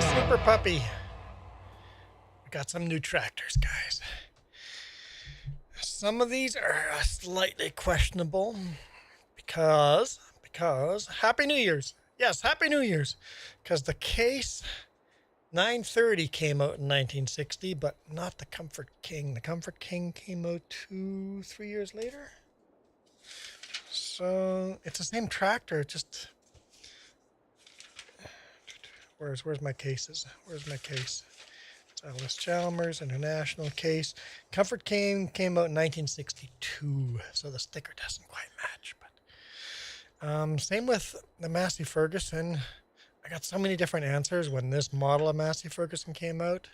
Super Puppy. We got some new tractors, guys. Some of these are slightly questionable because Happy New Year's. Yes, Happy New Year's. Because the Case 930 came out in 1960, but not the Comfort King. The Comfort King came out 2-3 years later. So it's the same tractor, just where's my cases? Where's my case? It's Ellis Chalmers International Case. Comfort King came out in 1962, so the sticker doesn't quite match. But same with the Massey Ferguson. I got so many different answers when this model of Massey Ferguson came out.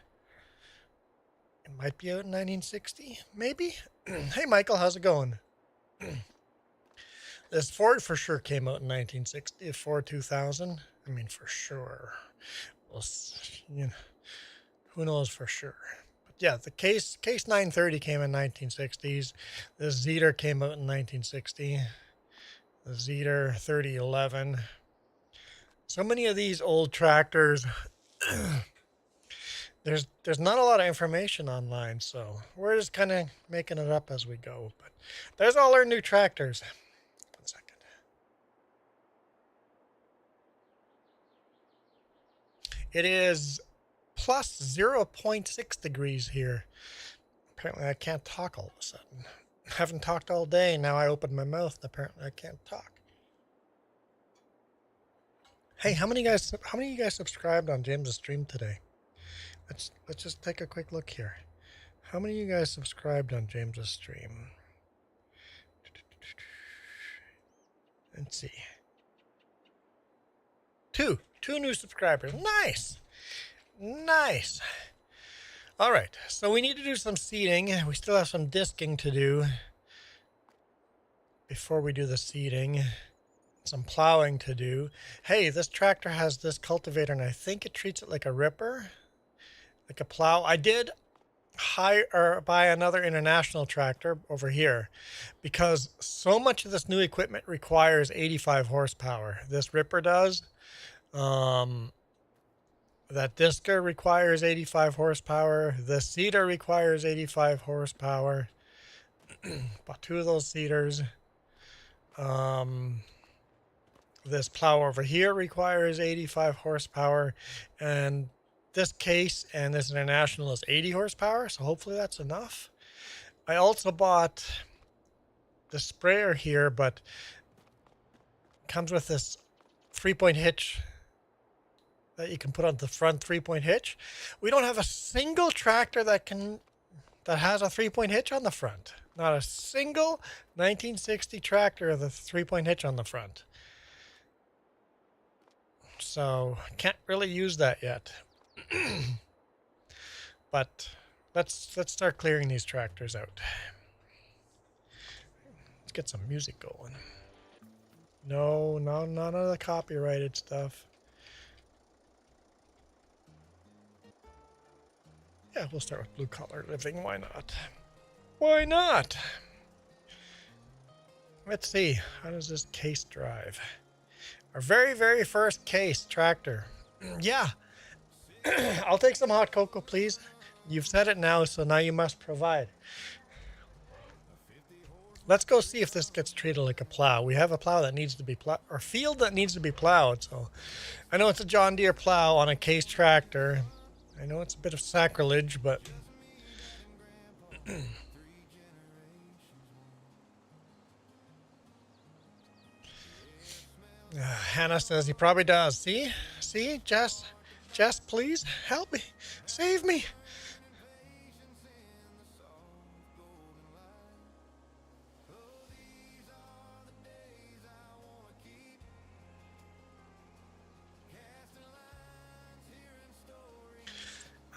It might be out in 1960, maybe. Hey, Michael, how's it going? This Ford for sure came out in 1960. Ford 2000. I mean, for sure. Well, you know, who knows for sure? But yeah, the Case 930 came in 1960s. The Zetor came out in 1960. The Zetor 3011. So many of these old tractors, there's not a lot of information online, so we're just kind of making it up as we go. But there's all our new tractors. 1 second. It is plus 0.6 degrees here. Apparently I can't talk all of a sudden. I haven't talked all day. Now I opened my mouth and apparently I can't talk. Hey, how many of you guys subscribed on James's stream today? Let's just take a quick look here. How many of you guys subscribed on James's stream? Let's see. Two new subscribers. Nice. Nice. All right, so we need to do some seeding. We still have some disking to do before we do the seeding. Some plowing to do. Hey, this tractor has this cultivator, and I think it treats it like a ripper, like a plow. I did buy another international tractor over here because so much of this new equipment requires 85 horsepower. This ripper does. That Disker requires 85 horsepower. The seeder requires 85 horsepower. Bought 2 of those seeders. This plow over here requires 85 horsepower, and this Case and this International is 80 horsepower, so hopefully that's enough. I also bought the sprayer here, but it comes with this 3-point hitch that you can put on the front 3-point hitch. We don't have a single tractor that has a 3-point hitch on the front. Not a single 1960 tractor with a 3-point hitch on the front. So can't really use that yet. But let's start clearing these tractors out. Let's get some music going. No, none of the copyrighted stuff. Yeah, we'll start with Blue Collar Living. Why not? Why not? Let's see. How does this Case drive? Our very, very first Case tractor. Yeah. I'll take some hot cocoa, please. You've said it now, so now you must provide. Let's go see if this gets treated like a plow. We have a plow that needs to be plowed, or field that needs to be plowed. So I know it's a John Deere plow on a Case tractor. I know it's a bit of sacrilege, but Hannah says he probably does. See, Jess, please help me, save me.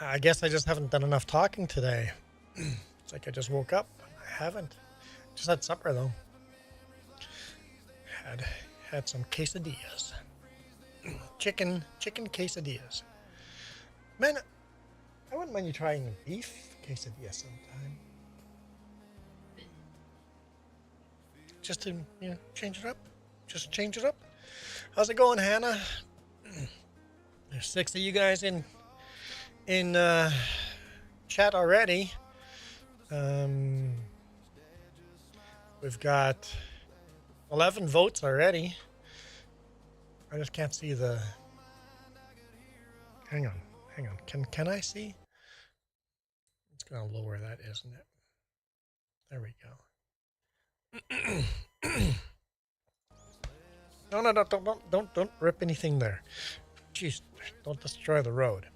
I guess I just haven't done enough talking today. It's like I just woke up. I haven't. Just had supper though. Had some quesadillas. Chicken quesadillas. Man, I wouldn't mind you trying a beef quesadilla sometime. Just to, change it up. Just change it up. How's it going, Hannah? There's 6 of you guys in chat already. We've got 11 votes already. I just can't see the. Hang on. Can I see? It's gonna lower that, isn't it? There we go. No, don't rip anything there. Jeez, don't destroy the road.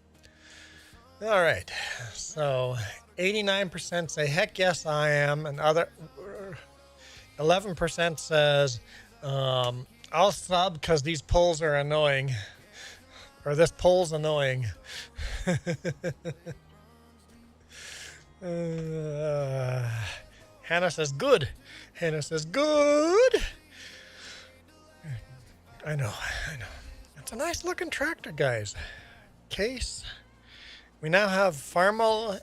All right, so 89% say heck yes I am, and other 11% says I'll sub because these polls are annoying, or this poll's annoying. Hannah says good. I know. It's a nice looking tractor, guys. Case. We now have Farmall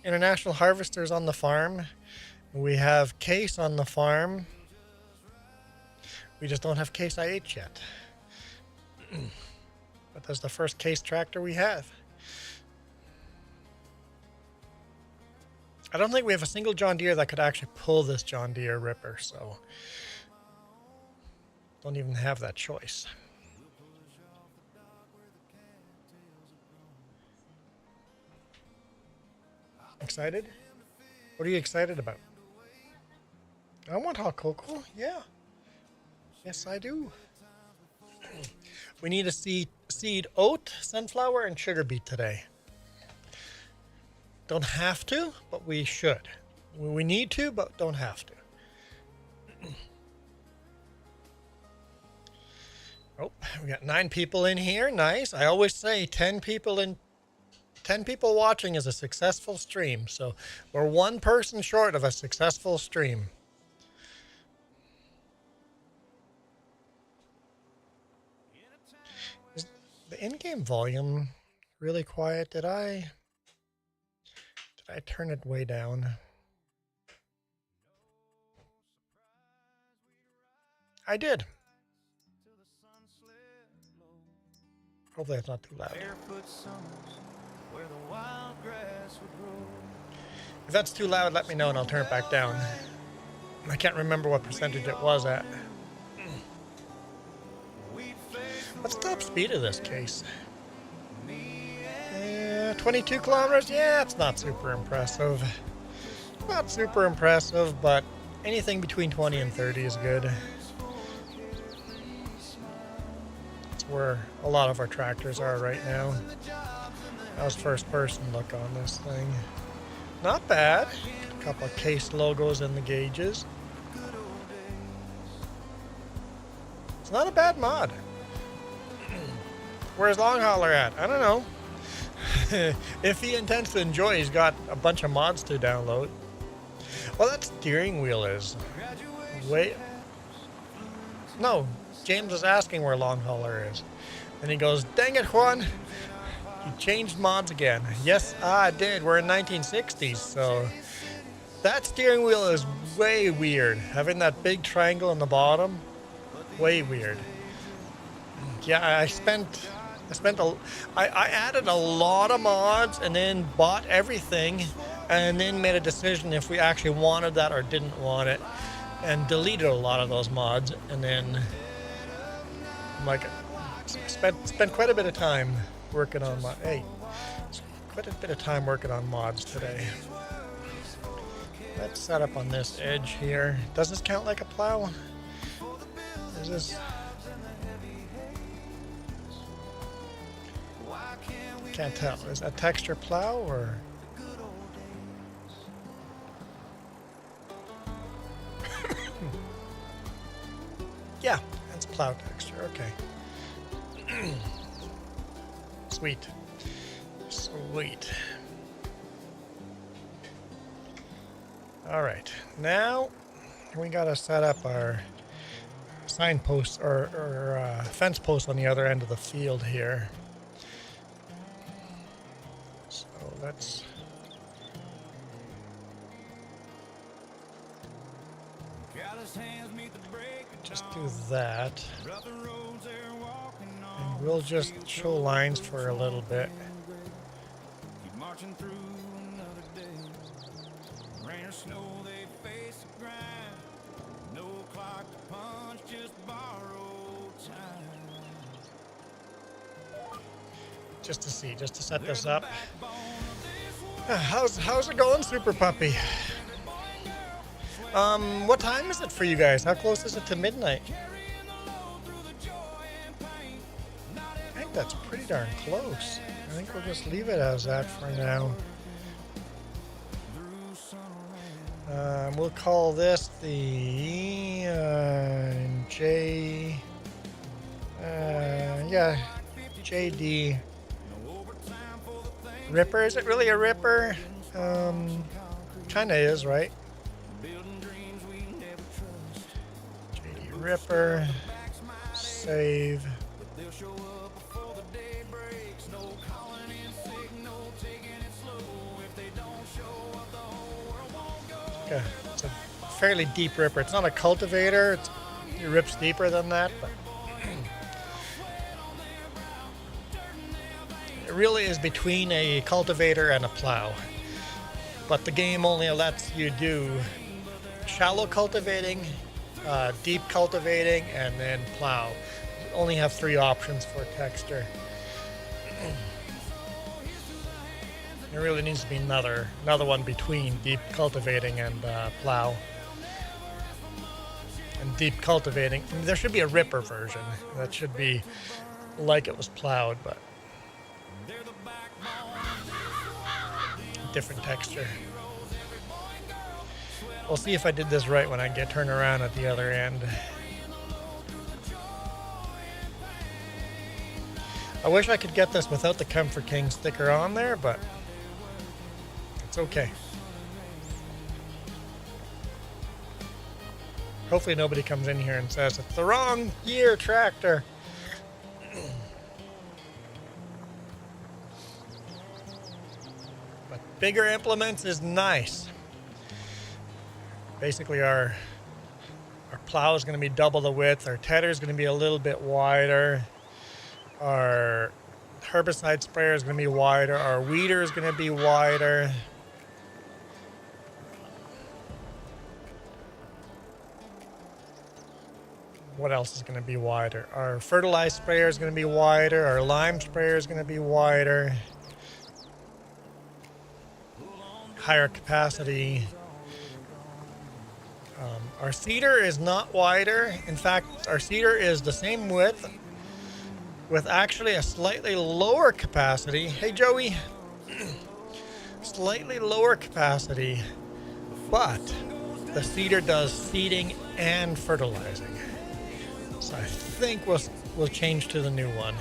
International Harvesters on the farm. We have Case on the farm. We just don't have Case IH yet. But that's the first Case tractor we have. I don't think we have a single John Deere that could actually pull this John Deere Ripper, so don't even have that choice. Excited? What are you excited about? I want hot cocoa. Yeah. Yes, I do. We need to seed oat, sunflower, and sugar beet today. Don't have to, but we should. We need to, but don't have to. Oh, we got 9 people in here. Nice. I always say 10 people watching is a successful stream. So we're 1 person short of a successful stream. Is the in-game volume really quiet? Did I turn it way down? I did. Hopefully it's not too loud. If that's too loud, let me know and I'll turn it back down. I can't remember what percentage it was at. What's the top speed of this case? 22 kilometers? Yeah, it's not super impressive. Not super impressive, but anything between 20 and 30 is good. That's where a lot of our tractors are right now. That was first person look on this thing. Not bad. A couple of Case logos in the gauges. It's not a bad mod. Where's Long Hauler at? I don't know. If he intends to enjoy, he's got a bunch of mods to download. Well, that steering wheel is. Wait. No, James is asking where Long Hauler is. And he goes, dang it, Juan. You changed mods again. Yes, I did. We're in 1960s, so that steering wheel is way weird. Having that big triangle in the bottom, way weird. Yeah, I added a lot of mods and then bought everything and then made a decision if we actually wanted that or didn't want it and deleted a lot of those mods, and then like spent quite a bit of time working on mods today. Let's set up on this edge here. Does this count like a plow? Is this? Can't tell. Is that texture plow or? Yeah, that's plow texture. Okay. Sweet. All right. Now we gotta set up our signposts or fence posts on the other end of the field here. So let's. Just do that. And we'll just show lines for a little bit. Just to see, just to set this up. How's it going, Super Puppy? What time is it for you guys? How close is it to midnight? I think that's pretty darn close. I think we'll just leave it as that for now. We'll call this the JD Ripper. Is it really a Ripper? Kinda is, right? JD Ripper. Save. Okay, it's a fairly deep ripper. It's not a cultivator. It rips deeper than that, but it really is between a cultivator and a plow. But the game only lets you do shallow cultivating, deep cultivating, and then plow. You only have 3 options for texture. There really needs to be another one between deep cultivating and plow. And deep cultivating, I mean, there should be a ripper version that should be like it was plowed, but different texture. We'll see if I did this right when I get turned around at the other end. I wish I could get this without the Comfort King sticker on there, but it's okay. Hopefully nobody comes in here and says it's the wrong year tractor. But bigger implements is nice. Basically our plow is going to be double the width. Our tedder is going to be a little bit wider. Our herbicide sprayer is going to be wider. Our weeder is going to be wider. What else is going to be wider? Our fertilizer sprayer is going to be wider. Our lime sprayer is going to be wider. Higher capacity. Our seeder is not wider. In fact, our seeder is the same width with actually a slightly lower capacity. Hey, Joey. Slightly lower capacity, but the seeder does seeding and fertilizing. So I think we'll change to the new one.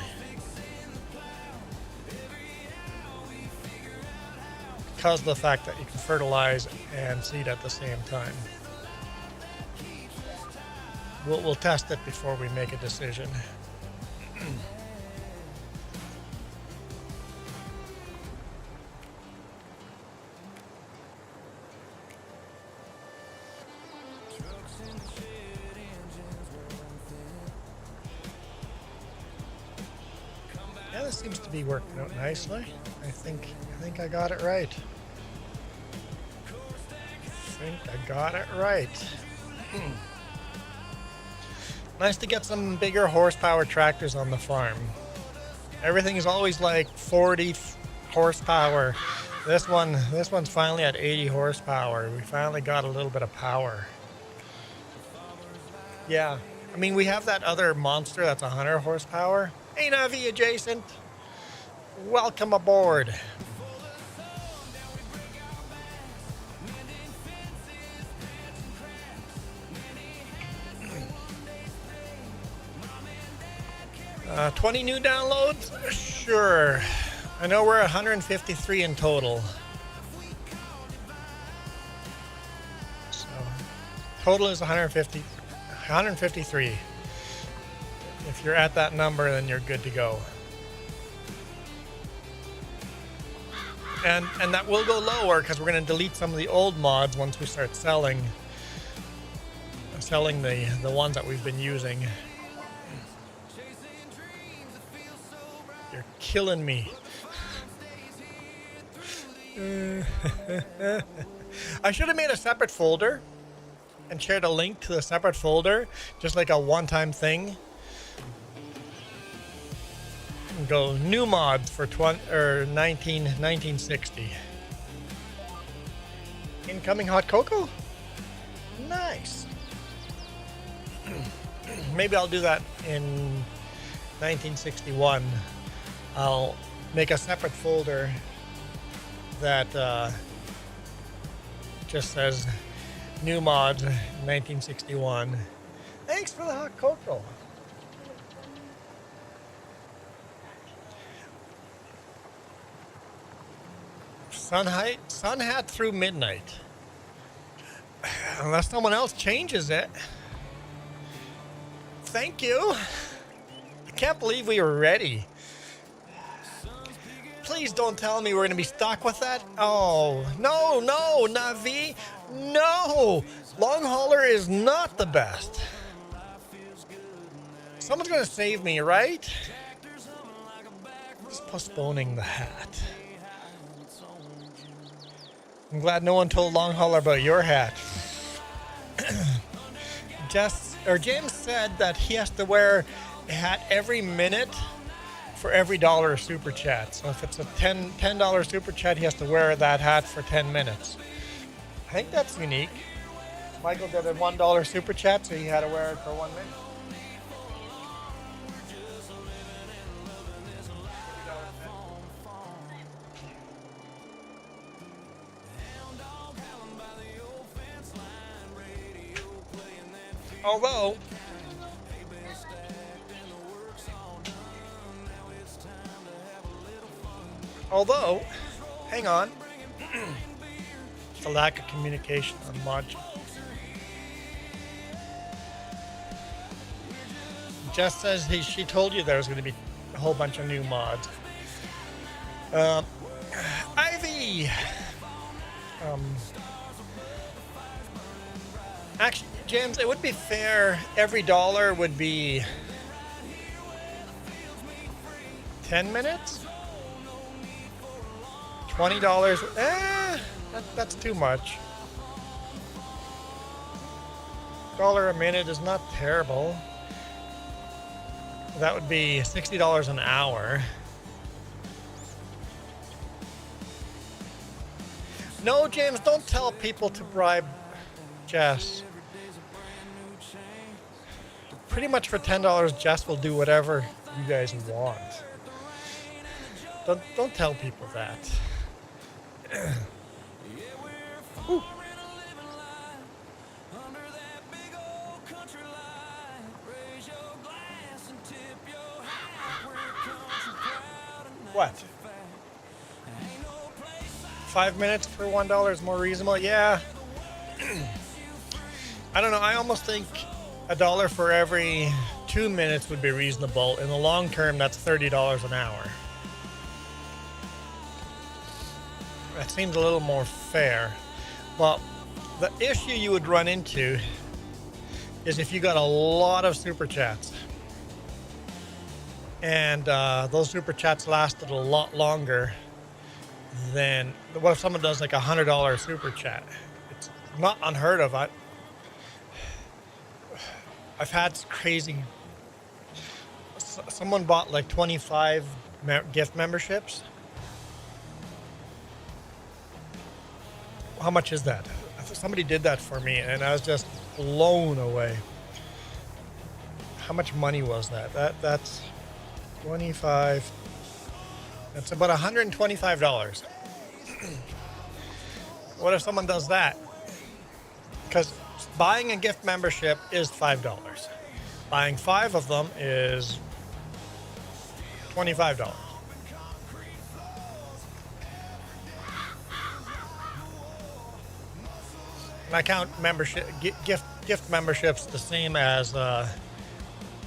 Because of the fact that you can fertilize and seed at the same time. We'll test it before we make a decision. Yeah, this seems to be working out nicely. I think I got it right. Nice to get some bigger horsepower tractors on the farm. Everything is always like 40 horsepower. This one's finally at 80 horsepower. We finally got a little bit of power. Yeah, I mean, we have that other monster that's 100 horsepower. Hey, Navi adjacent. Welcome aboard. 20 new downloads? Sure. I know we're 153 in total. So, total is 153. If you're at that number, then you're good to go. And that will go lower because we're going to delete some of the old mods once we start selling selling the ones that we've been using. You're killing me. I should have made a separate folder and shared a link to the separate folder, just like a one-time thing. And go new mods for 1960. Incoming hot cocoa? Nice. Maybe I'll do that in 1961. I'll make a separate folder that just says new mods 1961. Thanks for the hot cocoa. Sun hat through midnight. Unless someone else changes it. Thank you. I can't believe we were ready. Please don't tell me we're going to be stuck with that. Oh, no, Navi. No. Long hauler is not the best. Someone's going to save me, right? Just postponing the hat. I'm glad no one told Long Hauler about your hat. James said that he has to wear a hat every minute for every $1 of super chat. So if it's a $10 super chat, he has to wear that hat for 10 minutes. I think that's unique. Michael did a $1 super chat, so he had to wear it for 1 minute. Although, hang on. It's a lack of communication on mod. Jess says she told you there was going to be a whole bunch of new mods. Ivy! Actually, James, it would be fair. Every $1 would be 10 minutes? $20? That's too much. $1 a minute is not terrible. That would be $60 an hour. No, James, don't tell people to bribe Jess. Pretty much for $10, Jess will do whatever you guys want. Don't tell people that. Ooh. What? 5 minutes for $1 is more reasonable? Yeah. I don't know. I almost think $1 for every 2 minutes would be reasonable. In the long term, that's $30 an hour. That seems a little more fair. But the issue you would run into is if you got a lot of super chats. And those super chats lasted a lot longer than what if someone does like a $100 super chat. It's not unheard of. I've had crazy. Someone bought like 25 gift memberships. How much is that? Somebody did that for me, and I was just blown away. How much money was that? That's 25. That's about $125. What if someone does that? Because buying a gift membership is $5. Buying 5 of them is $25. And I count membership gift memberships the same as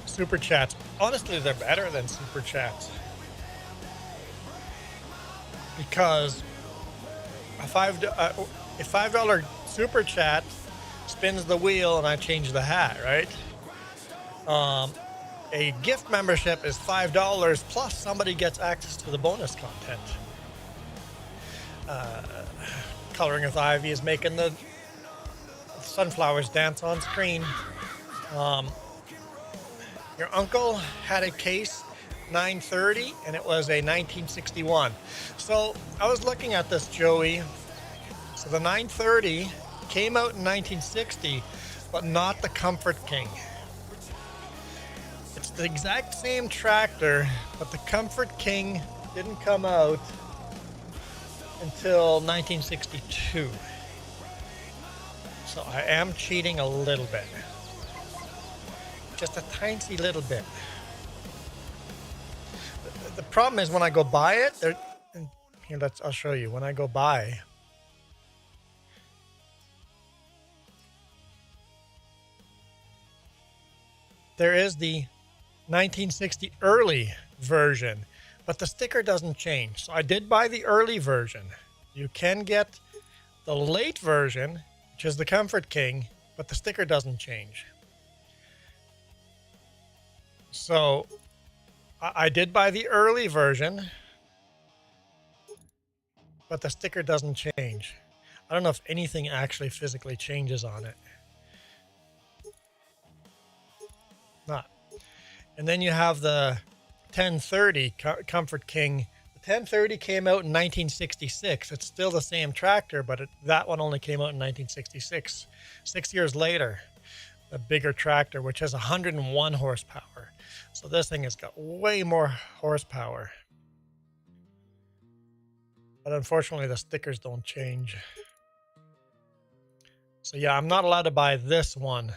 super chats. Honestly, they're better than super chats because a $5 super chat spins the wheel and I change the hat, right? A gift membership is $5 plus somebody gets access to the bonus content. Coloring with Ivy is making the sunflowers dance on screen. Your uncle had a case 930 and it was a 1961. So I was looking at this, Joey. So the 930 came out in 1960, but not the Comfort King. It's the exact same tractor, but the Comfort King didn't come out until 1962. So I am cheating a little bit. Just a tiny little bit. The problem is when I go buy it, here, I'll show you. When I go buy, there is the 1960 early version, but the sticker doesn't change. So I did buy the early version. You can get the late version, which is the Comfort King, but the sticker doesn't change. So I did buy the early version, but the sticker doesn't change. I don't know if anything actually physically changes on it. Not. And then you have the 1030 Comfort King. The 1030 came out in 1966. It's still the same tractor, but that one only came out in 1966. 6 years later, a bigger tractor, which has 101 horsepower. So this thing has got way more horsepower. But unfortunately, the stickers don't change. So yeah, I'm not allowed to buy this one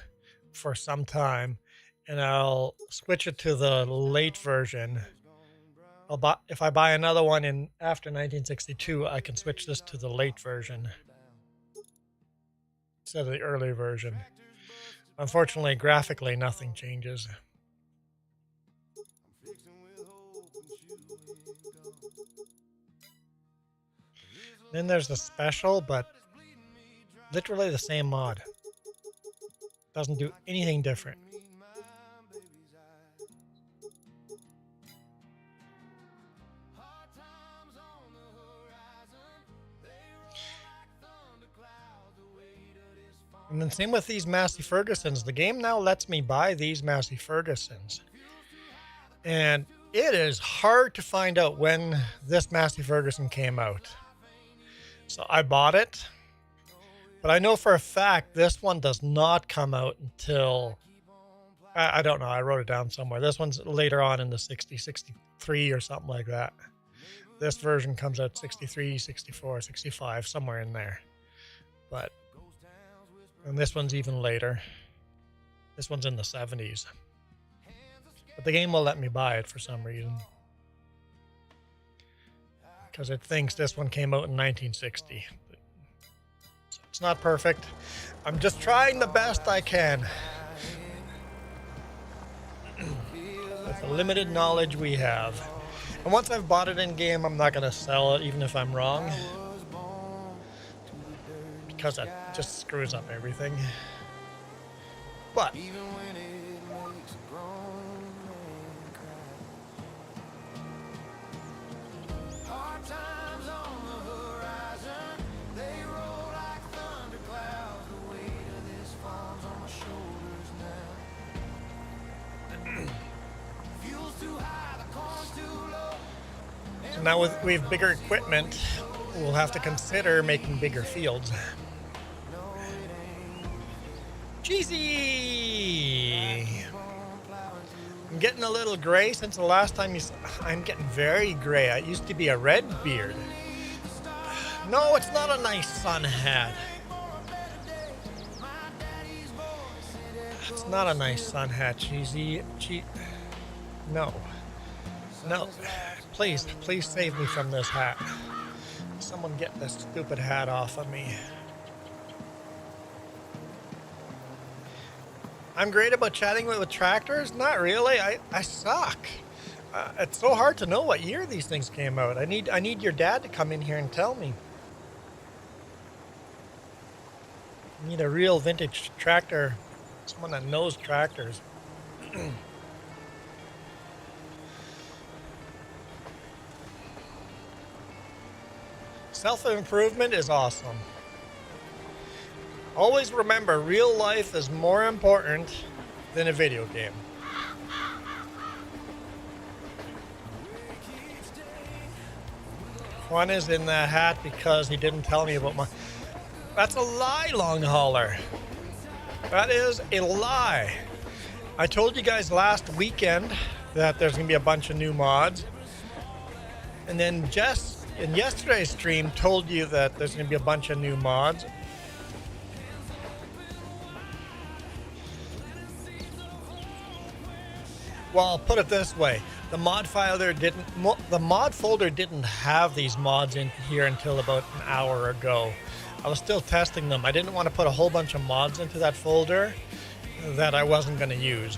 for some time. And I'll switch it to the late version. If I buy another one after 1962, I can switch this to the late version instead of the early version. Unfortunately, graphically, nothing changes. Then there's the special, but literally the same mod. Doesn't do anything different. And then same with these Massey Fergusons. The game now lets me buy these Massey Fergusons. And it is hard to find out when this Massey Ferguson came out. So I bought it. But I know for a fact this one does not come out until... I don't know. I wrote it down somewhere. This one's later on in the 60, 63 or something like that. This version comes out 63, 64, 65, somewhere in there. But... And this one's even later. This one's in the 70s. But the game will let me buy it for some reason. Because it thinks this one came out in 1960. So it's not perfect. I'm just trying the best I can. With the limited knowledge we have. And once I've bought it in game, I'm not going to sell it even if I'm wrong. Because that just screws up everything. But so now we have bigger equipment, we'll have to consider making bigger fields. Cheesy! I'm getting a little gray since the last time you saw. I'm getting very gray. I used to be a red beard. No, it's not a nice sun hat. It's not a nice sun hat, Cheesy. No. No. Please save me from this hat. Someone get this stupid hat off of me. I'm great about chatting with tractors? Not really. I suck. It's so hard to know what year these things came out. I need your dad to come in here and tell me. Need a real vintage tractor, someone that knows tractors. Self-improvement is awesome. Always remember, real life is more important than a video game. Juan is in the hat because he didn't tell me about my... That's a lie, long hauler. That is a lie. I told you guys last weekend that there's going to be a bunch of new mods. And then Jess in yesterday's stream told you that there's going to be a bunch of new mods. Well, I'll put it this way. The mod folder didn't have these mods in here until about an hour ago. I was still testing them. I didn't want to put a whole bunch of mods into that folder that I wasn't going to use.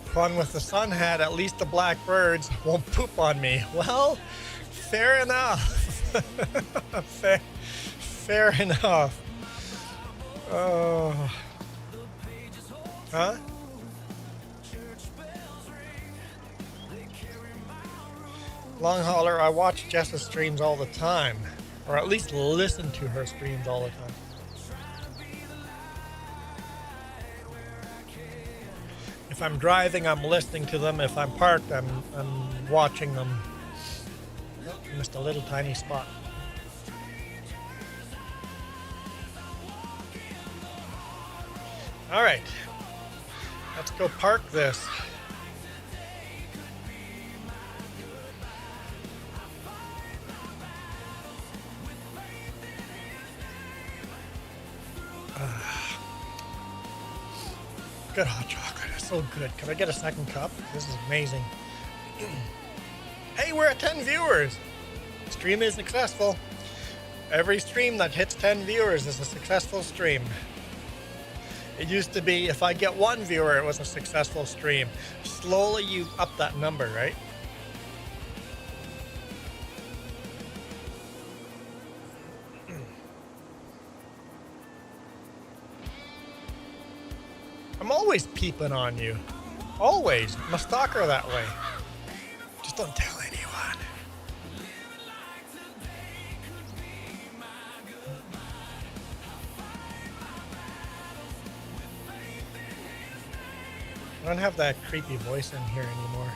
Fun with the sun hat, at least the black birds won't poop on me. Well, fair enough. fair enough. Oh. Huh? Long hauler, I watch Jess's streams all the time. Or at least listen to her streams all the time. If I'm driving, I'm listening to them. If I'm parked, I'm watching them. Oh, missed a little tiny spot. All right, let's go park this. Good hot chocolate, it's so good. Can I get a second cup? This is amazing. Hey, we're at 10 viewers. Stream is successful. Every stream that hits 10 viewers is a successful stream. It used to be if I get one viewer, it was a successful stream. Slowly you up that number, right? I'm always peeping on you. Always. I'm a stalker that way. Just don't tell anyone. I don't have that creepy voice in here anymore.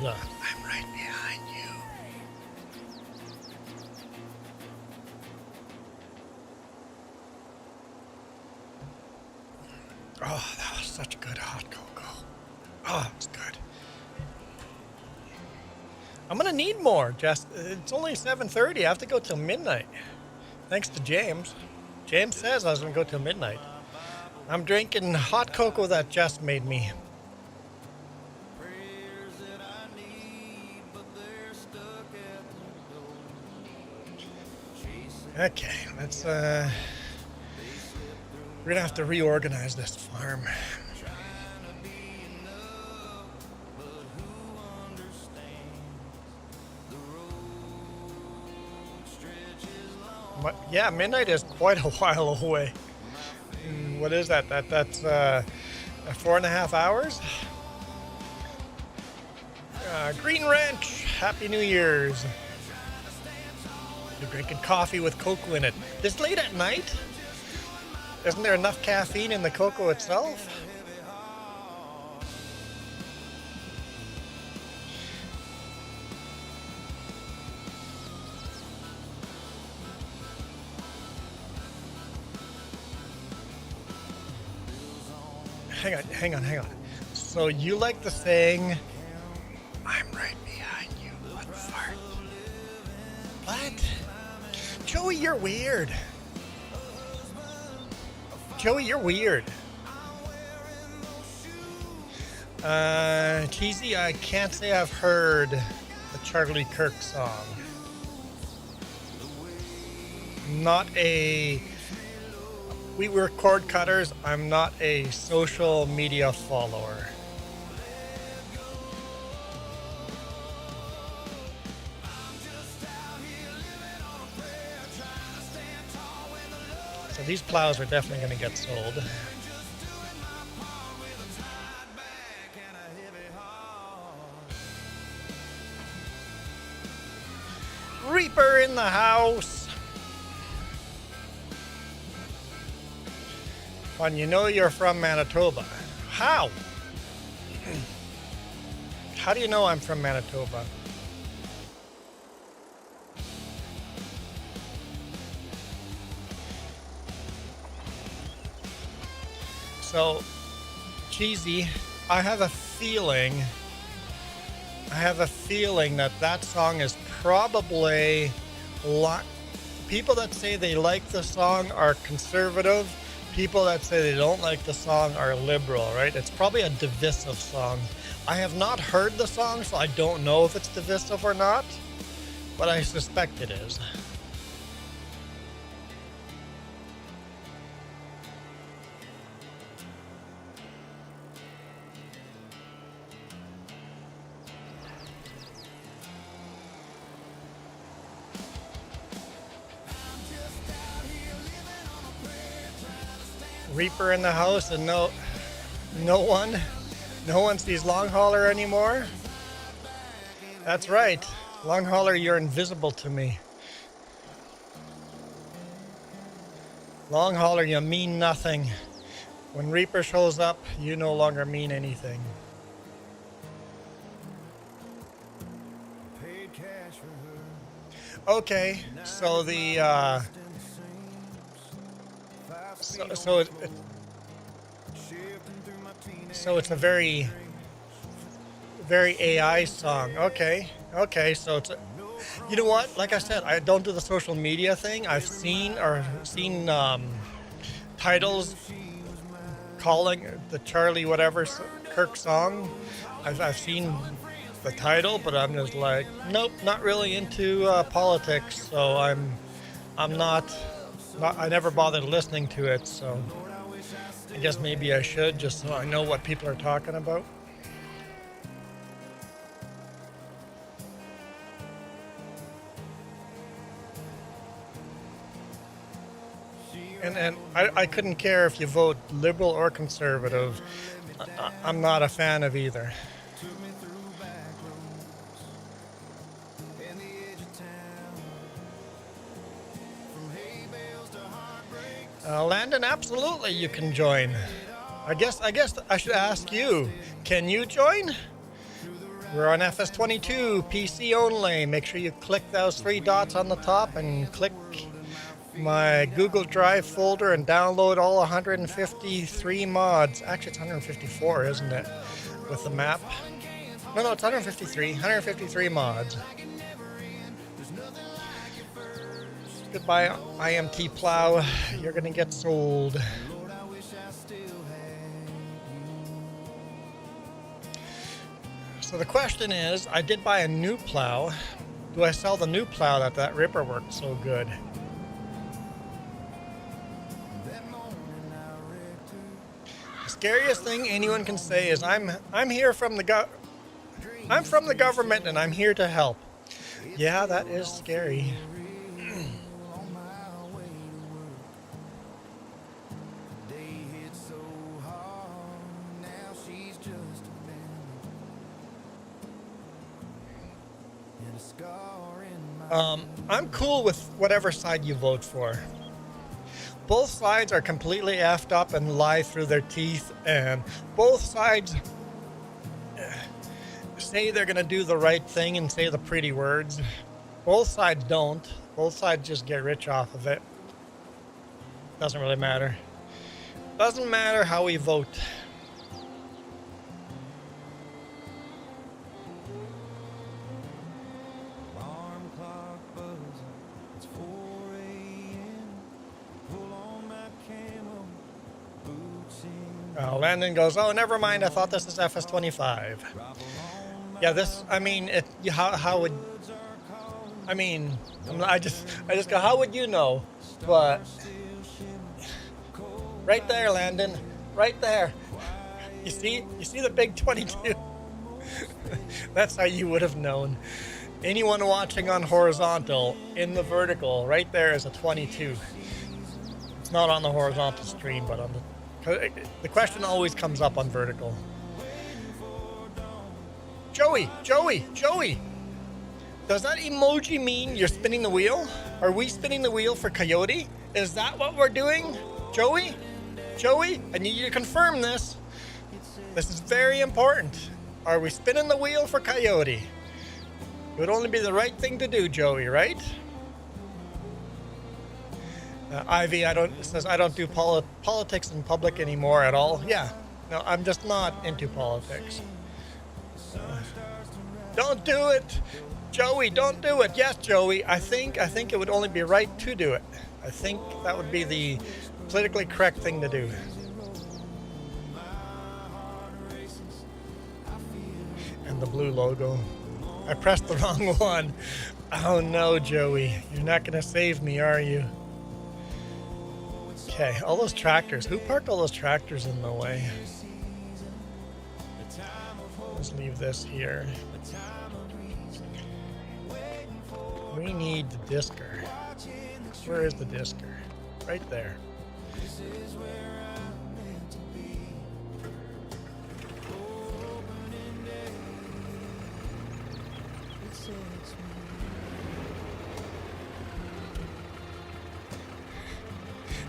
Look, I'm right behind you. Oh, that was such good hot cocoa. Oh, it's good. I'm gonna need more, Jess. It's only 7:30. I have to go till midnight. Thanks to James. James says I was gonna go till midnight. I'm drinking hot cocoa that Jess made me. Okay, let's we're gonna have to reorganize this farm. But yeah, midnight is quite a while away. What is that? That's 4.5 hours. Green Ranch, Happy New Year's. You're drinking coffee with cocoa in it. This late at night? Isn't there enough caffeine in the cocoa itself? Hang on. So you like the saying, I'm right behind you, what fart? What? Joey, you're weird. Joey, you're weird. Cheesy, I can't say I've heard the Charlie Kirk song. Not a... We were cord cutters. I'm not a social media follower. So these plows are definitely going to get sold. Reaper in the house. When you know you're from Manitoba. How? How do you know I'm from Manitoba? So, Cheesy, I have a feeling that that song is probably people that say they like the song are conservative. People that say they don't like the song are liberal, right? It's probably a divisive song. I have not heard the song, so I don't know if it's divisive or not, but I suspect it is. Reaper in the house, and no one sees Long Hauler anymore. That's right, Long Hauler, you're invisible to me. Long Hauler, you mean nothing. When Reaper shows up, you no longer mean anything. Okay, so the so it's a very AI song. Okay, so it's you know what? Like I said, I don't do the social media thing. I've seen titles calling the Charlie whatever Kirk song. I've seen the title, but I'm just like, nope, not really into politics. So I'm not. I never bothered listening to it, so I guess maybe I should, just so I know what people are talking about. And I couldn't care if you vote liberal or conservative. I'm not a fan of either. Landon, absolutely you can join. I guess I should ask you, can you join? We're on FS22, PC only. Make sure you click those 3 dots on the top and click my Google Drive folder and download all 153 mods. Actually, it's 154, isn't it? With the map. No, it's 153 mods. Goodbye, IMT plow. You're gonna get sold. So the question is, I did buy a new plow. Do I sell the new plow that Ripper worked so good? The scariest thing anyone can say is I'm here from the I'm from the government and I'm here to help. Yeah, that is scary. I'm cool with whatever side you vote for. Both sides are completely effed up and lie through their teeth, and both sides say they're going to do the right thing and say the pretty words. Both sides don't. Both sides just get rich off of it. Doesn't really matter. Doesn't matter how we vote. Landon goes, oh, never mind. I thought this is FS25. Yeah, this. I mean, how would? I mean, I just go. How would you know? But right there, Landon. Right there. You see the big 22. That's how you would have known. Anyone watching on horizontal, in the vertical, right there is a 22. It's not on the horizontal stream, but on the question always comes up on vertical. Joey! Does that emoji mean you're spinning the wheel? Are we spinning the wheel for Coyote? Is that what we're doing? Joey, I need you to confirm this. This is very important. Are we spinning the wheel for Coyote? It would only be the right thing to do, Joey, right? Ivy, says I don't do politics in public anymore at all. Yeah, no, I'm just not into politics. Don't do it, Joey. Don't do it. Yes, Joey. I think it would only be right to do it. I think that would be the politically correct thing to do. And the blue logo. I pressed the wrong one. Oh no, Joey. You're not gonna save me, are you? Okay, all those tractors. Who parked all those tractors in the way? Let's leave this here. We need the disker. Where is the disker? Right there.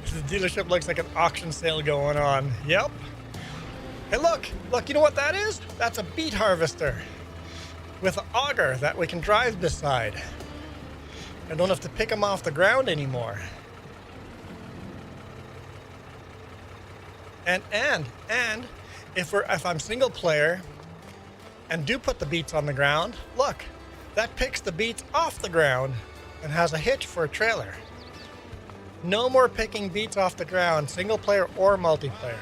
The dealership looks like an auction sale going on. Yep. Hey, look, you know what that is? That's a beet harvester with an auger that we can drive beside. I don't have to pick them off the ground anymore. And if I'm single player and do put the beets on the ground, look, that picks the beets off the ground and has a hitch for a trailer. No more picking beets off the ground, single player or multiplayer.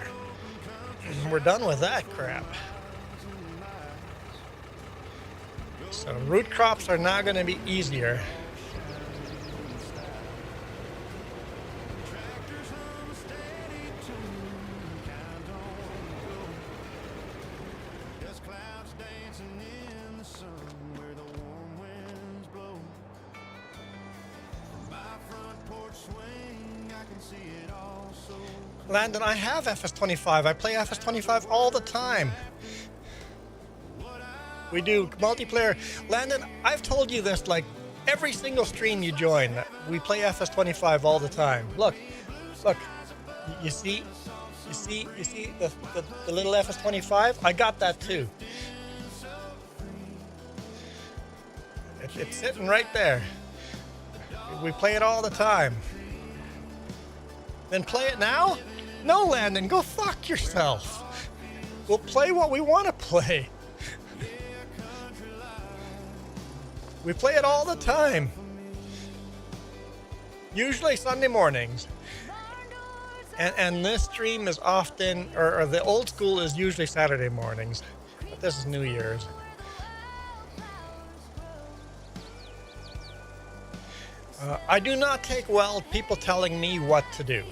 We're done with that crap. So root crops are now going to be easier. Landon, I have FS25. I play FS25 all the time. We do multiplayer. Landon, I've told you this like every single stream you join. We play FS25 all the time. Look. You see the little FS25? I got that too. It's sitting right there. We play it all the time. Then play it now? No, Landon, go fuck yourself. We'll play what we want to play. We play it all the time. Usually Sunday mornings. And this stream is often, or the old school is usually Saturday mornings. But this is New Year's. I do not take well people telling me what to do.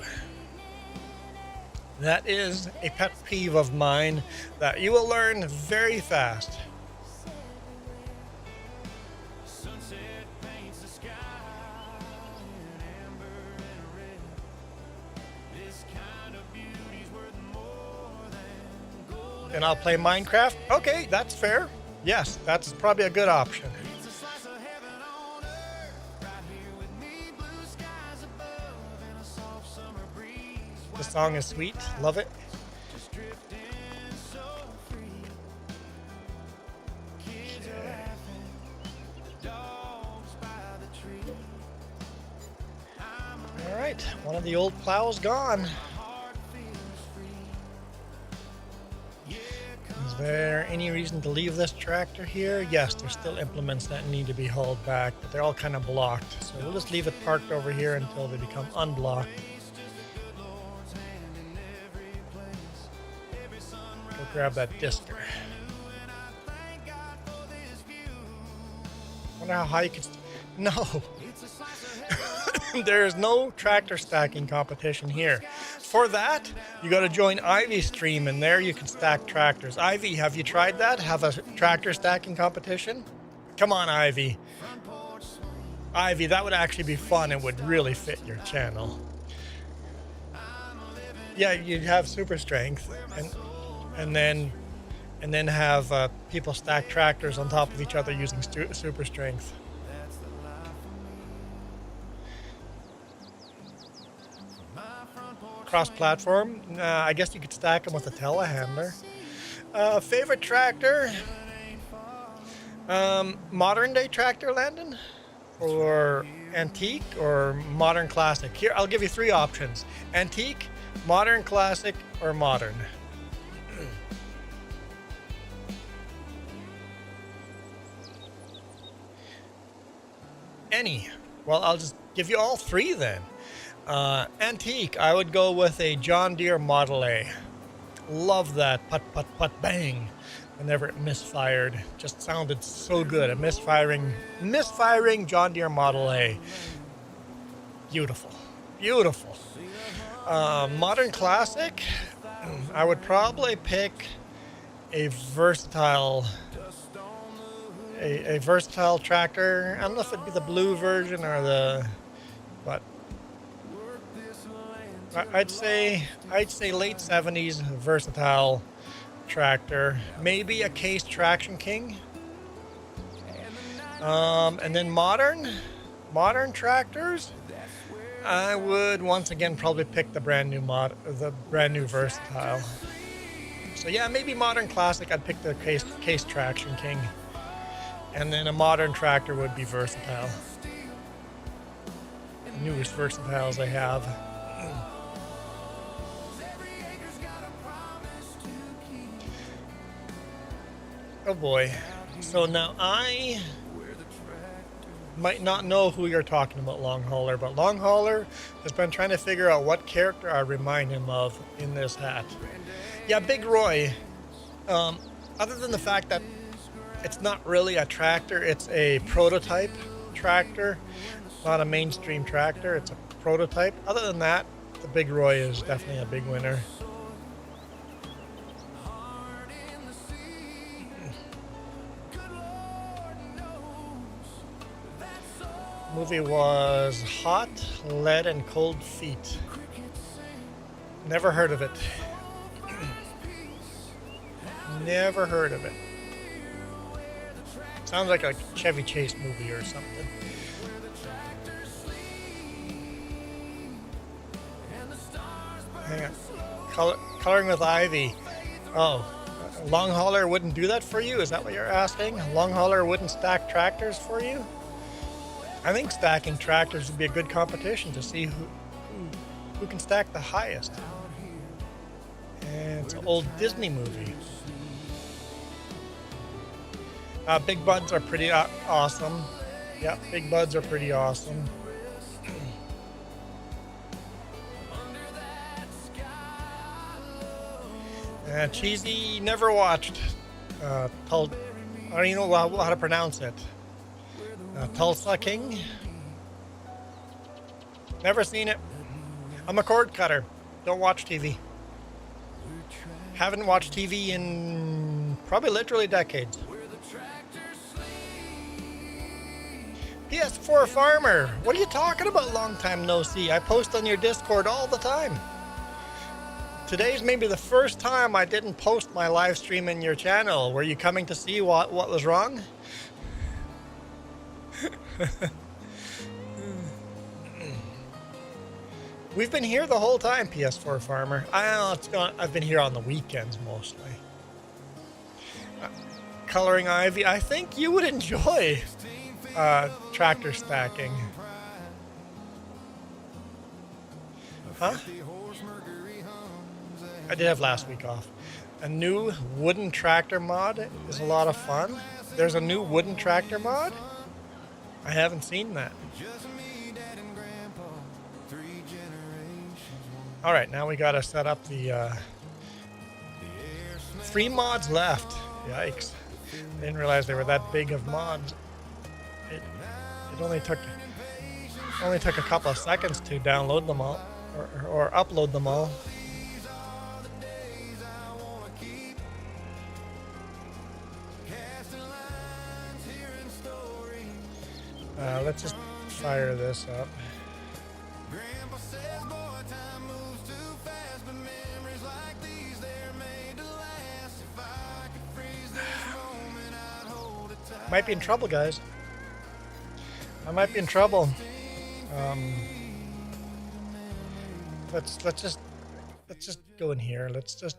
That is a pet peeve of mine that you will learn very fast. And I'll play Minecraft. Okay, that's fair. Yes, that's probably a good option. The song is sweet. Love it. All right, one of the old plows gone. Is there any reason to leave this tractor here? Yes, there's still implements that need to be hauled back, but they're all kind of blocked. So we'll just leave it parked over here until they become unblocked. Go grab that disker. Wonder how high you can... No! There is no tractor stacking competition here. For that, you got to join Ivy's stream, and there you can stack tractors. Ivy, have you tried that? Have a tractor stacking competition? Come on, Ivy. Ivy, that would actually be fun and would really fit your channel. Yeah, you'd have super strength, and then have people stack tractors on top of each other using super strength. Cross-platform. I guess you could stack them with a telehandler. Favorite tractor? Modern day tractor, Landon? Or antique or modern classic? Here, I'll give you three options. Antique, modern classic, or modern. Any. Well, I'll just give you all three then. Antique, I would go with a John Deere Model A. Love that put put put bang whenever it misfired. Just sounded so good. A misfiring John Deere Model A. Beautiful. Beautiful. Modern classic, I would probably pick a versatile tractor. I don't know if it'd be the blue version or the, but I'd say late 70s versatile tractor, maybe a Case Traction King. And then modern tractors, I would once again probably pick the brand new versatile. So yeah, maybe modern classic, I'd pick the Case Traction King. And then a modern tractor would be versatile. The newest versatiles I have. Oh boy. So now I might not know who you're talking about, Long Hauler, but Long Hauler has been trying to figure out what character I remind him of in this hat. Yeah, Big Roy. Other than the fact that it's not really a tractor, it's a prototype tractor, not a mainstream tractor, it's a prototype. Other than that, the Big Roy is definitely a big winner. Movie was Hot, Lead, and Cold Feet. Never heard of it. Never heard of it. Sounds like a Chevy Chase movie or something. Hang on. Coloring with Ivy. Oh, Long Hauler wouldn't do that for you? Is that what you're asking? Long Hauler wouldn't stack tractors for you? I think stacking tractors would be a good competition to see who can stack the highest. And it's an old Disney movie. Big buds are pretty awesome. Yeah, big buds are pretty awesome. Cheesy, never watched. I don't even know how to pronounce it. Tulsa King. Never seen it. I'm a cord cutter. Don't watch TV. Haven't watched TV in probably literally decades. PS4 Farmer. What are you talking about? Long time no see. I post on your Discord all the time. Today's maybe the first time I didn't post my live stream in your channel. Were you coming to see what was wrong? We've been here the whole time, PS4 Farmer. I've been here on the weekends mostly. Coloring Ivy. I think you would enjoy tractor stacking. Huh? I did have last week off. A new wooden tractor mod is a lot of fun. There's a new wooden tractor mod? I haven't seen that. All right, now we got to set up the 3 mods left. Yikes. I didn't realize they were that big of mods. It only took a couple of seconds to download them all or upload them all. Let's just fire this up. might be in trouble, guys. I might be in trouble. Let's just go in here. Let's just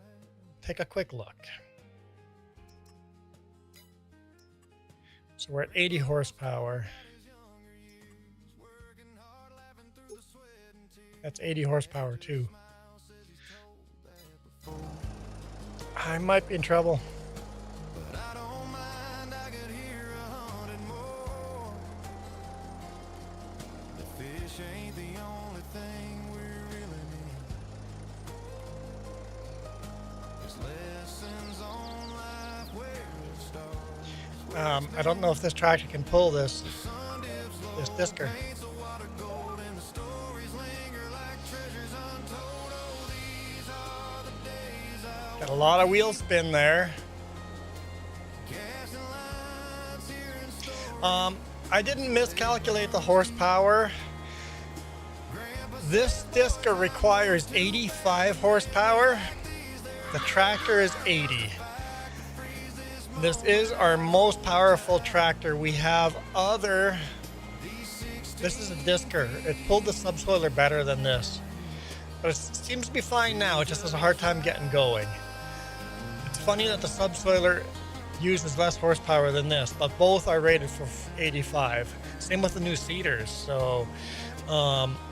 take a quick look. So we're at 80 horsepower. That's 80 horsepower too. I might be in trouble. I don't know if this tractor can pull this disker. Got a lot of wheel spin there. I didn't miscalculate the horsepower. This disker requires 85 horsepower. The tractor is 80. This is our most powerful tractor. We have other... This is a disker. It pulled the subsoiler better than this. But it seems to be fine now. It just has a hard time getting going. It's funny that the subsoiler uses less horsepower than this, but both are rated for 85. Same with the new seeders. So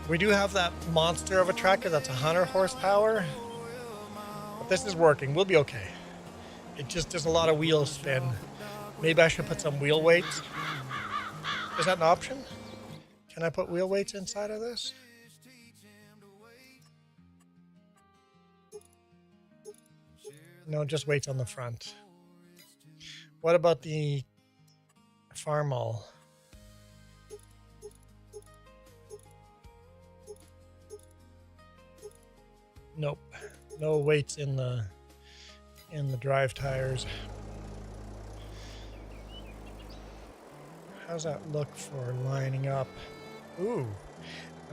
we do have that monster of a tractor that's 100 horsepower. But this is working. We'll be okay. It just does a lot of wheel spin. Maybe I should put some wheel weights. Is that an option? Can I put wheel weights inside of this? No, just weights on the front. What about the Farmall? Nope. No weights in the drive tires. How's that look for lining up? Ooh,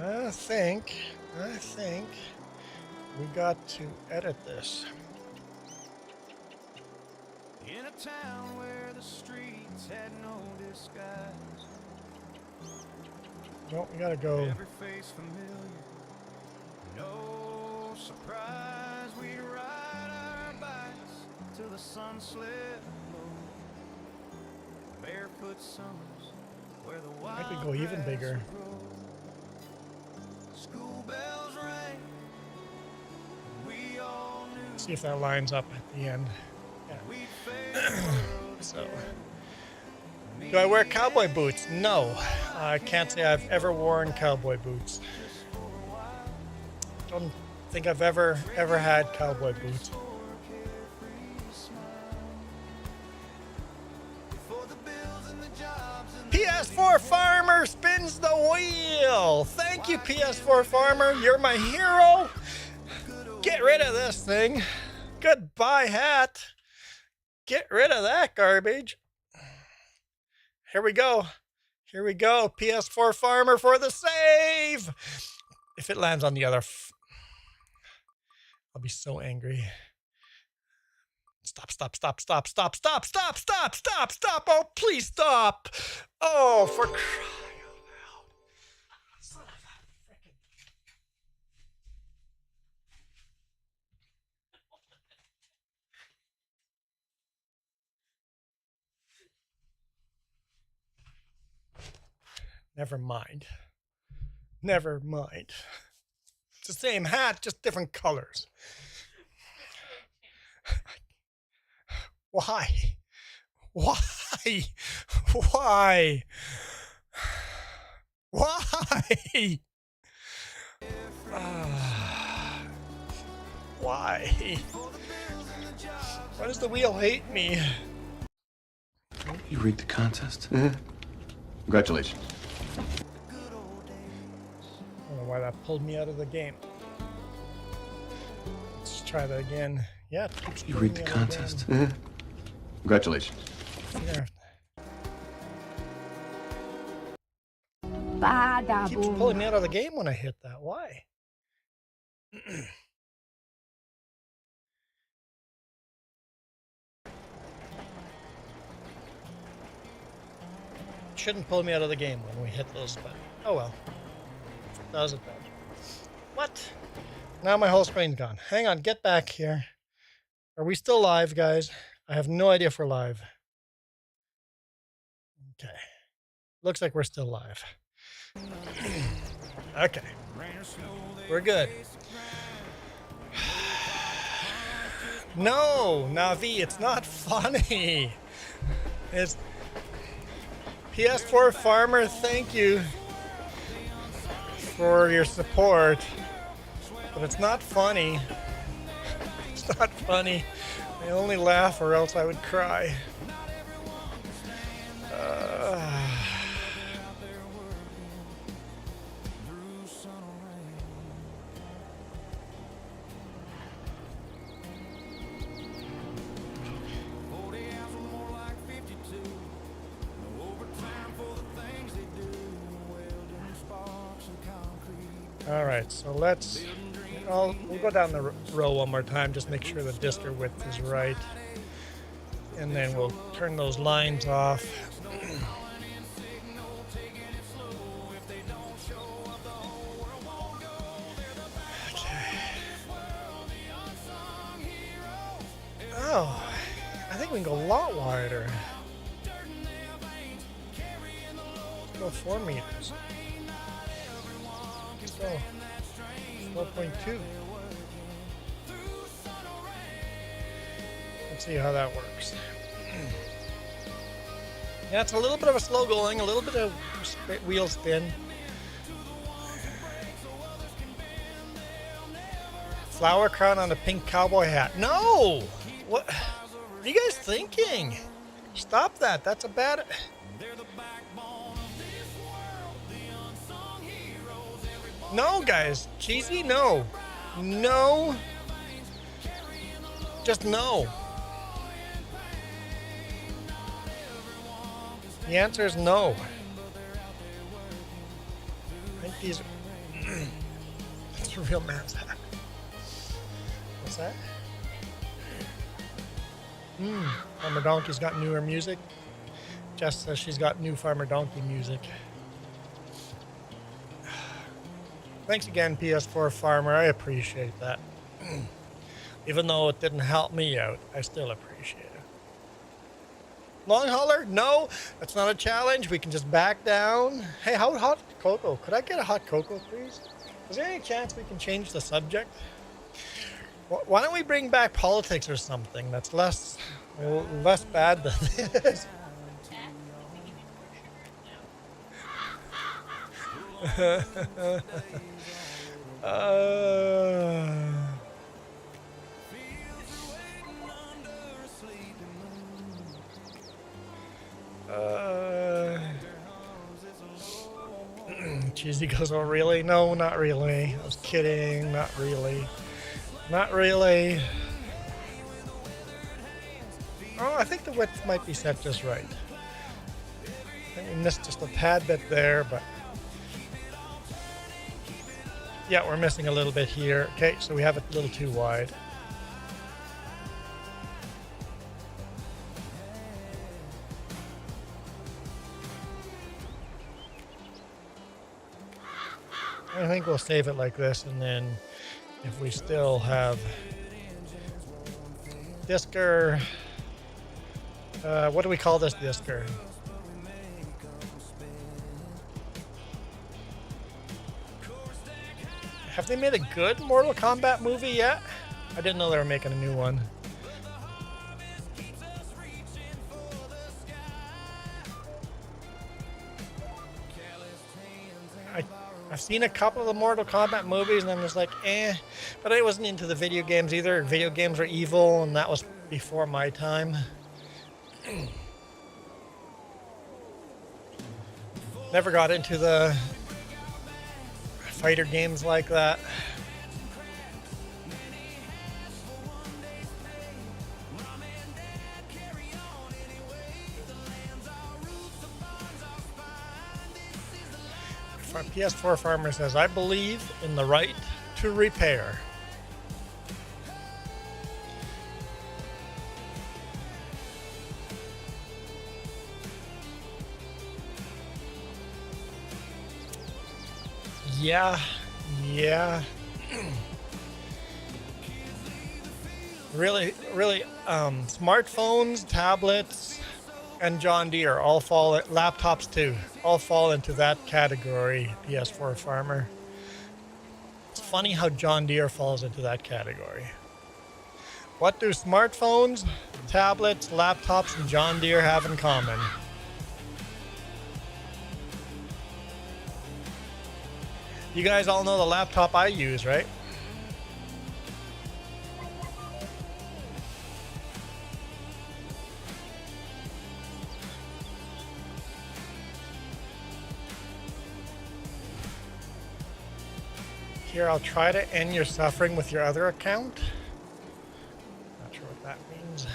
I think we got to edit this. In a town where the streets had no disguise. No, we gotta go. Every face familiar. No surprise, we ride our bikes till the sun slips low. Barefoot summers where the wild I could go even bigger. School bells rang. We all knew. See if that lines up at the end. Yeah. So, do I wear cowboy boots? No, I can't say I've ever worn cowboy boots. Don't think I've ever had cowboy boots. PS4 Farmer spins the wheel. Thank you, PS4 Farmer. You're my hero. Get rid of this thing. Goodbye, hat. Get rid of that garbage. Here we go. Here we go. PS4 Farmer for the save. If it lands on the other... I'll be so angry. Stop, stop, stop, stop, stop, stop, stop, stop, stop, stop. Oh, please stop. Oh, for crying out loud. Son of a frickin'. Never mind. Never mind. It's the same hat, just different colors. Why? Why? Why? Why? Why? Why does the wheel hate me? You rigged the contest? Mm-hmm. Congratulations. I don't know why that pulled me out of the game. Let's try that again. Yeah, it keeps you rigged the contest? Mm-hmm. Congratulations. Yeah. Bada It keeps boom. pulling me out of the game when I hit that. Why? shouldn't pull me out of the game when we hit those, but oh well. If it does, it does. What? Now my whole screen's gone. Hang on, get back here. Are we still live, guys? I have no idea if we're live. Okay. Looks like we're still live. Okay. We're good. No, Navi, it's not funny. It's PS4 Farmer, thank you for your support. But it's not funny. It's not funny. I only laugh or else I would cry. All right, so we'll go down the row one more time, just make sure the disker width is right. And then we'll turn those lines off. Okay. Oh, I think we can go a lot wider. Let's go 4 meters. Let's go 4.2. Let's see how that works. Yeah, it's a little bit of a slow going, a little bit of wheel spin. Flower crown on a pink cowboy hat. No! What are you guys thinking? Stop that. That's a bad... No, guys. Cheesy? No. No. Just no. The answer is no. I think these are... That's a real man's hat. What's that? Farmer Donkey's got newer music. Jess says she's got new Farmer Donkey music. Thanks again, PS4 Farmer. I appreciate that. Even though it didn't help me out, I still appreciate it. Long hauler? No, that's not a challenge. We can just back down. Hey, how hot cocoa? Could I get a hot cocoa, please? Is there any chance we can change the subject? Why don't we bring back politics or something that's less bad than this? Cheesy goes, oh really? No, not really. I was kidding. Not really. Not really. Oh, I think the width might be set just right. I think we missed just a tad bit there, but yeah, we're missing a little bit here. Okay, so we have it a little too wide. I think we'll save it like this, and then if we still have disker, what do we call this disker? Have they made a good Mortal Kombat movie yet? I didn't know they were making a new one. I've seen a couple of the Mortal Kombat movies and I'm just like, eh. But I wasn't into the video games either. Video games were evil and that was before my time. Never got into the fighter games like that. PS4 Farmer says, I believe in the right to repair. Yeah. Really, smartphones, tablets, and John Deere all fall, laptops too, all fall into that category, PS4 Farmer. It's funny how John Deere falls into that category. What do smartphones, tablets, laptops, and John Deere have in common? You guys all know the laptop I use, right? Here, I'll try to end your suffering with your other account. Not sure what that means.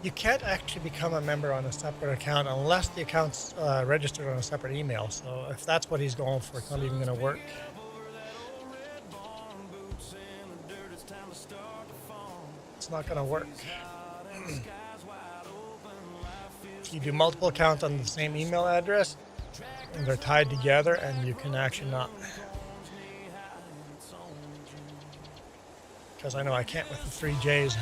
You can't actually become a member on a separate account unless the account's registered on a separate email. So if that's what he's going for, it's not even going to work. It's not going to work. If you do multiple accounts on the same email address, and they're tied together, and you can actually not. Because I know I can't with the 3 J's.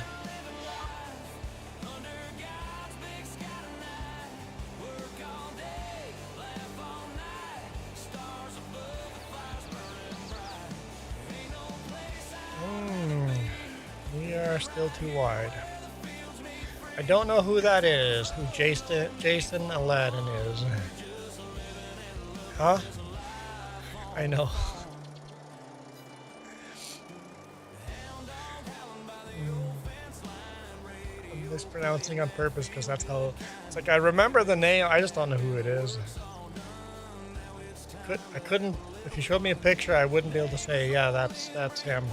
Still too wide. I don't know who that is, who Jason Aladdin is. Huh? I know. I'm mispronouncing on purpose because that's how it's like. I remember the name, I just don't know who it is. I couldn't, if you showed me a picture, I wouldn't be able to say, yeah, that's him.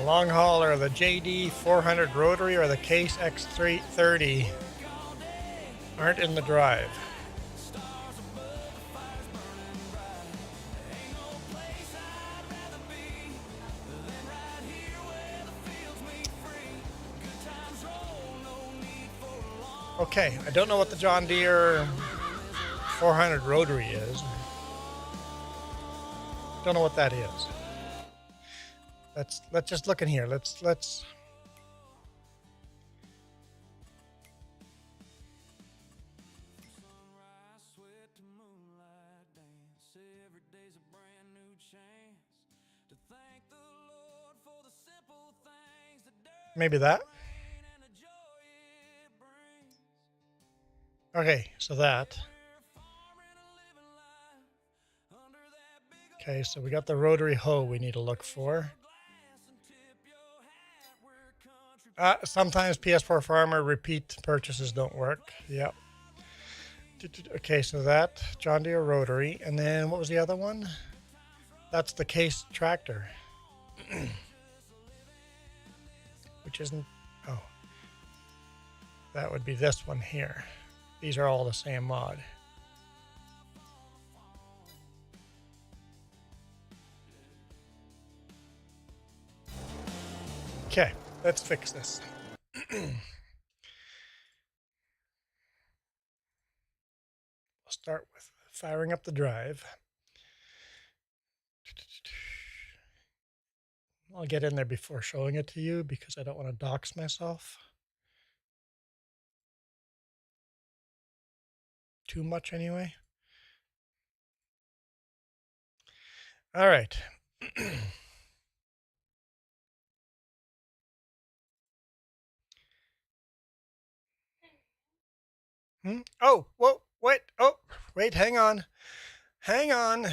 Long hauler, the JD 400 rotary or the Case X330 aren't in the drive. Okay, I don't know what the John Deere 400 rotary is. Don't know what that is. Let's just look in here. Let's maybe that. Okay, so that. Okay, so we got the rotary hoe we need to look for. Sometimes PS4 Farmer repeat purchases don't work. Yep. Okay, so that John Deere rotary, and then what was the other one? That's the Case tractor, which isn't. Oh, that would be this one here. These are all the same mod. Okay, let's fix this. We'll start with firing up the drive. I'll get in there before showing it to you because I don't want to dox myself too much anyway. All right. Oh, whoa, wait, oh, wait, hang on. Hang on.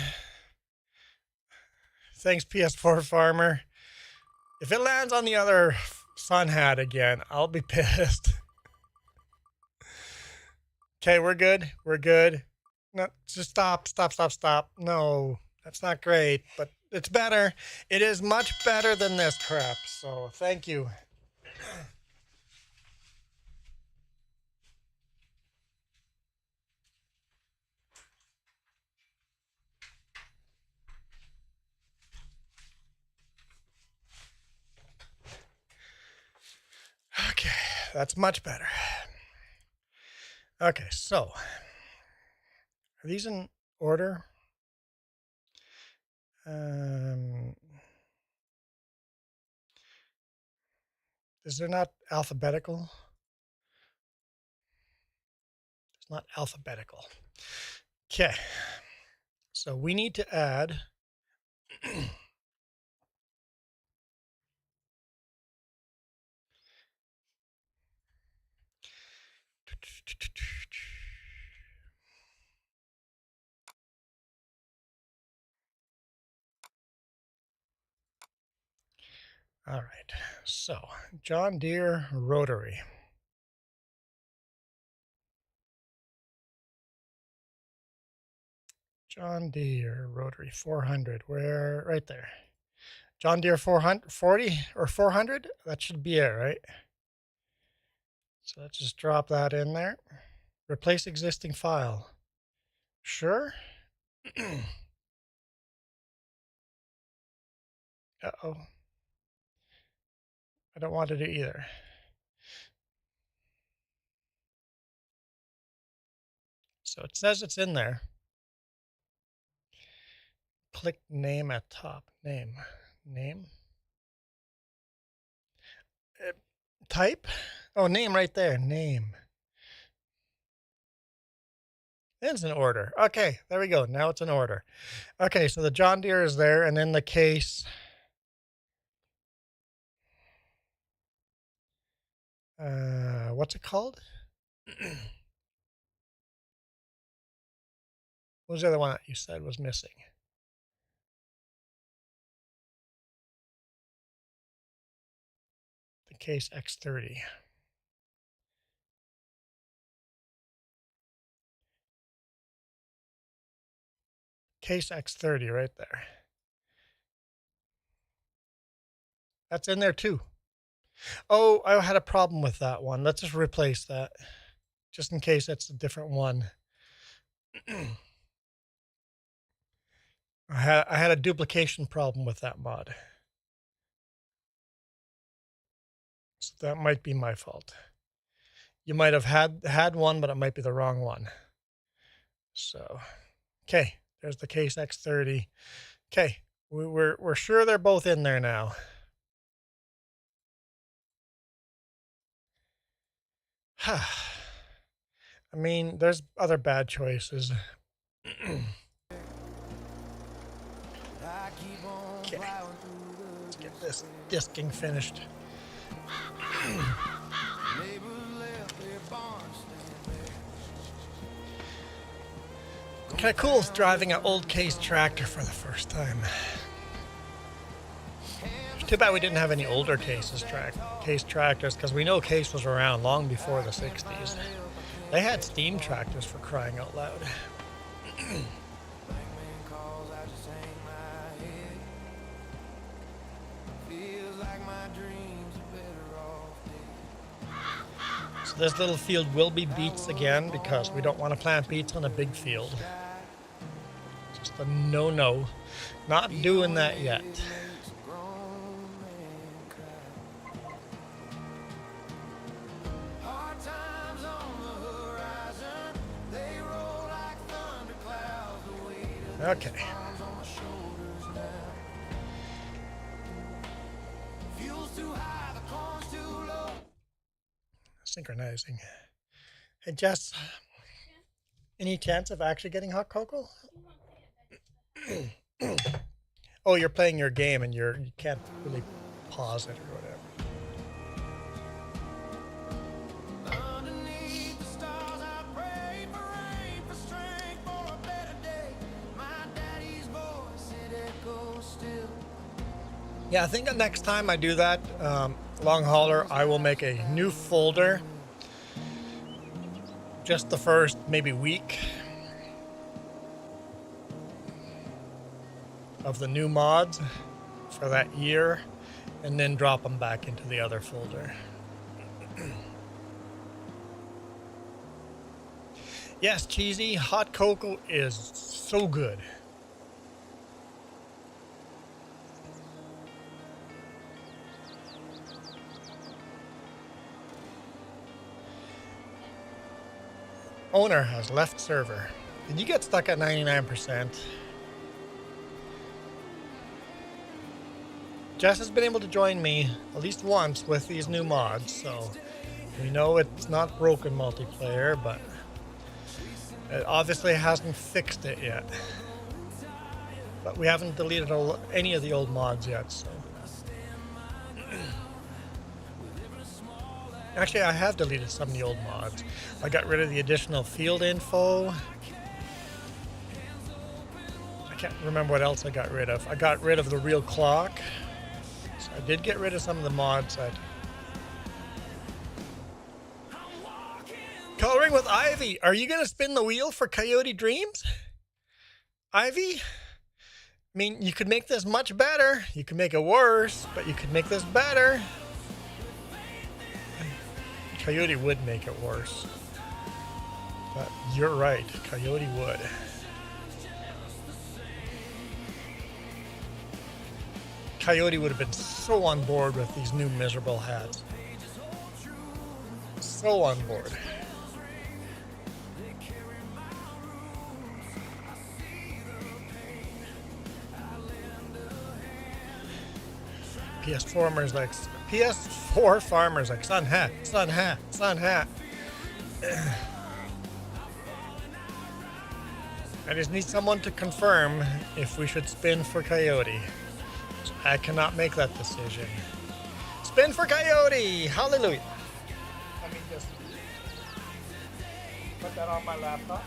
Thanks, PS4 Farmer. If it lands on the other sun hat again, I'll be pissed. Okay, we're good. We're good. No, just stop. No, that's not great, but it's better. It is much better than this crap, so thank you. That's much better. Okay, so are these in order? Is there not alphabetical? It's not alphabetical. Okay, so we need to add all right, so John Deere rotary. John Deere rotary 400, where? Right there. John Deere 440 or 400? That should be it, right? So let's just drop that in there. Replace existing file. Sure. Uh-oh. I don't want to do either. So it says it's in there. Click name at top. Name. Type. Oh, name right there. Name. It's in order. Okay, there we go. Now it's in order. Okay, so the John Deere is there, and then the case. What's it called? What was the other one that you said was missing? The case X30. Case X30 right there. That's in there too. Oh, I had a problem with that one. Let's just replace that, just in case that's a different one. I had a duplication problem with that mod. So that might be my fault. You might have had one, but it might be the wrong one. So, okay, there's the case X30. Okay, we're sure they're both in there now. I mean, there's other bad choices. Okay, let's get this disking finished. Kind of cool driving an old case tractor for the first time. Too bad we didn't have any older case tractors, because we know case was around long before the 60s. They had steam tractors, for crying out loud. So this little field will be beets again, because we don't want to plant beets on a big field. Just a no-no. Not doing that yet. Okay. Synchronizing. Hey Jess, any chance of actually getting hot cocoa? Oh, you're playing your game and you can't really pause it or whatever. Yeah, I think the next time I do that, long hauler, I will make a new folder. Just the first maybe week of the new mods for that year, and then drop them back into the other folder. Yes, Cheesy, hot cocoa is so good. Owner has left server. Did you get stuck at 99%? Jess has been able to join me at least once with these new mods, so we know it's not broken multiplayer, but it obviously hasn't fixed it yet. But we haven't deleted any of the old mods yet, so. Actually, I have deleted some of the old mods. I got rid of the additional field info. I can't remember what else I got rid of. I got rid of the real clock. So I did get rid of some of the mods. Coloring with Ivy. Are you going to spin the wheel for Coyote Dreams? Ivy? I mean, you could make this much better. You could make it worse, but you could make this better. Coyote would make it worse. But you're right, Coyote would. Coyote would have been so on board with these new miserable hats. So on board. PS4 farmers like sun hat, sun hat, sun hat. I just need someone to confirm if we should spin for Coyote. I cannot make that decision. Spin for Coyote! Hallelujah! Let me just put that on my laptop.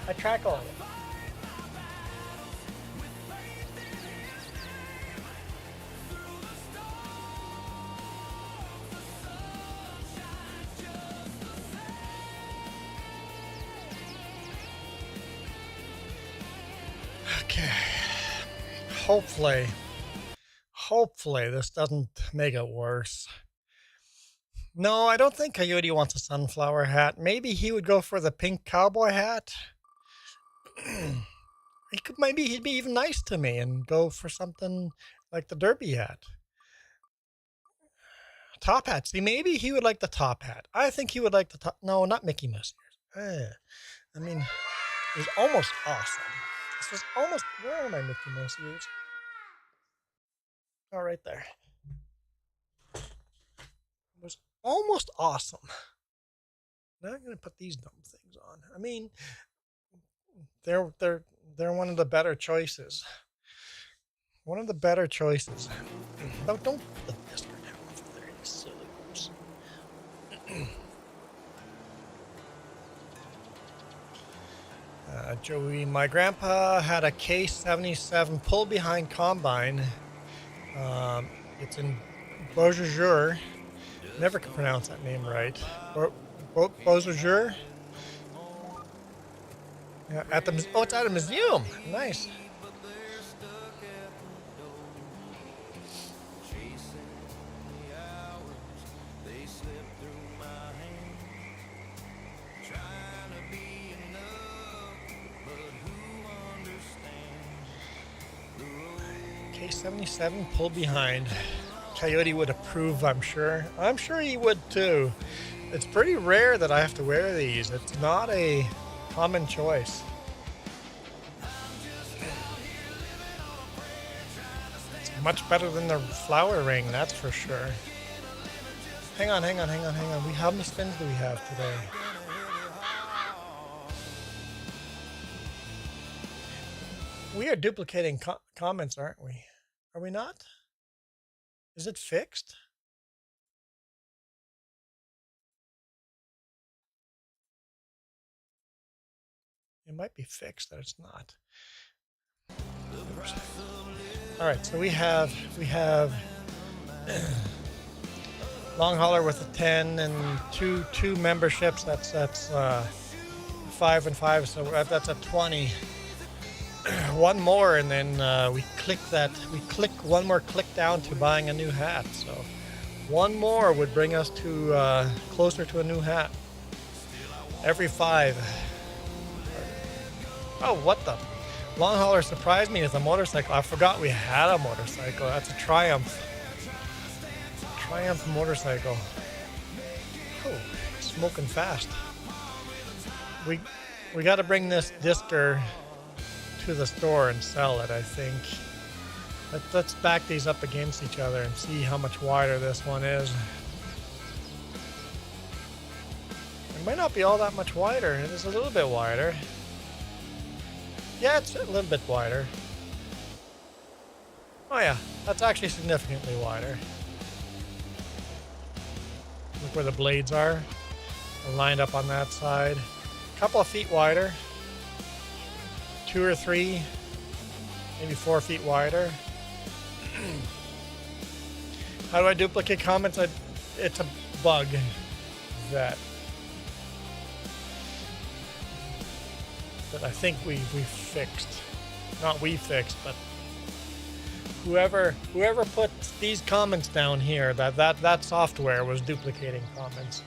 I track all of it. Okay. Hopefully this doesn't make it worse. No, I don't think Coyote wants a sunflower hat. Maybe he would go for the pink cowboy hat. Maybe he'd be even nice to me and go for something like the derby hat. Top hat. See, maybe he would like the top hat. I think he would like the top. No, not Mickey Mouse ears. I mean, it was almost awesome. This was almost. Where are my Mickey Mouse ears? Oh, right there. It was almost awesome. Now I'm gonna put these dumb things on. I mean, they're one of the better choices. One of the better choices. No, don't put the whisker down over there, you silly goose. Joey, my grandpa had a K77 pull behind combine. It's in Beaujeu. Never can pronounce that name right. Beaujeu. Yeah, it's at a museum. Nice. K77 pulled behind. Coyote would approve, I'm sure. I'm sure he would too. It's pretty rare that I have to wear these. It's not a common choice. It's much better than the flower ring, that's for sure. Hang on. How many spins do we have today? We are duplicating comments, aren't we? Are we not? Is it fixed? It might be fixed that it's not. Oops. All right, so we have long hauler with a 10 and two memberships. That's 5 and 5, so that's a 20. One more, and then we click one more click down to buying a new hat. So one more would bring us to closer to a new hat. Every 5. Oh, what the? Long hauler surprised me with a motorcycle. I forgot we had a motorcycle. That's a Triumph. Triumph motorcycle. Oh, smoking fast. we got to bring this disker to the store and sell it, I think. Let's back these up against each other and see how much wider this one is. It might not be all that much wider. It is a little bit wider. Yeah, it's a little bit wider. Oh yeah, that's actually significantly wider. Look where the blades are. They're lined up on that side. A couple of feet wider. 2 or 3, maybe 4 feet wider. How do I duplicate comments? It's a bug that I think we fixed. Not we fixed, but whoever put these comments down here, that software was duplicating comments.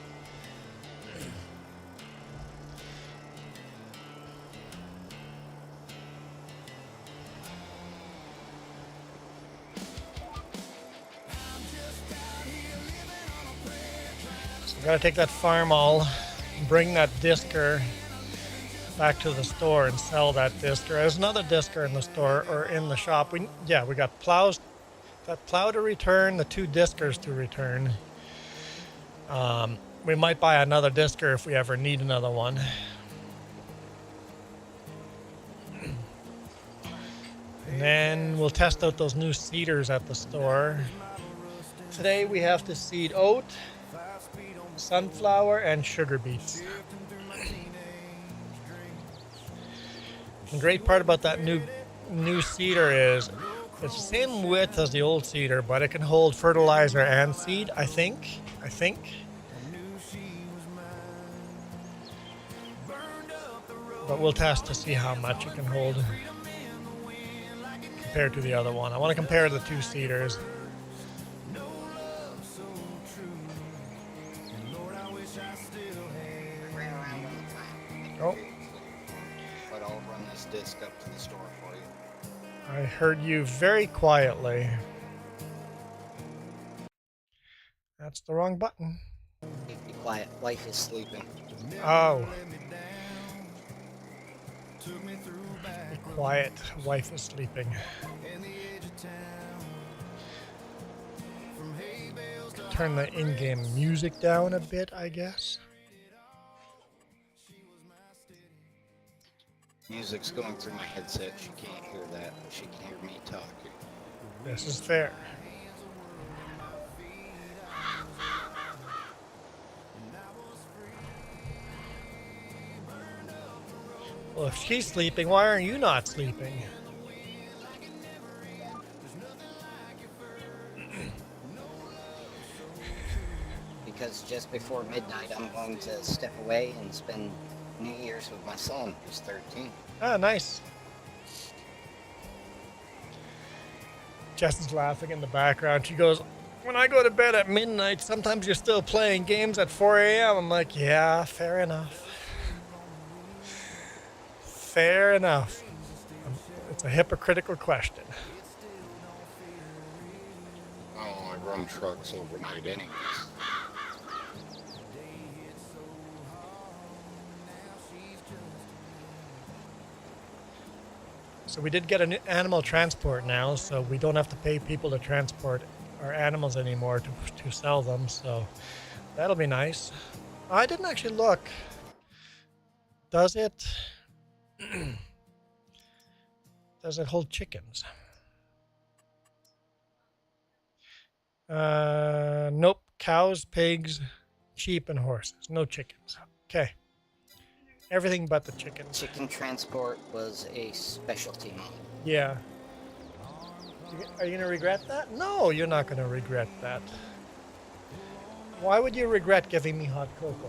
So I gotta take that farmall, bring that disker back to the store and sell that disker. There's another disker in the store or in the shop. We got plows, that plow to return, the 2 diskers to return. We might buy another disker if we ever need another one. And then we'll test out those new seeders at the store. Today we have to seed oat, sunflower, and sugar beets. The great part about that new seeder is it's the same width as the old seeder, but it can hold fertilizer and seed, I think. But we'll test to see how much it can hold compared to the other one. I want to compare the 2 seeders. Oh. But I'll run this disc up to the store for you. I heard you very quietly. That's the wrong button. Be quiet. Wife is sleeping. Oh. Be quiet. Wife is sleeping. Turn the in-game music down a bit, I guess. Music's going through my headset. She can't hear that, but she can hear me talking. This is fair. Well, if she's sleeping, why aren't you not sleeping? Because just before midnight, I'm going to step away and spend New Year's with my son, who's 13. Ah, nice. Jess is laughing in the background. She goes, when I go to bed at midnight, sometimes you're still playing games at 4 a.m. I'm like, yeah, fair enough. Fair enough. It's a hypocritical question. Oh, I run trucks overnight anyways. So we did get an animal transport now, so we don't have to pay people to transport our animals anymore to sell them, so that'll be nice. I didn't actually look. Does it? Does it hold chickens? Nope. Cows, pigs, sheep, and horses. No chickens. Okay. Everything but the chickens. Chicken transport was a specialty model. Yeah. Are you going to regret that? No, you're not going to regret that. Why would you regret giving me hot cocoa?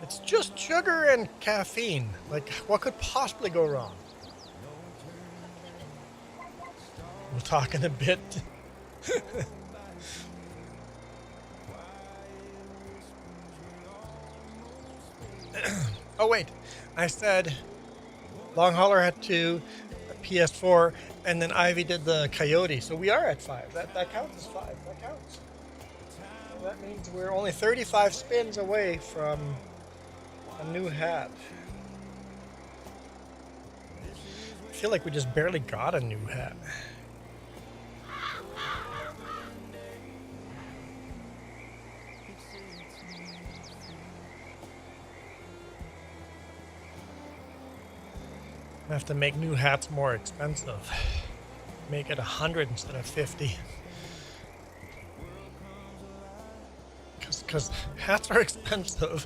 It's just sugar and caffeine. Like, what could possibly go wrong? We'll talk in a bit. Oh, wait. I said Long Hauler had 2, PS4, and then Ivy did the Coyote. So we are at 5. That counts as 5. That counts. that means we're only 35 spins away from a new hat. I feel like we just barely got a new hat. I have to make new hats more expensive. Make it 100 instead of 50. Because hats are expensive.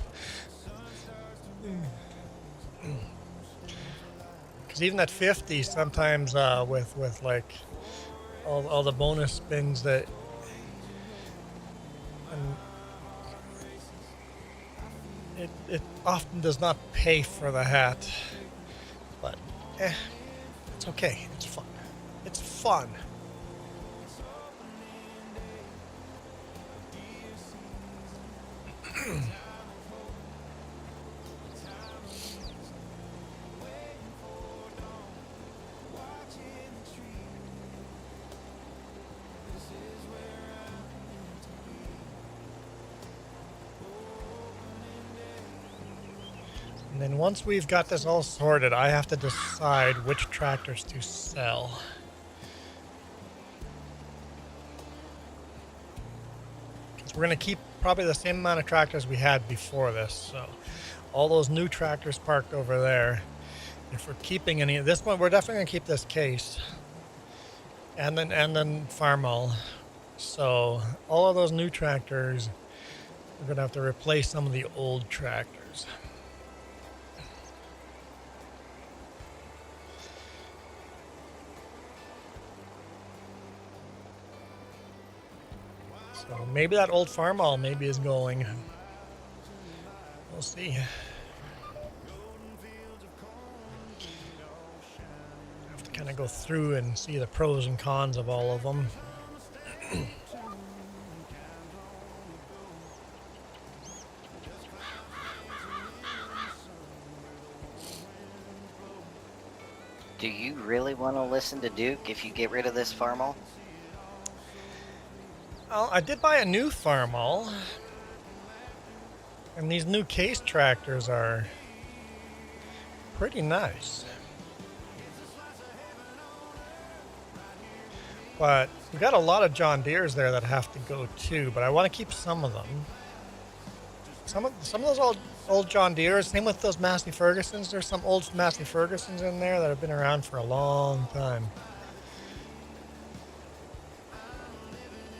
Because even at 50, sometimes with like all the bonus spins that, and it often does not pay for the hat. But it's okay. It's fun. It's fun. And then once we've got this all sorted, I have to decide which tractors to sell. Because we're going to keep probably the same amount of tractors we had before this. So all those new tractors parked over there. If we're keeping any of this one, we're definitely going to keep this case. And then Farmall. So all of those new tractors, we're going to have to replace some of the old tractors. So maybe that old Farmall maybe is going. We'll see. Have to kind of go through and see the pros and cons of all of them. Do you really want to listen to Duke if you get rid of this Farmall? Well, I did buy a new Farmall. And these new case tractors are pretty nice. But we got a lot of John Deeres there that have to go too, but I want to keep some of them. Some of those old John Deeres, same with those Massey Fergusons. There's some old Massey Fergusons in there that have been around for a long time.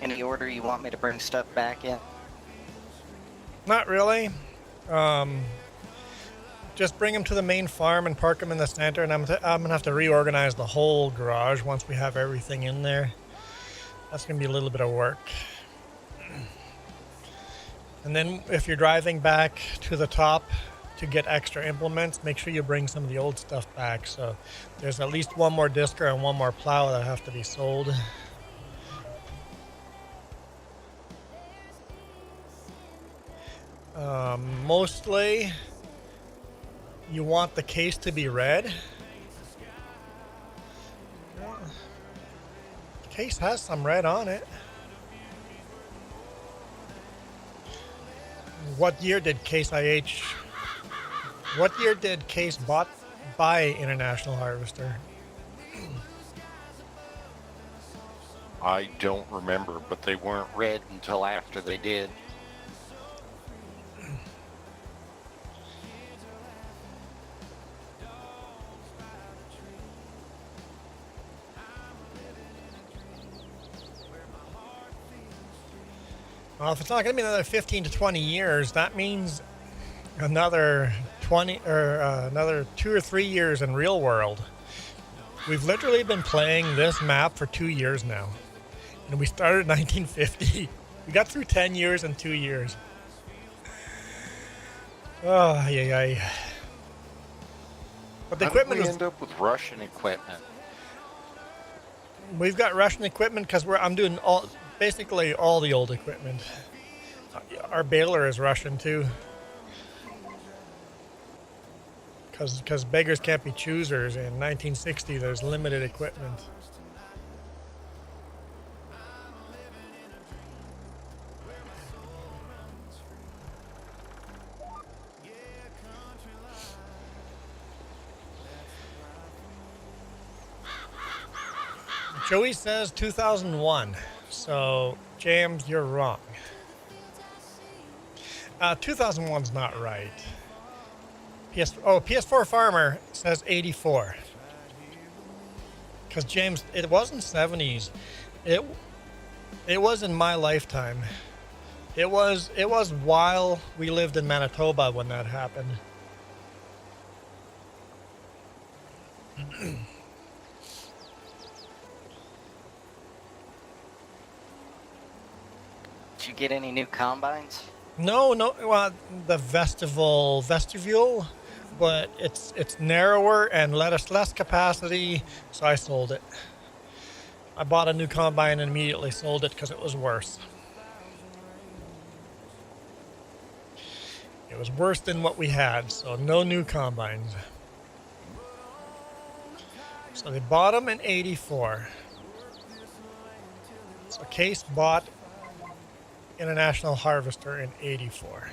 Any order you want me to bring stuff back in? Not really. Just bring them to the main farm and park them in the center, and I'm gonna have to reorganize the whole garage once we have everything in there. That's gonna be a little bit of work. And then if you're driving back to the top to get extra implements, make sure you bring some of the old stuff back. So there's at least one more discer and one more plow that have to be sold. Mostly you want the case to be red. The case has some red on it. What year did Case IH? What year did Case buy International Harvester? I don't remember, but they weren't red until after they did. Well, if it's not going to be another 15 to 20 years, that means another 20 or another 2 or 3 years in real world. We've literally been playing this map for 2 years now, and we started in 1950. We got through 10 years in 2 years. Oh, yeah. But the How equipment did we is. end up with Russian equipment? We've got Russian equipment because I'm doing basically all the old equipment. Our baler is Russian too. Because beggars can't be choosers. In 1960, there's limited equipment. Joey says 2001. So, James, you're wrong. 2001's not right. PS4 Farmer says 84. Because, James, it wasn't 70s. It was in my lifetime. It was while we lived in Manitoba when that happened. Did you get any new combines? No, well, the vestibule, but it's narrower and less capacity, so I sold it. I bought a new combine and immediately sold it because it was worse. It was worse than what we had, so no new combines. So they bought them in 84. So Case bought International Harvester in 84.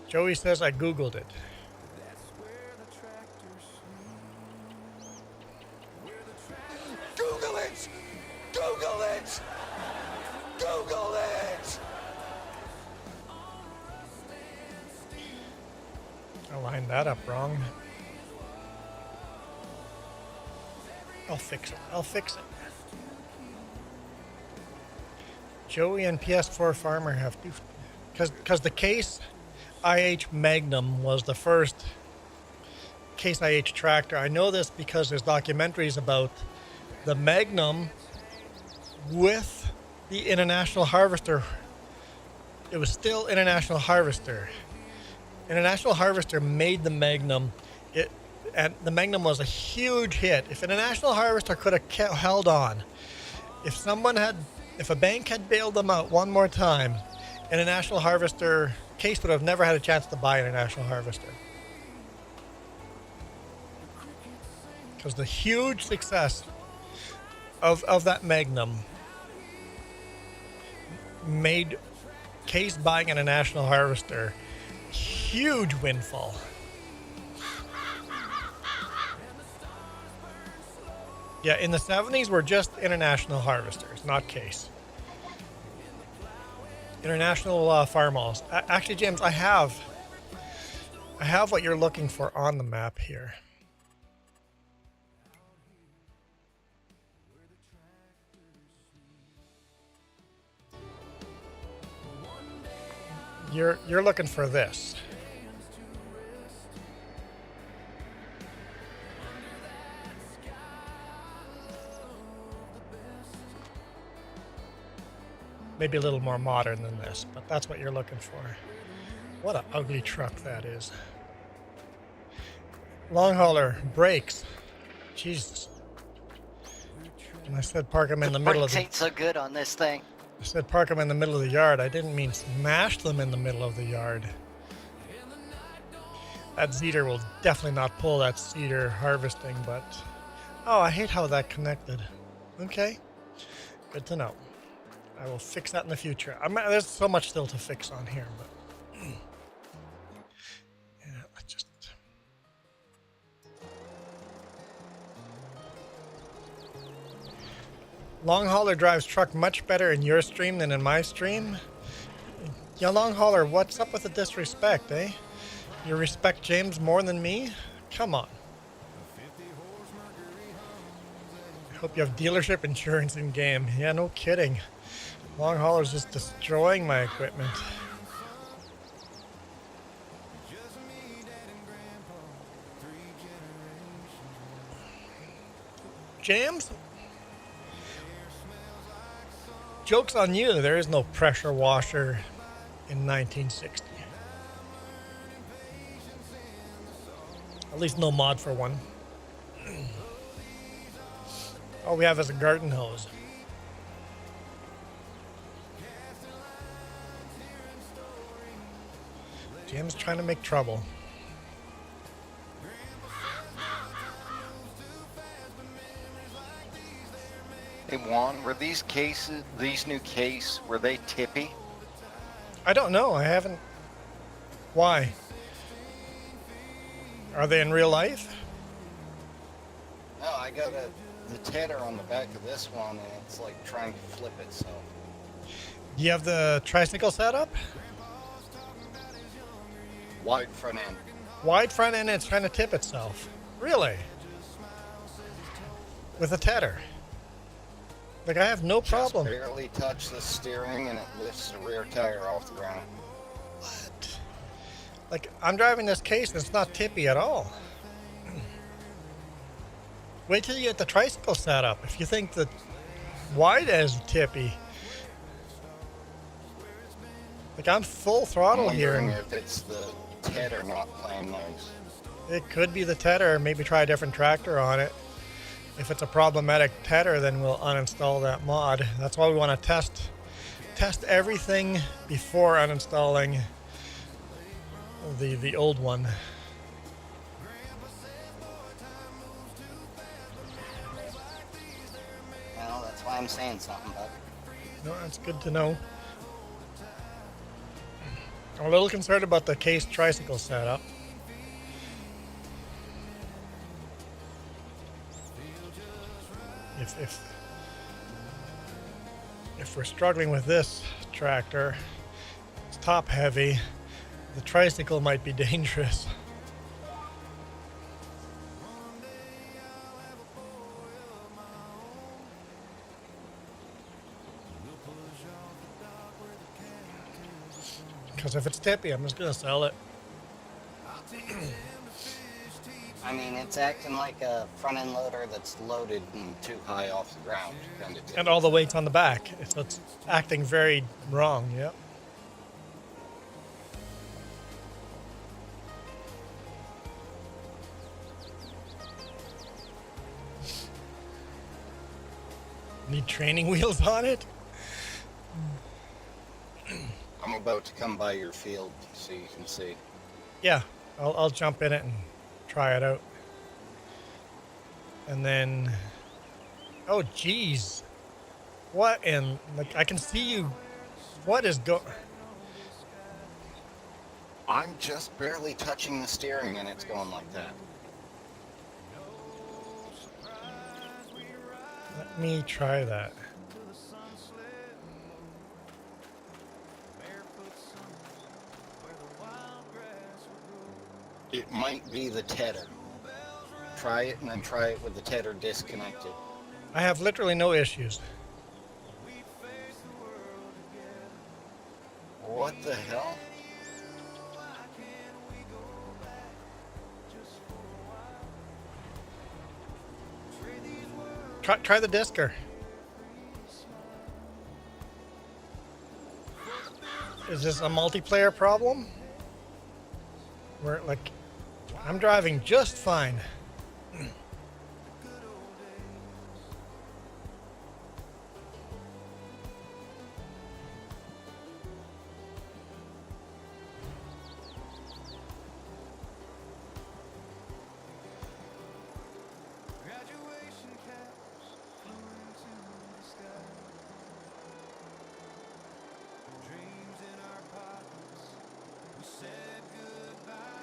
Joey says I Googled it. Google it! Google it! Google it! I lined that up wrong. I'll fix it. Joey and PS4 Farmer have to, because the Case IH Magnum was the first Case IH tractor. I know this because there's documentaries about the Magnum with the International Harvester. It was still International Harvester. International Harvester made the Magnum. And the Magnum was a huge hit. If International Harvester could have held on, if a bank had bailed them out one more time, International Harvester Case would have never had a chance to buy International Harvester. Because the huge success of that Magnum made Case buying International Harvester huge windfall. Yeah, in the 70s, we're just International Harvesters, not Case. International farmhalls. Actually, James, I have what you're looking for on the map here. You're looking for this. Maybe a little more modern than this, but that's what you're looking for. What an ugly truck that is. Long hauler, brakes. Jesus. And I said park them in the middle of the... Brakes ain't so good on this thing. I said park them in the middle of the yard. I didn't mean smash them in the middle of the yard. That Zeter will definitely not pull that cedar harvesting, but... Oh, I hate how that connected. Okay. Good to know. I will fix that in the future. There's so much still to fix on here, but... Yeah, let's just... Long hauler drives truck much better in your stream than in my stream. Yeah, long hauler, what's up with the disrespect, eh? You respect James more than me? Come on. I hope you have dealership insurance in game. Yeah, no kidding. Long hauler's just destroying my equipment. James? Joke's on you, there is no pressure washer in 1960. At least no mod for one. All we have is a garden hose. Jim's trying to make trouble. Hey Juan, were these new Case, were they tippy? I don't know. I haven't. Why? Are they in real life? No, I got the tether on the back of this one, and it's like trying to flip itself. Do you have the tricycle setup? Wide front end. Wide front end, it's trying to tip itself. Really? With a tether? Like, I have no problem. Just barely touch the steering, and it lifts the rear tire off the ground. What? Like, I'm driving this case and it's not tippy at all. Wait till you get the tricycle set up. If you think that wide is tippy. Like, I'm full throttle I'm here. wondering And if it's the tether not playing nice. it could be the tether. Maybe try a different tractor on it. If it's a problematic tether, then we'll uninstall that mod. That's why we want to test everything before uninstalling the old one. Well, that's why I'm saying something, bud. No, that's good to know. I'm a little concerned about the case tricycle setup. If we're struggling with this tractor, it's top heavy, the tricycle might be dangerous. Because if it's tippy, I'm just going to sell it. I mean, it's acting like a front end loader that's loaded and too high off the ground. Kind of And all the weight's on the back. So it's acting very wrong, yep. Need training wheels on it? I'm about to come by your field so you can see. Yeah, I'll jump in it and try it out. And then, oh geez, what in, like, I can see you, what is I'm just barely touching the steering and it's going like that. Let me try that. It might be the tether. Try it and then try it with the tether disconnected. I have literally no issues. What the hell? Try the Disker. Is this a multiplayer problem? Where, like, I'm driving just fine.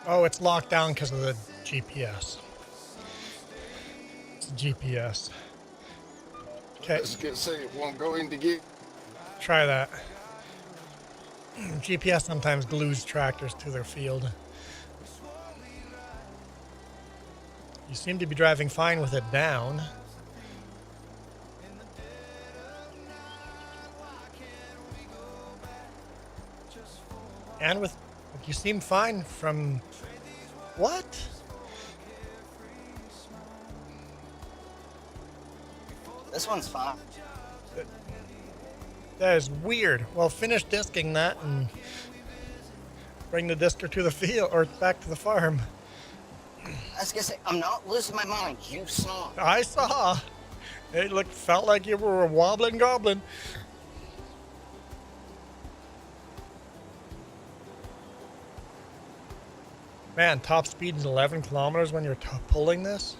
Oh, it's locked down because of the GPS. It's a GPS. Okay, I was gonna say it won't go into gear. try that. GPS sometimes glues tractors to their field. You seem to be driving fine with it down. And with, you seem fine from, what? This one's fine. That is weird. Well, finish disking that and bring the disker to the field or back to the farm. I was gonna say, I'm not losing my mind. You saw. I saw. It felt like you were a wobbling goblin. Man, top speed is 11 kilometers when you're pulling this.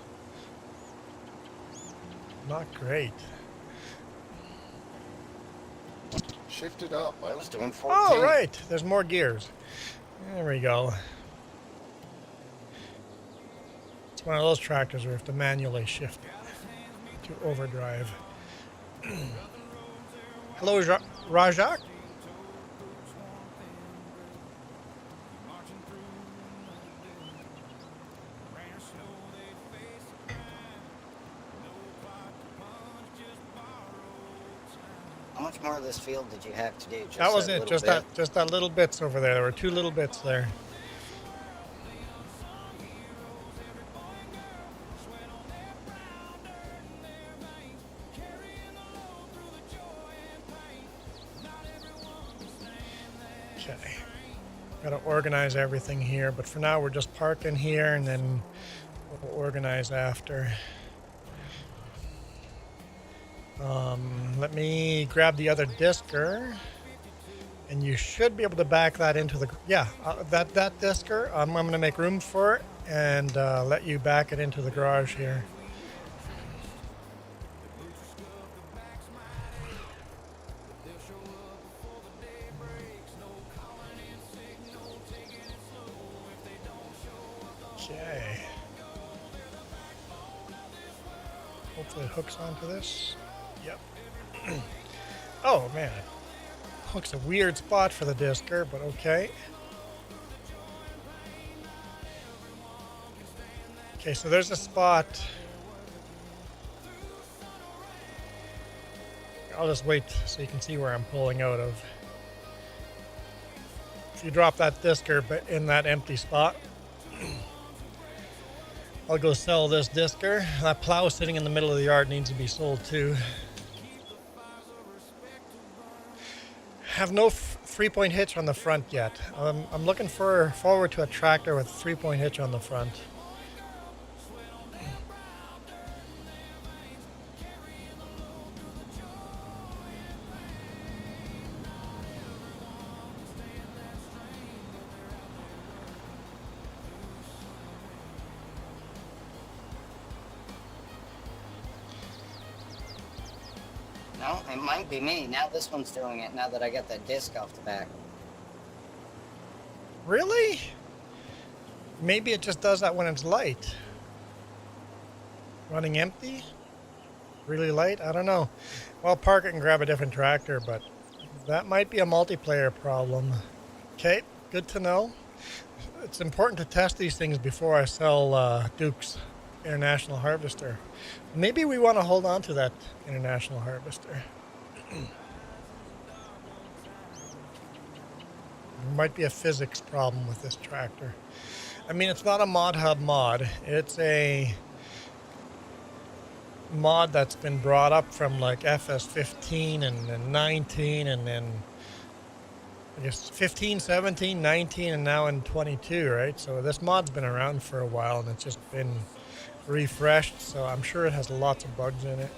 Not great. Shift it up. I was doing 14. Oh, right. There's more gears. There we go. It's one of those tractors where you have to manually shift it to overdrive. Hello, Rajak. How much more of this field did you have to do? Just That was a it. little Just bit? that little bits over there. There were 2 little bits there. Okay. Gotta organize everything here, but for now we're just parking here and then we'll organize after. Let me grab the other disker, and you should be able to back that into the, that disker, I'm gonna make room for it and let you back it into the garage here. Okay. Hopefully it hooks onto this. Yep. Oh man, hook's a weird spot for the disker, but okay. Okay, so there's a spot. I'll just wait so you can see where I'm pulling out of. If you drop that disker in that empty spot, I'll go sell this disker. That plow sitting in the middle of the yard needs to be sold too. Have no 3-point hitch on the front yet. I'm looking forward to a tractor with a 3-point hitch on the front. No, it might be me. Now this one's doing it, now that I got that disc off the back. Really? Maybe it just does that when it's light. Running empty? Really light? I don't know. Well, park it and grab a different tractor, but that might be a multiplayer problem. Okay, good to know. It's important to test these things before I sell Duke's International Harvester. Maybe we want to hold on to that International Harvester. There might be a physics problem with this tractor. I mean, it's not a mod hub mod. It's a mod that's been brought up from like FS15 and then 19 and then I guess 15, 17, 19 and now in 22, right? So this mod's been around for a while and it's just been refreshed, so I'm sure it has lots of bugs in it.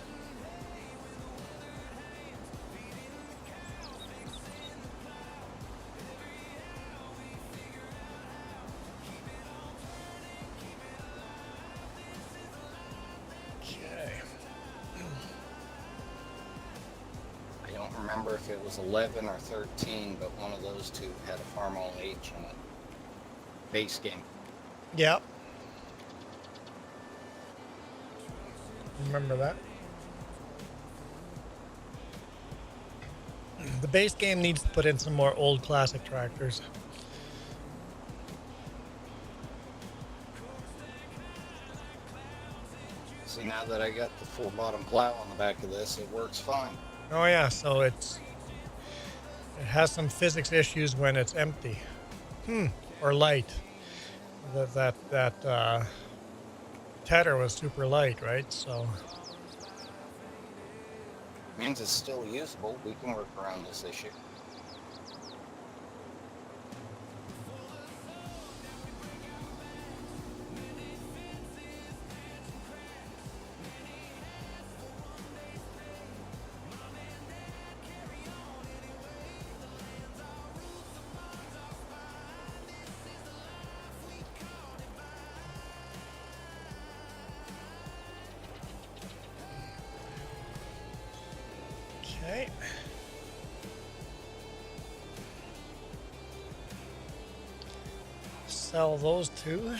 Okay. I don't remember if it was 11 or 13, but one of those two had a Farmall H in it. Base game. Yep. Remember that? The base game needs to put in some more old classic tractors. See, now that I got the full bottom plow on the back of this, it works fine. Oh yeah, so it has some physics issues when it's empty. Or light. That tether was super light, right? So Means it's still usable. We can work around this issue. okay. Sell those two.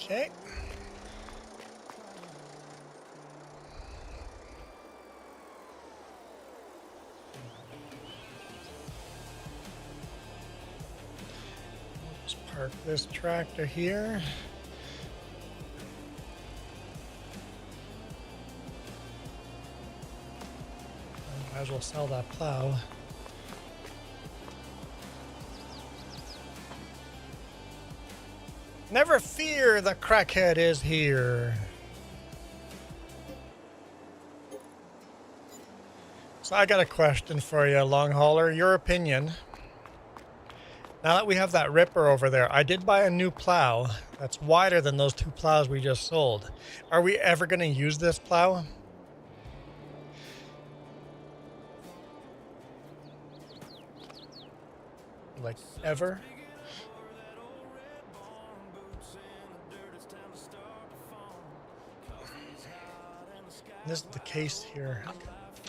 Okay. Let's park this tractor here. Might as well sell that plow. Never fear, the crackhead is here. So I got a question for you, long hauler. Your opinion. Now that we have that ripper over there, I did buy a new plow that's wider than those 2 plows we just sold. Are we ever going to use this plow? Like, ever? This is the case here.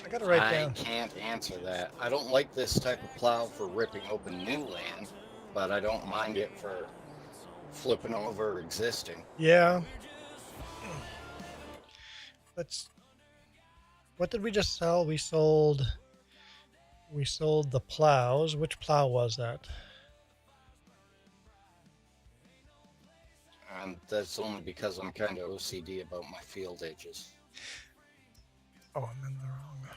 I gotta write down. I can't answer that. I don't like this type of plow for ripping open new land, but I don't mind it for flipping over existing. Yeah. Let's. What did we just sell? We sold the plows. Which plow was that? And that's only because I'm kind of OCD about my field edges. Oh, I'm in the wrong.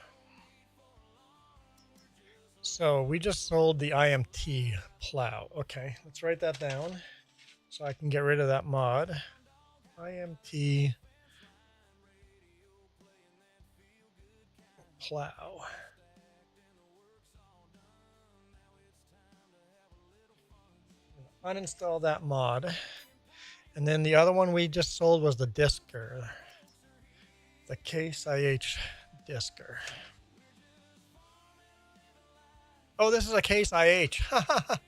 So we just sold the IMT plow. Okay, let's write that down so I can get rid of that mod. IMT plow. Uninstall that mod. And then the other one we just sold was the Disker. The Case IH Disker. Oh, this is a Case IH. A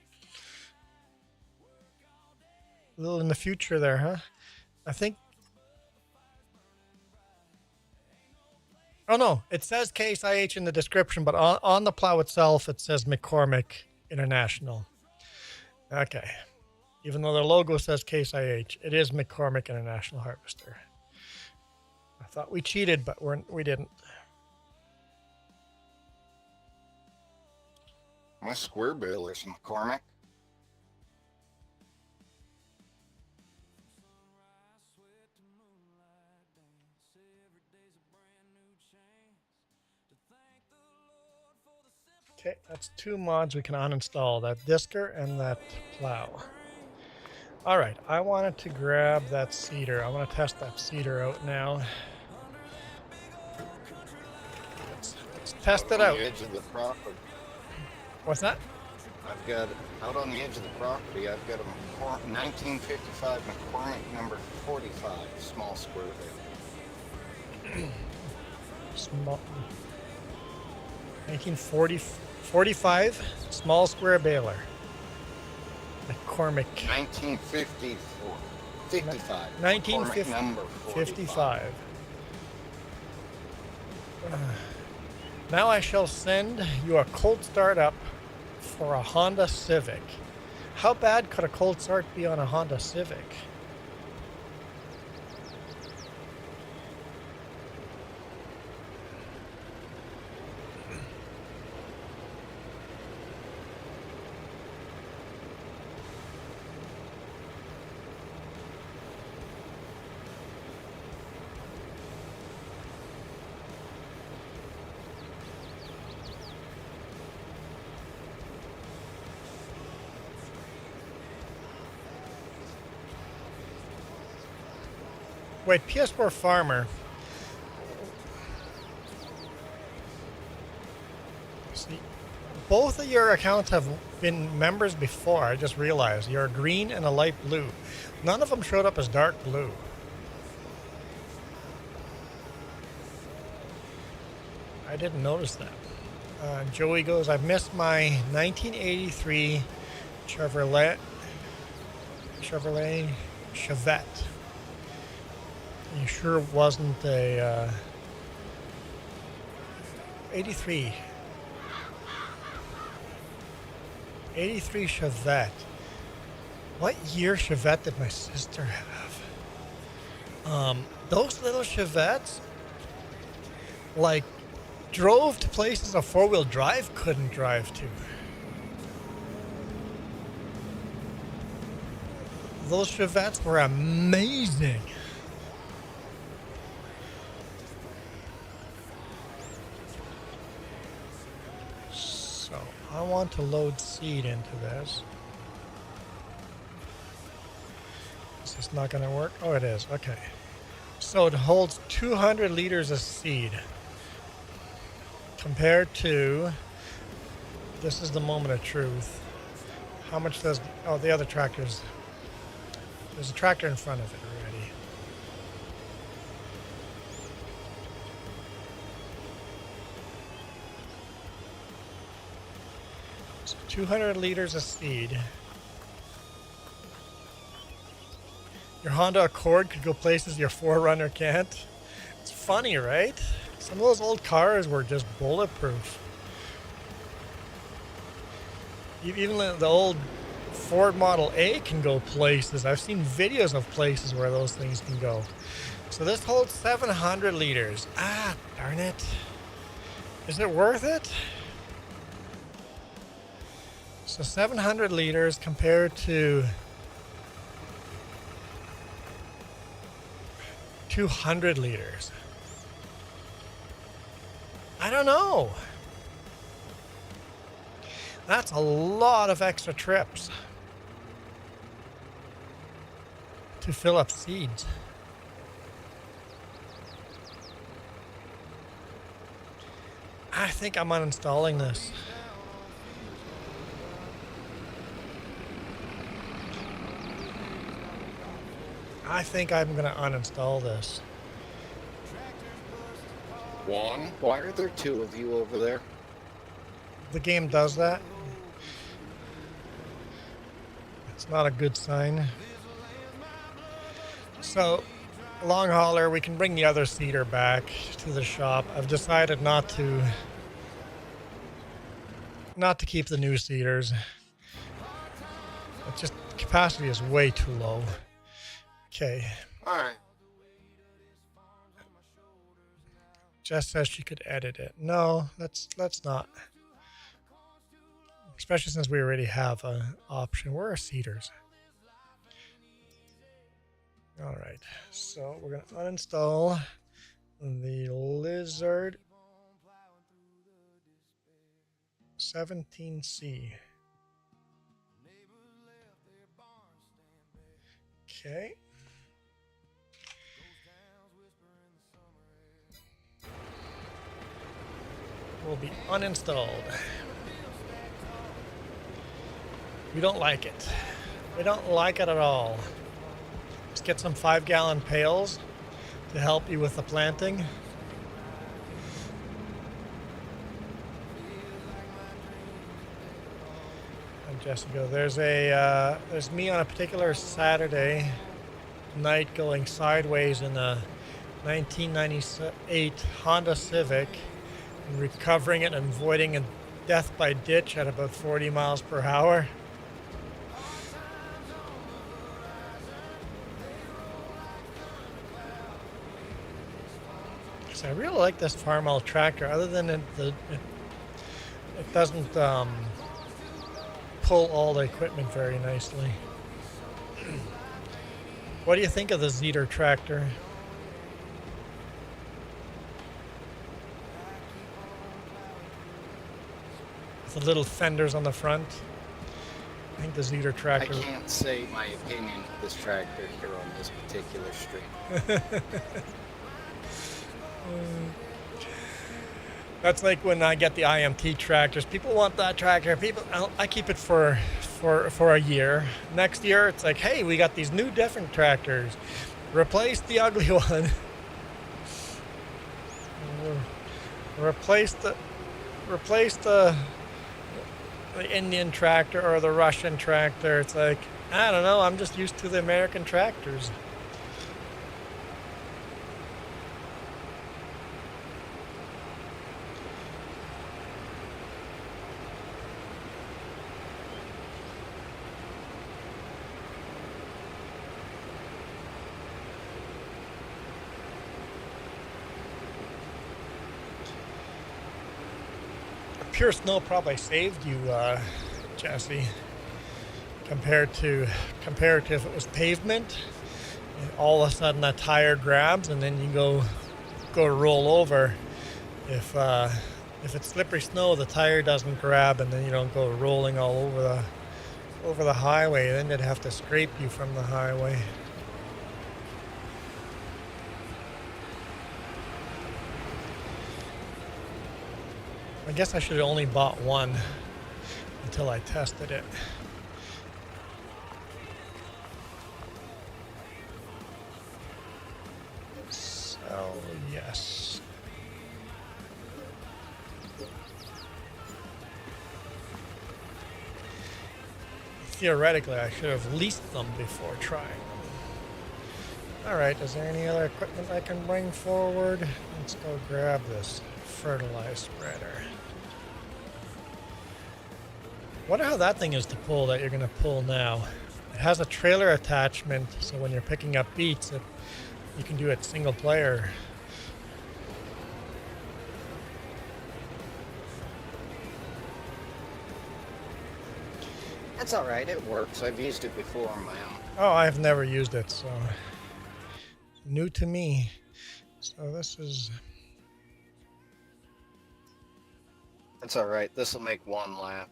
little in the future there, huh? I think. Oh, no. It says Case IH in the description, but on the plow itself, it says McCormick International. Okay. Even though their logo says Case IH, it is McCormick International Harvester. I thought we cheated, but we didn't. My square baler's McCormick. Okay, that's 2 mods we can uninstall. That Disker and that plow. All right, I wanted to grab that seeder. I want to test that seeder out now. Let's test it out. On the edge of the property. What's that? I've got, out on the edge of the property, I've got a 1955 McCormick number 45 small square bale. Small. 1945 small square baler. McCormick. 1954. 55. McCormick number 1955. Now I shall send you a cold start up for a Honda Civic. How bad could a cold start be on a Honda Civic? Wait, PS4 Farmer. See, both of your accounts have been members before. I just realized you're a green and a light blue. None of them showed up as dark blue. I didn't notice that. Joey goes, I missed my 1983 Chevrolet Chevette. You sure wasn't a 83 Chevette. What year Chevette did my sister have? Those little Chevettes, like, drove to places a four-wheel drive couldn't drive to. Those Chevettes were amazing. So I want to load seed into this. Is this not going to work? Oh, it is. Okay. So it holds 200 liters of seed. Compared to, this is the moment of truth. How much does, oh, the other tractor's, there's a tractor in front of it already. So 200 liters of seed. Your Honda Accord could go places your 4Runner can't. It's funny, right? Some of those old cars were just bulletproof. Even the old Ford Model A can go places. I've seen videos of places where those things can go. So this holds 700 liters. Ah, darn it. Is it worth it? So 700 liters compared to 200 liters. I don't know. That's a lot of extra trips to fill up seeds. I think I'm uninstalling this. I think I'm going to uninstall this. Juan, why are there two of you over there? The game does that. It's not a good sign. So, long hauler, we can bring the other seeder back to the shop. I've decided not to keep the new seeders. It's just capacity is way too low. Okay. All right. Jess says she could edit it. No, let's not. Especially since we already have an option. Where are seeders? All right. So we're going to uninstall the Lizard 17C. Okay. Will be uninstalled. We don't like it. We don't like it at all. Let's get some 5-gallon pails to help you with the planting. And Jessica, there's me on a particular Saturday night going sideways in a 1998 Honda Civic and recovering it and avoiding a death by ditch at about 40 miles per hour. So I really like this Farmall tractor, other than it doesn't pull all the equipment very nicely. What do you think of the Zetor tractor? The little fenders on the front. I think the Zetor tractor. I can't say my opinion of this tractor here on this particular stream. That's like when I get the IMT tractors. People want that tractor. I keep it for a year. Next year, it's like, hey, we got these new different tractors. Replace the ugly one. Replace the Indian tractor or the Russian tractor. It's like, I don't know. I'm just used to the American tractors. pure snow probably saved you, Jesse, compared to if it was pavement. All of a sudden, that tire grabs, and then you go to roll over. If it's slippery snow, the tire doesn't grab, and then you don't go rolling all over the highway. Then they'd have to scrape you from the highway. I guess I should have only bought one until I tested it. So, yes. Theoretically, I should have leased them before trying them. Alright, is there any other equipment I can bring forward? Let's go grab this fertilizer spreader. Wonder how that thing is to pull that you're going to pull now. It has a trailer attachment, so when you're picking up beats, you can do it single player. That's all right. It works. I've used it before on my own. Oh, I've never used it, so new to me. So this is... That's all right. This will make one lap.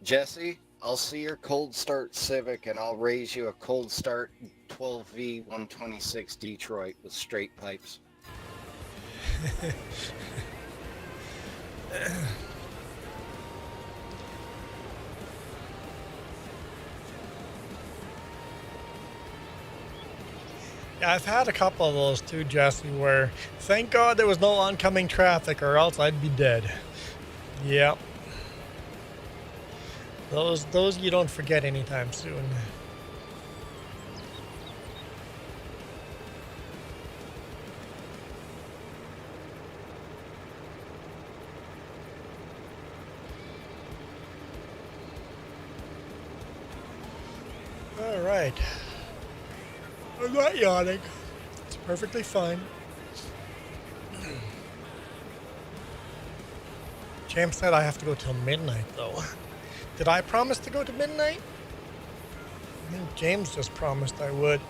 Jesse, I'll see your cold start Civic, and I'll raise you a cold start 12V 126 Detroit with straight pipes. Yeah, I've had a couple of those too, Jesse, where thank God there was no oncoming traffic or else I'd be dead. Yep. Those you don't forget anytime soon. All right. I'm not yawning. It's perfectly fine. James said I have to go till midnight, though. Did I promise to go to midnight? I think James just promised I would.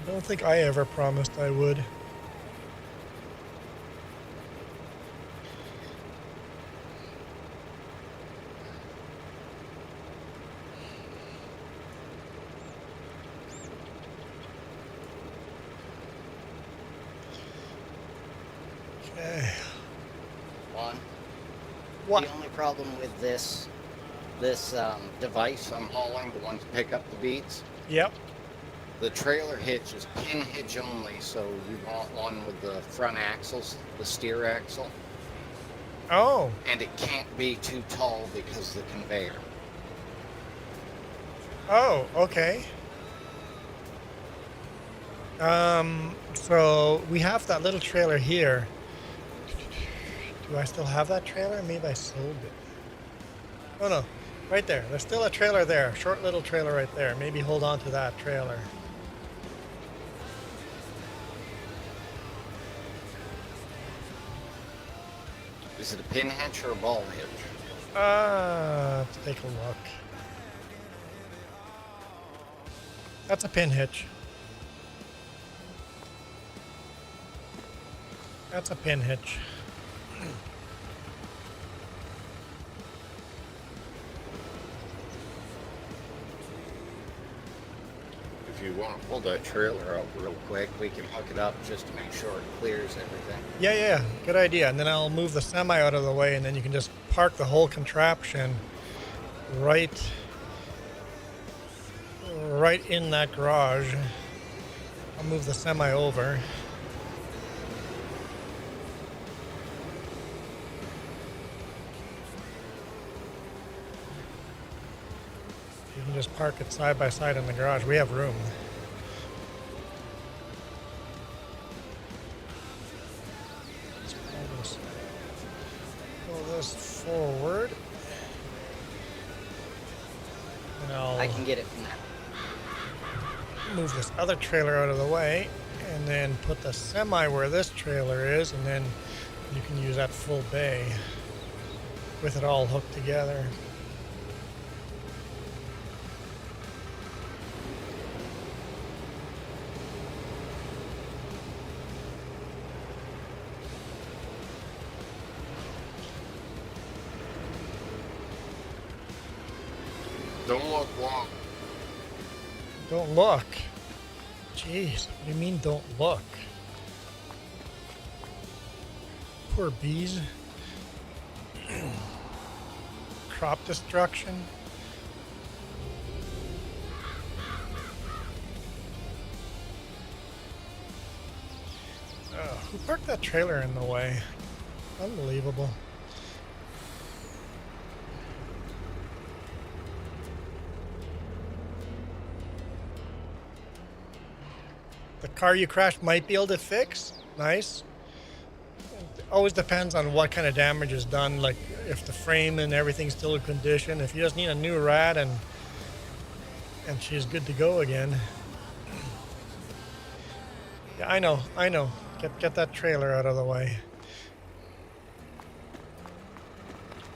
I don't think I ever promised I would. Okay. What? The only problem with this device I'm hauling, the one to pick up the beats, Yep. the trailer hitch is pin hitch only, so you want one with the front axles, the steer axle, Oh. and it can't be too tall because of the conveyor. Oh, okay. So we have that little trailer here. Do I still have that trailer? Maybe I sold it. Oh no, right there. There's still a trailer there. Short little trailer right there. Maybe hold on to that trailer. Is it a pin hitch or a ball hitch? Let's take a look. That's a pin hitch. That's a pin hitch. If you want to pull that trailer up real quick, we can hook it up just to make sure it clears everything. Yeah, good idea. And then I'll move the semi out of the way, and then you can just park the whole contraption right in that garage. I'll move the semi over. You can just park it side by side in the garage. We have room. Let's pull this forward. And I can get it from there. move this other trailer out of the way and then put the semi where this trailer is, and then You can use that full bay with it all hooked together. Don't look long. Don't look. Jeez, what do you mean don't look? Poor bees. Crop destruction. Who parked that trailer in the way? Unbelievable. The car you crashed might be able to fix. Nice. It always depends on what kind of damage is done. Like if the frame and everything's still in condition. If you just need a new rad and she's good to go again. Yeah, I know. Get that trailer out of the way.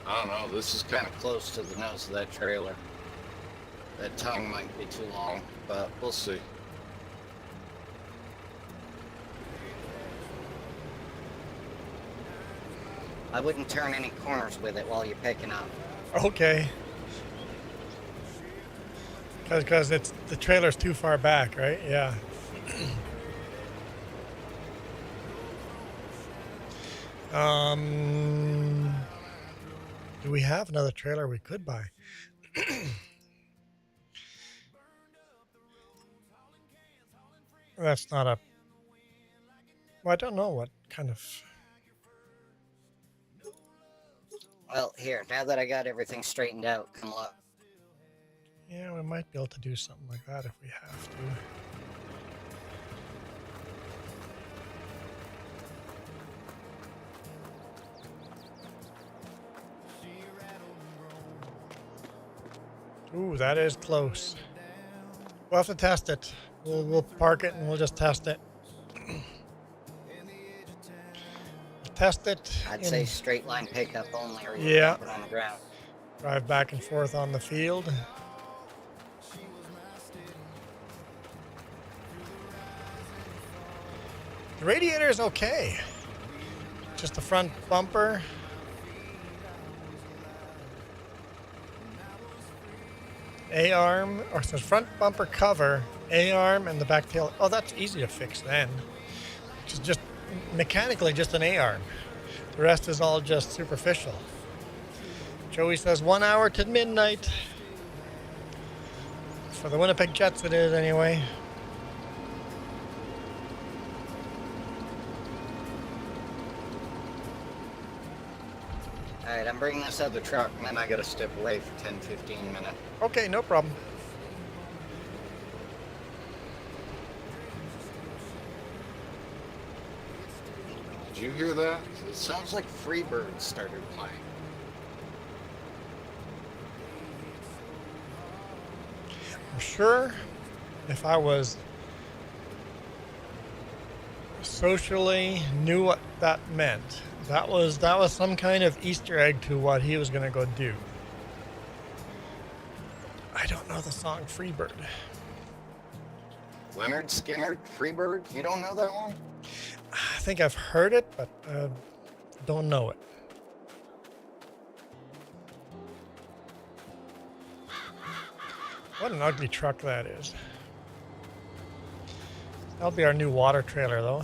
I don't know, this is kind of close to the nose of that trailer. That tongue might be too long, but we'll see. I wouldn't turn any corners with it while you're picking up. Okay. Because it's the trailer's too far back, right? Yeah. Do we have another trailer we could buy? That's not a... Well, I don't know what kind of... Well, here, now that I got everything straightened out, come look. Yeah, we might be able to do something like that if we have to. Ooh, that is close. We'll have to test it. We'll park it and we'll just test it. Test it. I'd say straight line pickup only, or you Yeah. put it on the ground. Drive back and forth on the field. The radiator is okay. Just the front bumper. A-arm, or so front bumper cover, A-arm, and the back tail. Oh, that's easy to fix then. Just mechanically just an A-arm. The rest is all just superficial. Joey says 1 hour to midnight. For the Winnipeg Jets it is anyway. Alright, I'm bringing this other truck, and then I gotta step away for 10-15 minutes. Okay, no problem. Did you hear that? It sounds like Freebird started playing. I'm sure if I was socially knew what that meant, that was some kind of Easter egg to what he was gonna go do. I don't know the song Freebird. Leonard Skinner, Freebird? You don't know that one? I think I've heard it, but don't know it. What an ugly truck that is. That'll be our new water trailer, though.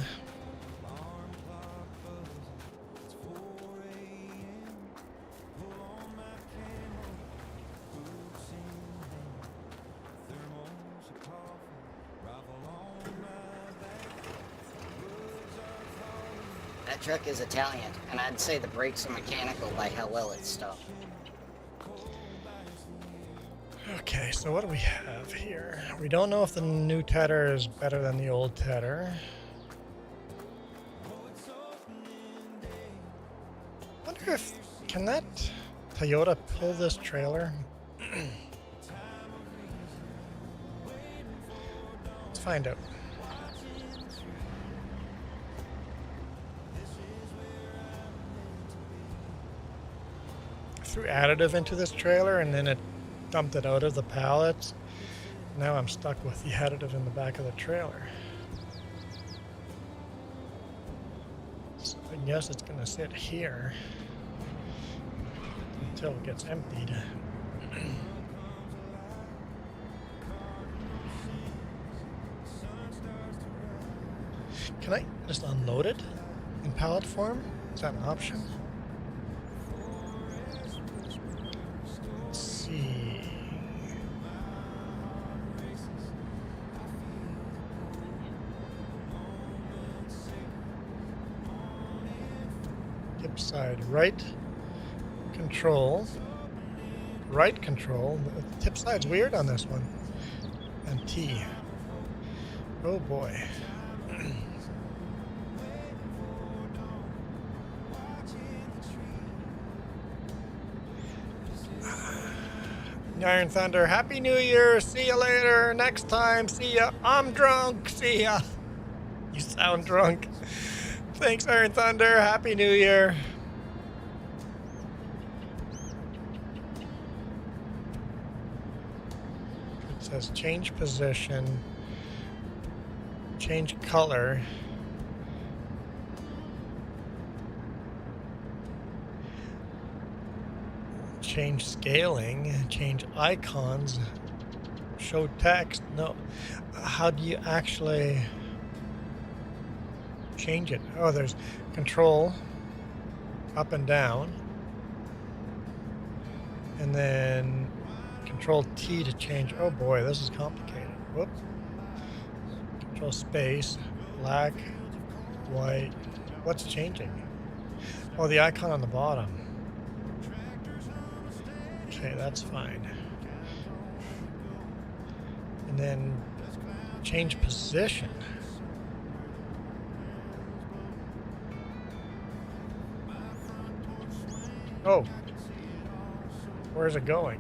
That truck is Italian, and I'd say the brakes are mechanical by how well it's stuffed. Okay, so what do we have here? We don't know if the new Tedder is better than the old Tedder. Wonder if can that Toyota pull this trailer? Let's find out. threw additive into this trailer and then it dumped it out of the pallets. Now I'm stuck with the additive in the back of the trailer. So I guess it's gonna sit here until it gets emptied. Can I just unload it in pallet form? Is that an option? Let's see. Tip side right control. Right control. The tip side's weird on this one. And T. Oh boy. Iron Thunder, Happy New Year. See you later. Next time. See ya. I'm drunk. See ya. You sound drunk. Thanks, Iron Thunder. Happy New Year. It says change position, change color. Change scaling, change icons, show text. No, how do you actually change it? Oh, there's control up and down, and then control T to change. Oh boy, this is complicated. Whoop. Control space, black, white. What's changing? Oh, the icon on the bottom. Okay, that's fine. And then change position. Oh, where's it going?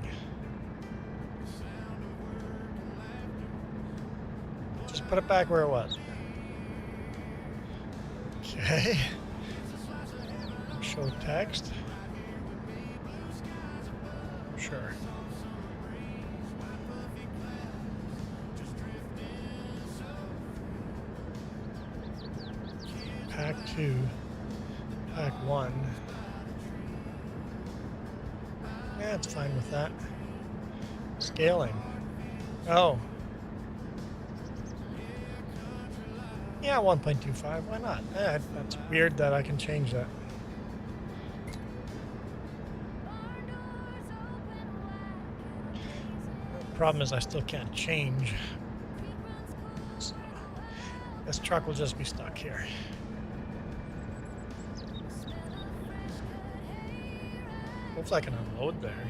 Just put it back where it was. Okay. Show text. Sure. Pack 2, pack 1. Yeah, it's fine with that. Scaling. Oh. Yeah, 1.25. Why not? Yeah, that's weird that I can change that. Problem is I still can't change. So this truck will just be stuck here. Hopefully I can unload there.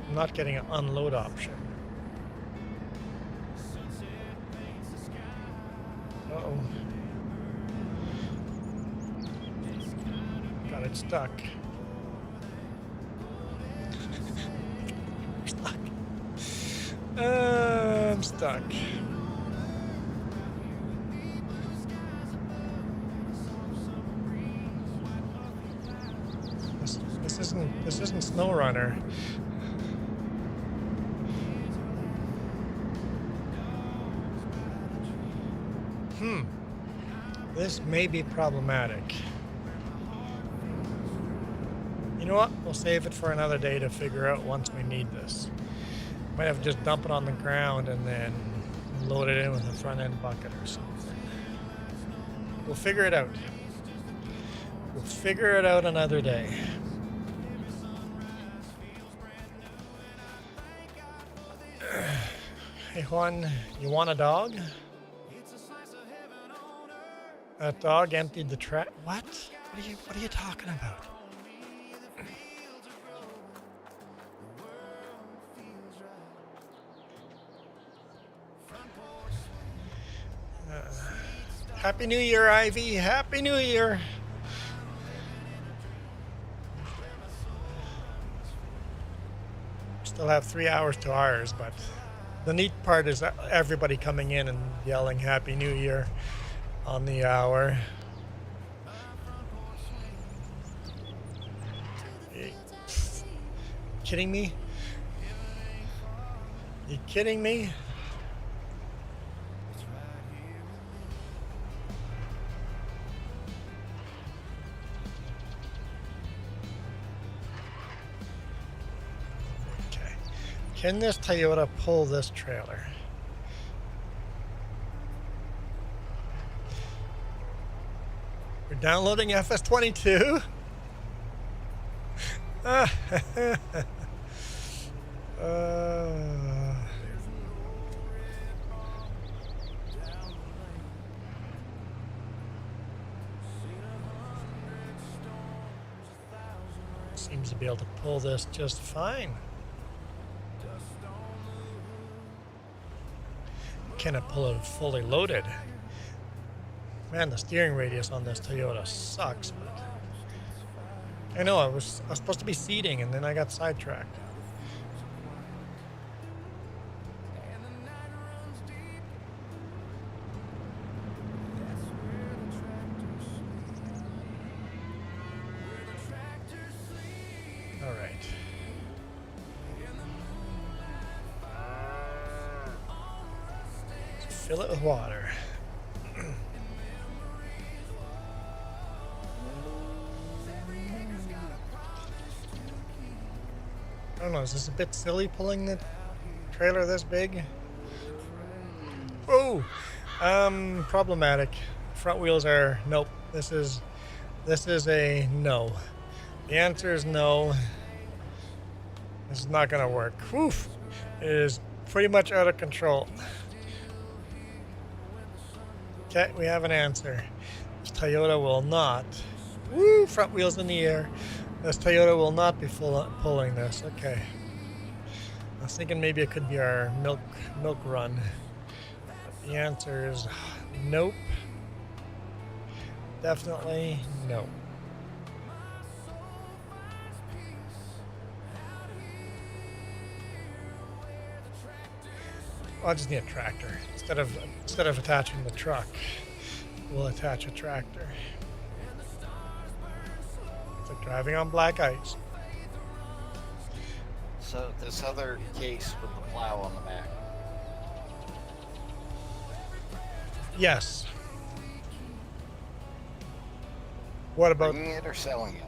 I'm not getting an unload option. Uh-oh. Got it stuck. I'm stuck. This isn't SnowRunner. This may be problematic. You know what? We'll save it for another day to figure out once we need this. Might have to just dump it on the ground and then load it in with a front end bucket or something. We'll figure it out. We'll figure it out another day. Hey Juan, you want a dog? That dog emptied the trash. What? What are you talking about? Happy New Year, Ivy. Happy New Year. Still have 3 hours to ours, but the neat part is everybody coming in and yelling Happy New Year on the hour. You kidding me? You kidding me? Okay. Can this Toyota pull this trailer? We're downloading FS22. Seems to be able to pull this just fine. Can it pull it fully loaded? Man, the steering radius on this Toyota sucks. But I know I was supposed to be seating, and then I got sidetracked. All right. Let's fill it with water. I don't know, is this a bit silly pulling the trailer this big? Oh, problematic. Front wheels are, nope, this is a no. The answer is no. This is not gonna work. Whew, it is pretty much out of control. Okay, we have an answer. This Toyota will not, front wheels in the air. This Toyota will not be pulling this. Okay. I was thinking maybe it could be our milk run. But the answer is nope. Definitely no. Well, I just need a tractor. Instead of attaching the truck, we'll attach a tractor. Driving on black ice. So this other case with the plow on the back. Yes. What about Bringing it or selling it?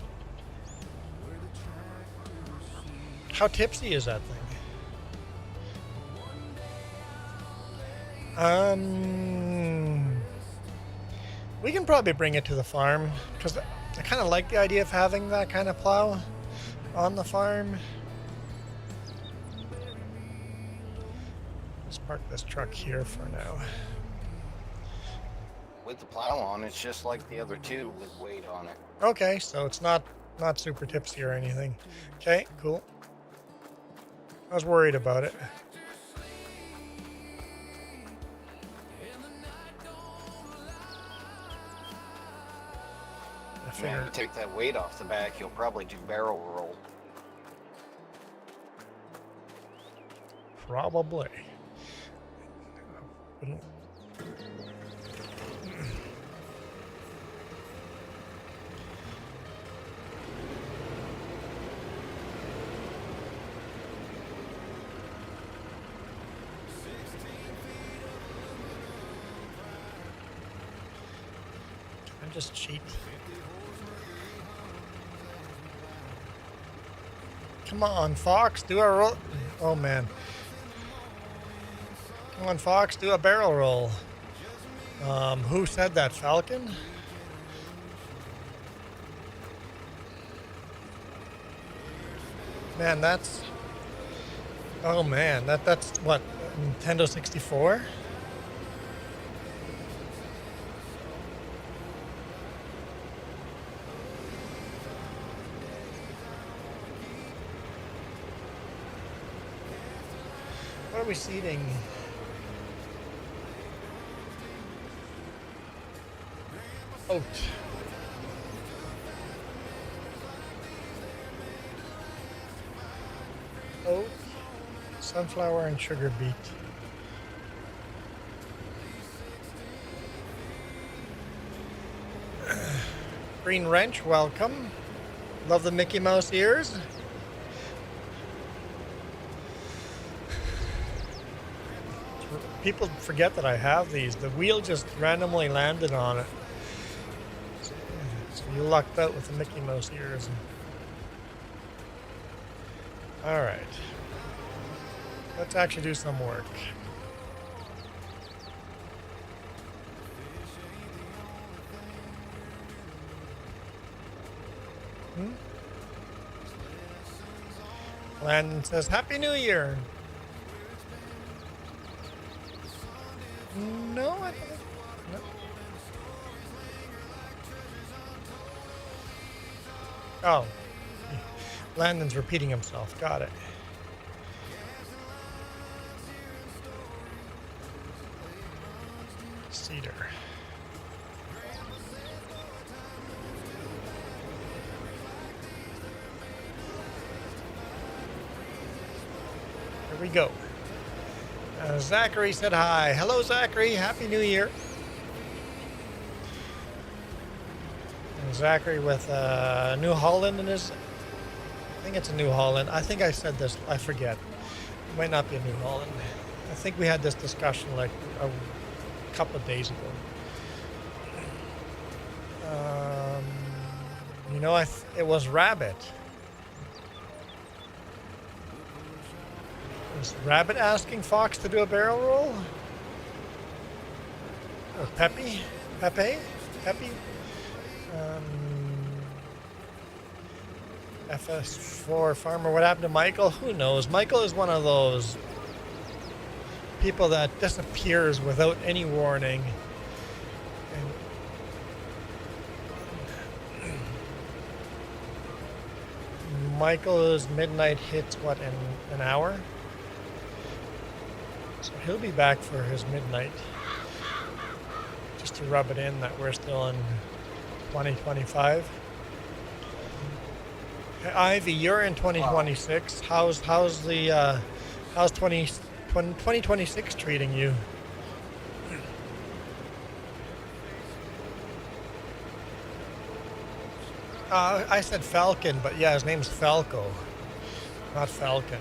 how tipsy is that thing? We can probably bring it to the farm because I kind of like the idea of having that kind of plow on the farm. Let's park this truck here for now. With the plow on, it's just like the other two with weight on it. Okay, so it's not super tipsy or anything. Okay, cool. I was worried about it. When you take that weight off the back, you'll probably do barrel roll. Probably. Can I just cheat? Come on, Fox, do a roll. Oh man. Come on, Fox, do a barrel roll. Who said that? Falcon? Man, that's. Oh man, that's what? Nintendo 64? What are we seating? Oat. Oat, sunflower, and sugar beet. Green Wrench, welcome. Love the Mickey Mouse ears. People forget that I have these. The wheel just randomly landed on it. So you lucked out with the Mickey Mouse ears. Alright. Let's actually do some work. Landon says, Happy New Year. No, I don't think. No. Oh. Landon's repeating himself. Got it. Cedar. Here we go. Zachary said hi. Hello, Zachary. Happy New Year. And Zachary with New Holland in his... I think it's a New Holland. I think I said this. I forget. It might not be a New Holland. I think we had this discussion like a couple of days ago. You know, it was Rabbit. Was Rabbit asking Fox to do a barrel roll? Or Pepe? FS4 Farmer, what happened to Michael? Who knows? Michael is one of those people that disappears without any warning. And Michael's midnight hits, what, in an hour? So he'll be back for his midnight. Just to rub it in that we're still in 2025. Hey, Ivy, you're in 2026. How's 2026 treating you? I said Falcon, but yeah, his name's Falco, not Falcon.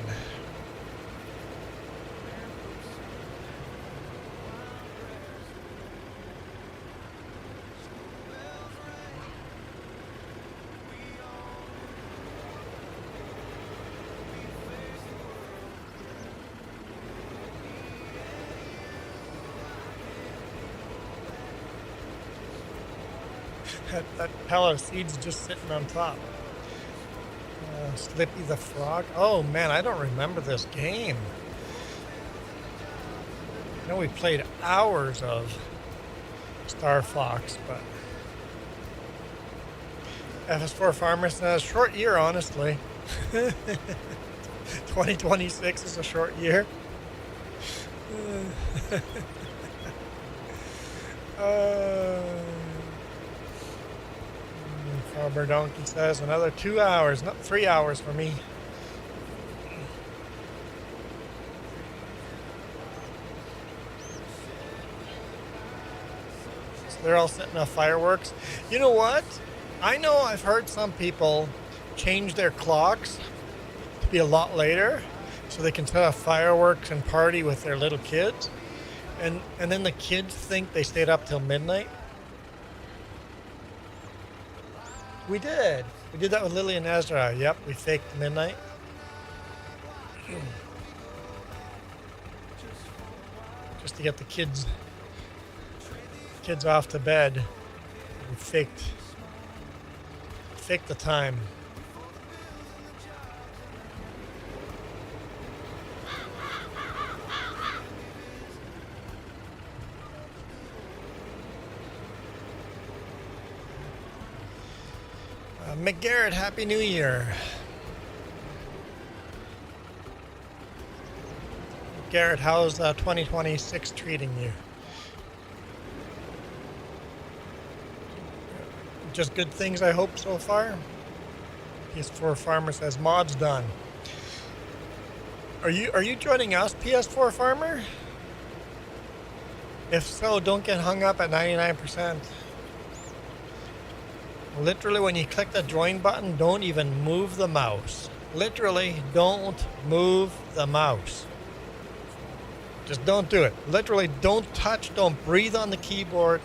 That pile of seeds just sitting on top. Slippy the Frog. Oh man, I don't remember this game. I know we played hours of Star Fox, but FS4 Farmer says short year, honestly. 2026 is a short year. Farmer Donkey says another 2 hours, not 3 hours for me. So they're all setting off fireworks. You know what? I know I've heard some people change their clocks to be a lot later so they can set off fireworks and party with their little kids. And then the kids think they stayed up till midnight. We did. We did that with Lily and Ezra. Yep, we faked midnight. Just to get the kids off to bed. We faked the time. McGarrett, Happy New Year. Garrett, how's 2026 treating you? Just good things, I hope, so far. PS4 Farmer says mod's done. Are you joining us, PS4 Farmer? If so, don't get hung up at 99%. Literally, when you click the join button, don't even move the mouse. Literally, don't move the mouse. Just don't do it. Literally, don't touch, don't breathe on the keyboard.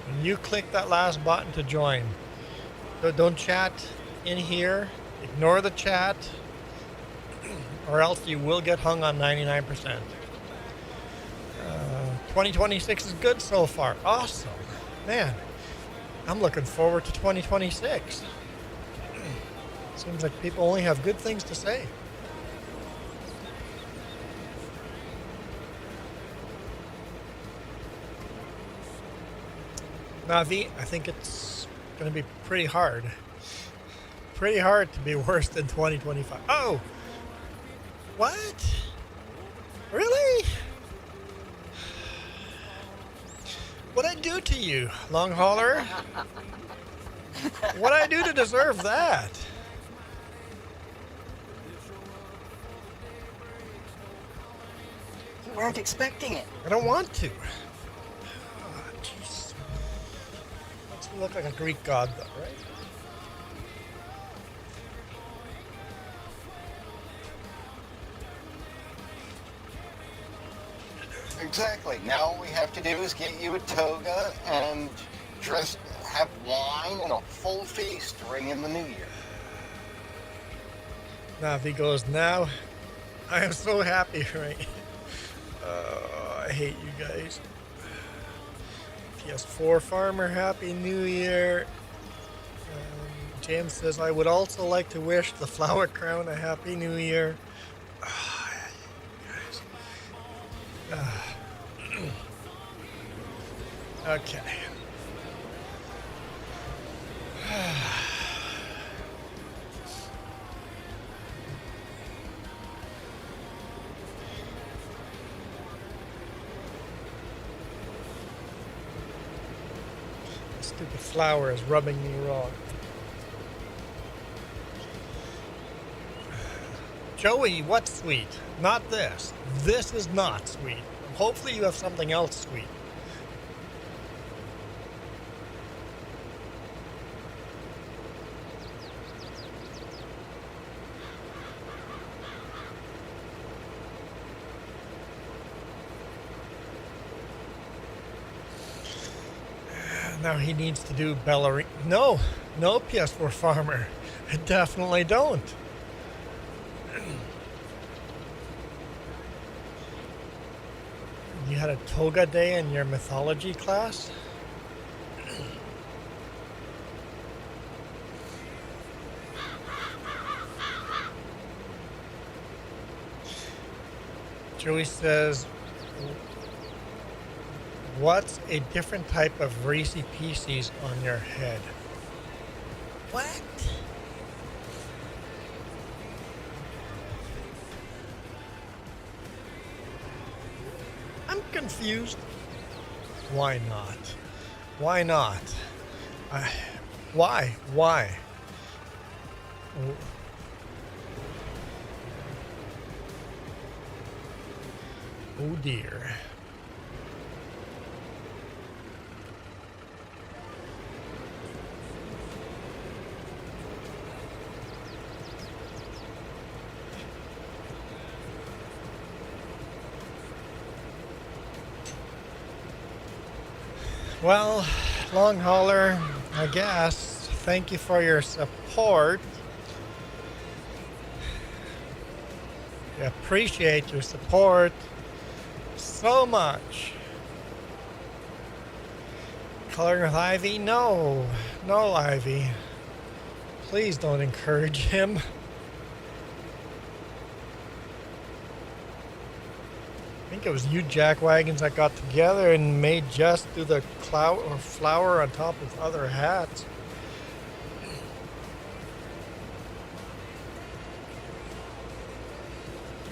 When you click that last button to join, don't chat in here. Ignore the chat, or else you will get hung on 99%. 2026 is good so far. Awesome. Man, I'm looking forward to 2026. Seems like people only have good things to say. Navi, I think it's going to be pretty hard. Pretty hard to be worse than 2025. Oh! What? Really? What'd I do to you, long hauler? What'd I do to deserve that? You weren't expecting it. I don't want to. Oh, jeez. Makes me look like a Greek god, though, right? Exactly. Now all we have to do is get you a toga and have wine and a full feast to ring in the new year. Navi goes, now I am so happy, right? I hate you guys. PS4 Farmer, Happy New Year. James says, I would also like to wish the Flower Crown a Happy New Year. Okay. The stupid flower is rubbing me wrong. Joey, what's sweet? Not this. This is not sweet. Hopefully you have something else sweet. Now he needs to do ballerina. No PS4 Farmer. I definitely don't. You had a toga day in your mythology class? Joey says, what's a different type of Reese's Pieces on your head? What? I'm confused. Why not? Why not? Why? Why? Oh dear. Well, long hauler, I guess. Thank you for your support. I appreciate your support so much. Coloring with Ivy? No, Ivy. Please don't encourage him. I think it was you jackwagons that got together and made Jess do the clout or flower on top of other hats.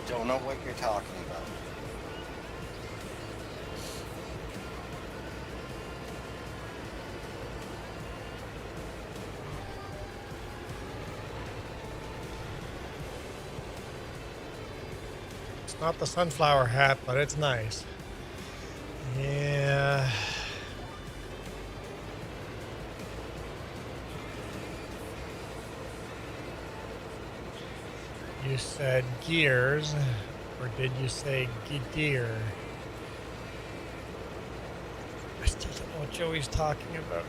Don't know what you're talking about. It's not the sunflower hat, but it's nice. Yeah. you said gears, or did you say gear? I still don't know what Joey's talking about.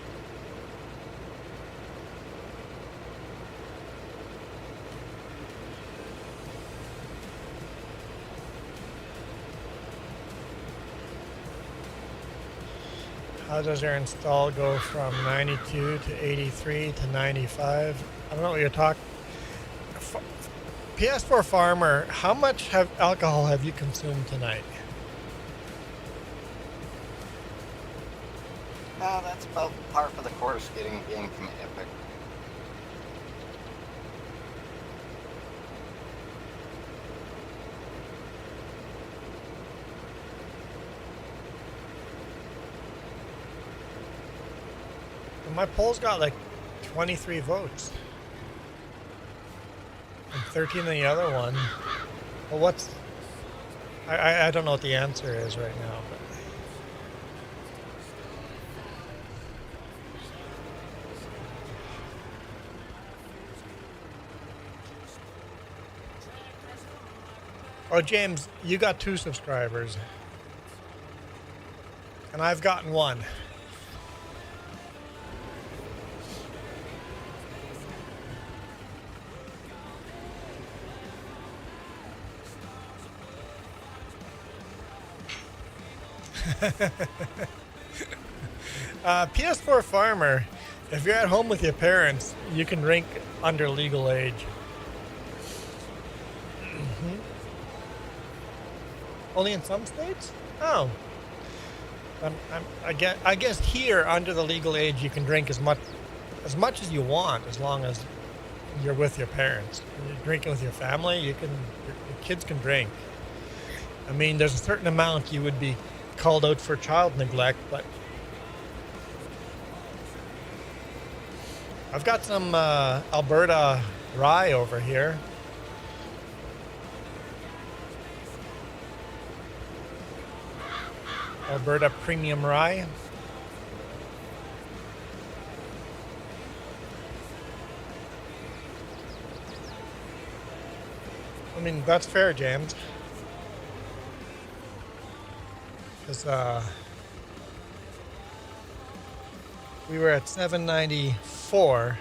How does your install go from 92 to 83 to 95? I don't know what you're talking. PS4 Farmer, how much alcohol have you consumed tonight? That's about par for the course getting a game from Epic. My poll's got like 23 votes. And 13 in the other one. Well, what's... I don't know what the answer is right now, but... Oh, James, you got 2 subscribers. And I've gotten 1. PS4 Farmer, if you're at home with your parents, you can drink under legal age. Only in some states? Oh. I guess here, under the legal age, you can drink as much as you want, as long as you're with your parents. When you're drinking with your family, your kids can drink. I mean, there's a certain amount you would be called out for child neglect, but I've got some Alberta rye over here. Alberta Premium Rye. I mean, that's fair, James. Because we were at 794.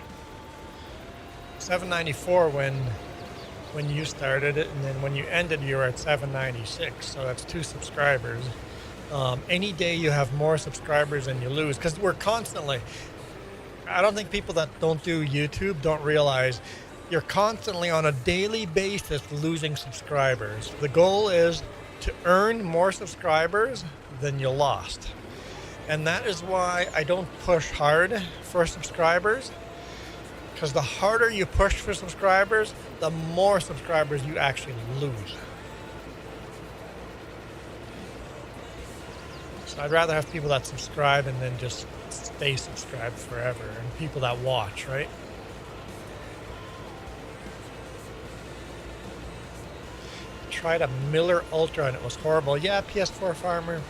794 when you started it, and then when you ended, you were at 796. So that's 2 subscribers. Any day you have more subscribers than you lose, because we're constantly, I don't think people that don't do YouTube don't realize you're constantly on a daily basis losing subscribers. The goal is to earn more subscribers than you lost. And that is why I don't push hard for subscribers, because the harder you push for subscribers, the more subscribers you actually lose. I'd rather have people that subscribe and then just stay subscribed forever, and people that watch, right? Tried a Miller Ultra and it was horrible. Yeah, PS4 Farmer.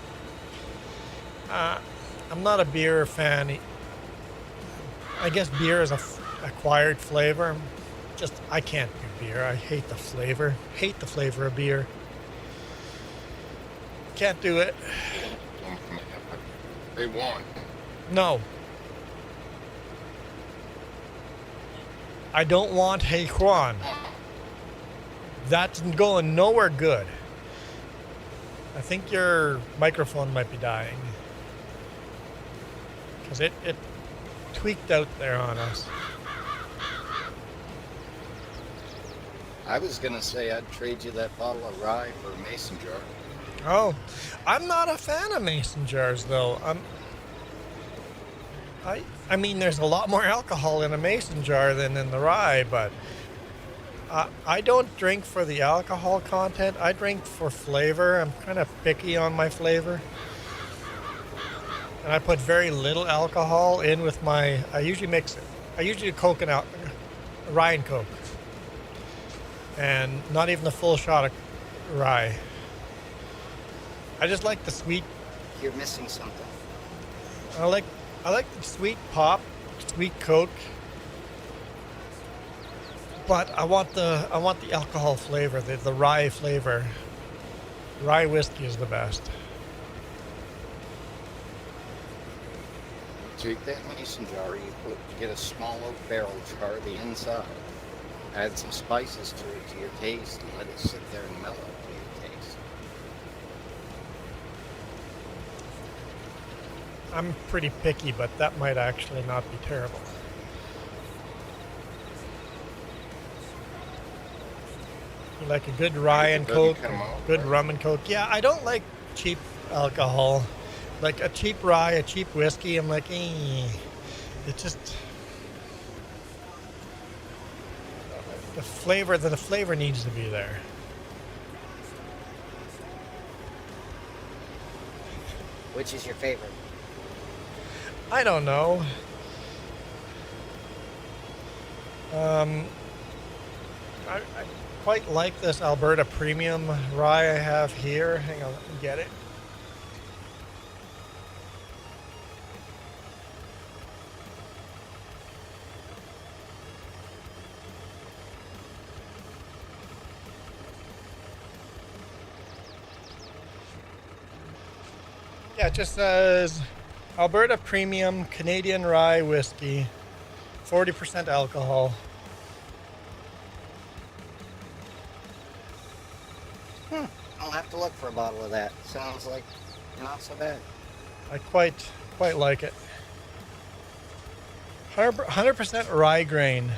I'm not a beer fan. I guess beer is a acquired flavor. I can't do beer. I hate the flavor. Hate the flavor of beer. Can't do it. They won. No. I don't want Hey Juan. That's going nowhere good. I think your microphone might be dying. Because it tweaked out there on us. I was gonna say I'd trade you that bottle of rye for a mason jar. Oh, I'm not a fan of mason jars, though. I mean, there's a lot more alcohol in a mason jar than in the rye, but I don't drink for the alcohol content. I drink for flavor. I'm kind of picky on my flavor. And I put very little alcohol in with my, I usually do Coke and rye and Coke. And not even a full shot of rye. I just like the sweet. You're missing something. I like the sweet pop, sweet Coke. But I want the alcohol flavor, the rye flavor. Rye whiskey is the best. Take that mason jar, get a small oak barrel, char the inside. Add some spices to it to your taste and let it sit there and mellow to your taste. I'm pretty picky, but that might actually not be terrible. You like a good rye and coke, good rum and coke. Yeah, I don't like cheap alcohol. Like a cheap rye, a cheap whiskey, I'm like, eh. It just... The flavor needs to be there. Which is your favorite? I don't know. I quite like this Alberta Premium rye I have here. Hang on, let me get it. Yeah, it just says Alberta Premium Canadian Rye Whiskey, 40% alcohol. I'll have to look for a bottle of that. Sounds like not so bad. I quite like it. 100% rye grain.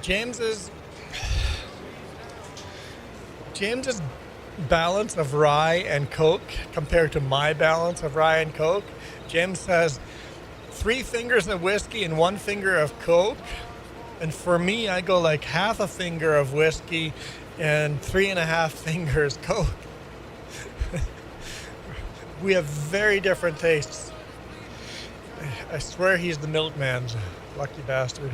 James's balance of rye and coke compared to my balance of rye and coke. James says 3 fingers of whiskey and 1 finger of coke. And for me, I go like half a finger of whiskey and 3.5 fingers coke. We have very different tastes. I swear he's the milkman's lucky bastard.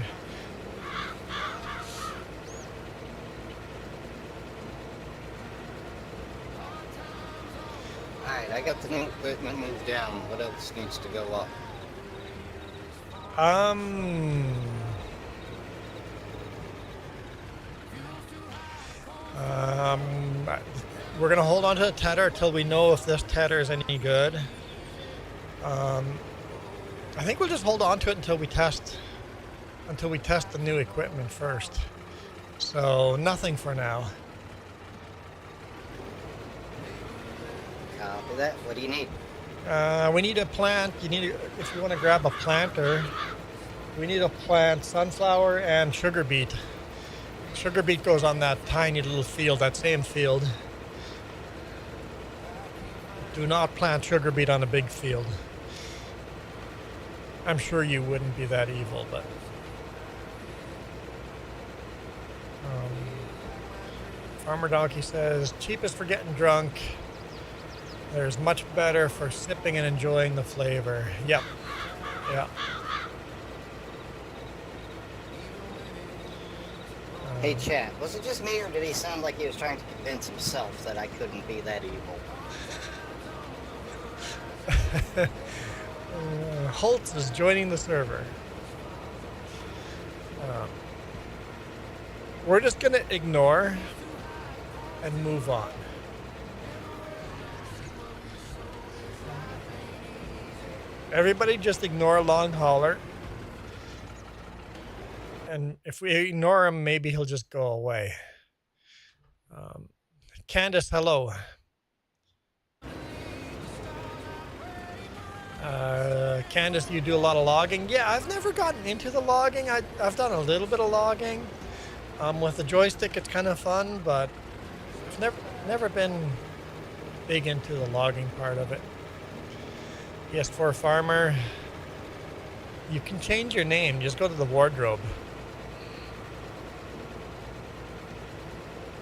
Alright, I got the new equipment moved down. What else needs to go up? We're gonna hold on to the tether till we know if this tether is any good. I think we'll just hold on to it until we test the new equipment first. So nothing for now. Copy that. What do you need? We need a plant. If you want to grab a planter, we need to plant sunflower and sugar beet. Sugar beet goes on that tiny little field, that same field. Do not plant sugar beet on a big field. I'm sure you wouldn't be that evil, but... Farmer Donkey says, cheapest for getting drunk. There's much better for sipping and enjoying the flavor. Yep. Yeah. Hey, chat. Was it just me, or did he sound like he was trying to convince himself that I couldn't be that evil? Holtz is joining the server. We're just going to ignore and move on. Everybody just ignore Long Hauler. And if we ignore him, maybe he'll just go away. Candace, hello. Candace, you do a lot of logging? Yeah, I've never gotten into the logging. I've done a little bit of logging. With the joystick, it's kind of fun, but I've never been big into the logging part of it. PS4 Farmer, you can change your name. Just go to the wardrobe.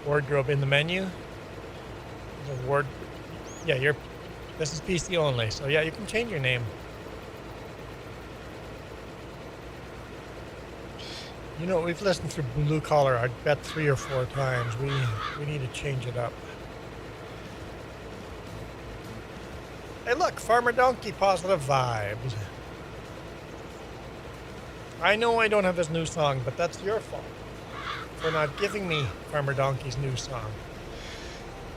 Wardrobe in the menu. Yeah, this is PC only, so yeah, you can change your name. You know, we've listened to Blue Collar, I bet 3 or 4 times. We need to change it up. Hey look, Farmer Donkey, positive vibes. I know I don't have his new song, but that's your fault for not giving me Farmer Donkey's new song.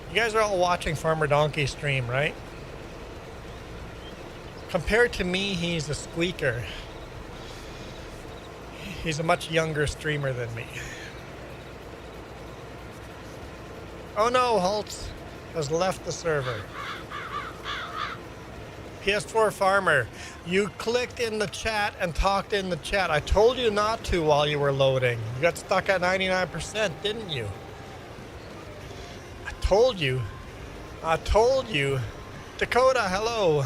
You guys are all watching Farmer Donkey stream, right? Compared to me, he's a squeaker. He's a much younger streamer than me. Oh no, Holtz has left the server. PS4 Farmer, you clicked in the chat and talked in the chat. I told you not to while you were loading. You got stuck at 99%, didn't you? I told you. I told you. Dakota, hello.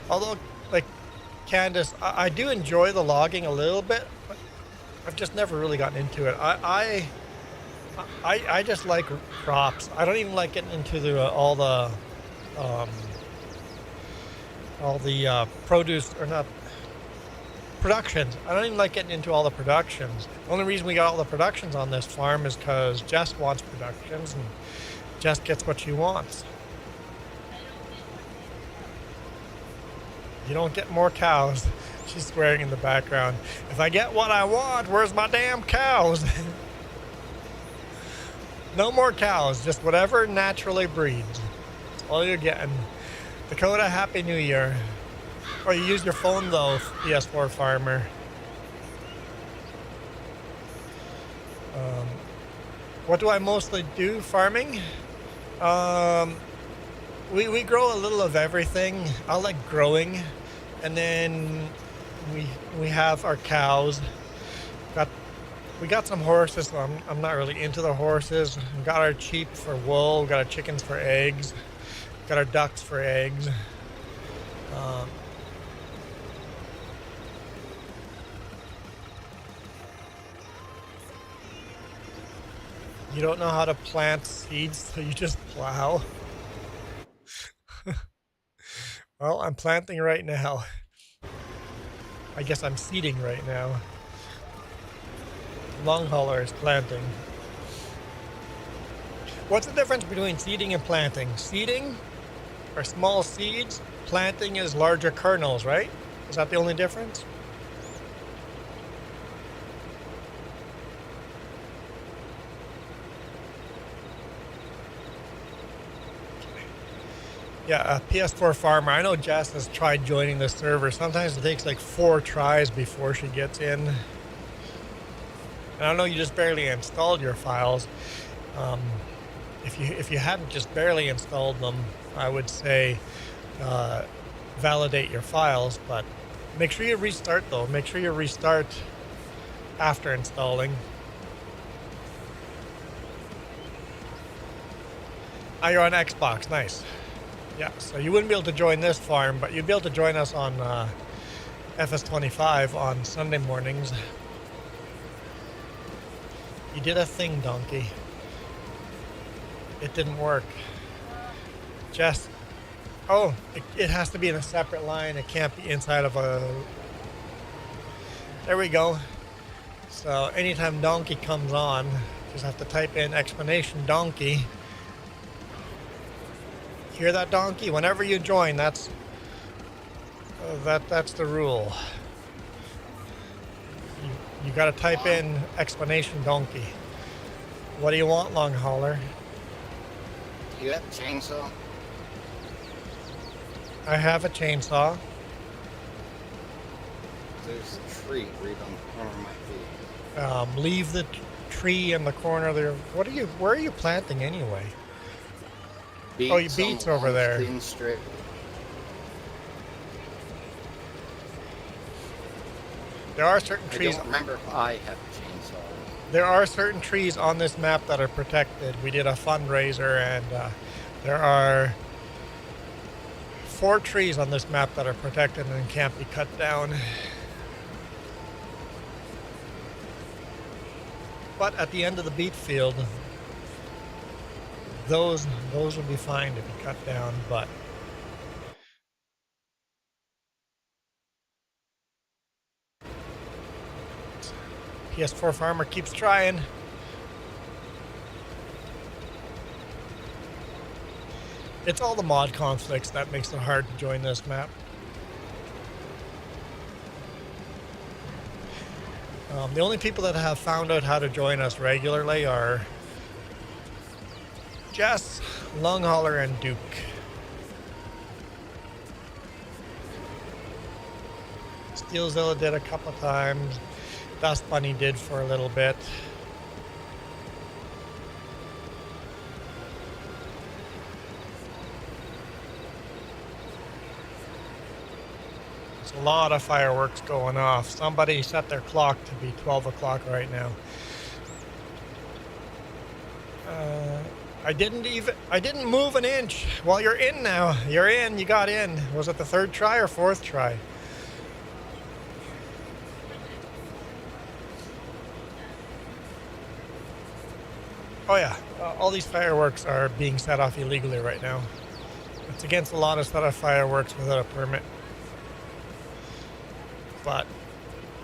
Although, like, Candace, I do enjoy the logging a little bit, but I've just never really gotten into it. I just like crops. I don't even like getting into the all the produce, or not, productions. I don't even like getting into all the productions. The only reason we got all the productions on this farm is because Jess wants productions, and Jess gets what she wants. You don't get more cows. She's swearing in the background. If I get what I want, where's my damn cows? No more cows, just whatever naturally breeds. That's all you're getting. Dakota, Happy New Year. Or you use your phone though, PS4 Farmer. What do I mostly do farming? We grow a little of everything. I like growing, and then we have our cows. We got some horses. So I'm not really into the horses. We got our sheep for wool. We got our chickens for eggs. Got our ducks for eggs. You don't know how to plant seeds, so you just plow. Well, I'm planting right now. I guess I'm seeding right now. Long hauler is planting. What's the difference between seeding and planting? Seeding are small seeds. Planting is larger kernels, right? Is that the only difference? Yeah, PS4 Farmer. I know Jess has tried joining the server. Sometimes it takes like 4 tries before she gets in. And I know you just barely installed your files. If you hadn't just barely installed them, I would say validate your files. But make sure you restart though. Make sure you restart after installing. Oh, you're on Xbox. Nice. Yeah, so you wouldn't be able to join this farm, but you'd be able to join us on FS25 on Sunday mornings. You did a thing, donkey. It didn't work. Jess. Oh, it has to be in a separate line. It can't be inside of a... There we go. So anytime donkey comes on, just have to type in explanation donkey. Hear that, donkey? Whenever you join, that's the rule. You got to type in explanation donkey. What do you want, long hauler? You have a chainsaw? I have a chainsaw. There's a tree right on the corner of my feet. Leave the tree in the corner there. Where are you planting anyway? Oh, your beets over there. Clean strip. There are certain trees. I don't remember if I have a chainsaw. There are certain trees on this map that are protected. We did a fundraiser, and there are 4 trees on this map that are protected and can't be cut down. But at the end of the beet field, those would be fine to be cut down, but PS4 farmer keeps trying. It's all the mod conflicts that makes it hard to join this map. The only people that have found out how to join us regularly are Jess, Longhauler, and Duke. Steelzilla did a couple times. Dust Bunny did for a little bit. There's a lot of fireworks going off. Somebody set their clock to be 12 o'clock right now. I didn't move an inch. Well, you're in now. You're in. You got in. Was it the third try or fourth try? Oh yeah, all these fireworks are being set off illegally right now. It's against the law to set off fireworks without a permit. But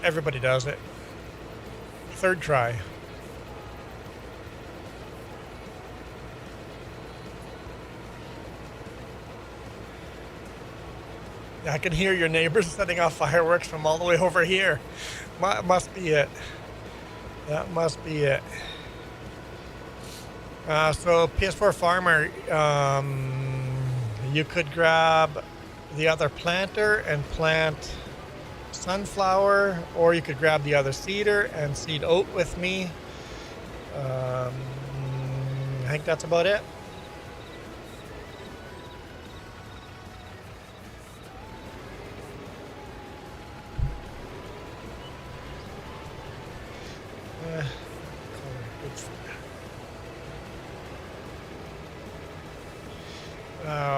everybody does it. Third try. I can hear your neighbors setting off fireworks from all the way over here. Must be it. That must be it. So PS4 farmer, you could grab the other planter and plant sunflower, or you could grab the other seeder and seed oat with me. I think that's about it.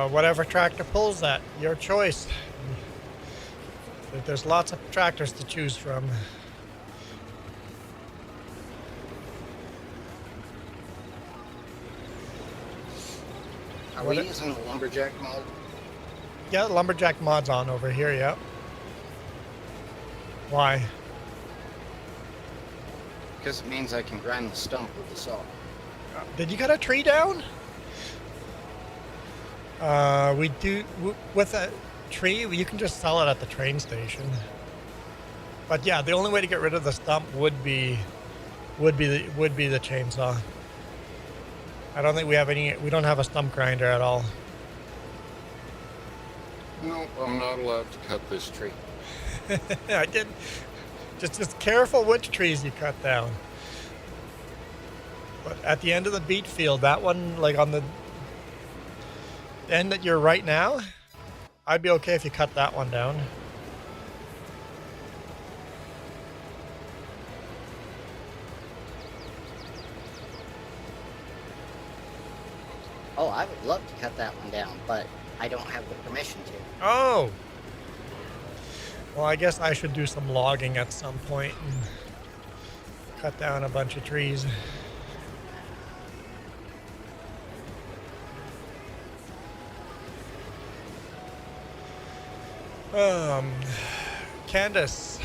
Whatever tractor pulls that, your choice. There's lots of tractors to choose from. Are we using the lumberjack mod? Yeah, the lumberjack mod's on over here, yeah. Why? Because it means I can grind the stump with the saw. Did you cut a tree down? We do with a tree. You can just sell it at the train station. But yeah, the only way to get rid of the stump would be the chainsaw. I don't think we have any. We don't have a stump grinder at all. No, I'm not allowed to cut this tree. I did. Just careful which trees you cut down. But at the end of the beet field, that one, like on the end that you're right now, I'd be okay if you cut that one down. Oh, I would love to cut that one down, but I don't have the permission to. Oh! Well, I guess I should do some logging at some point and cut down a bunch of trees. Candace.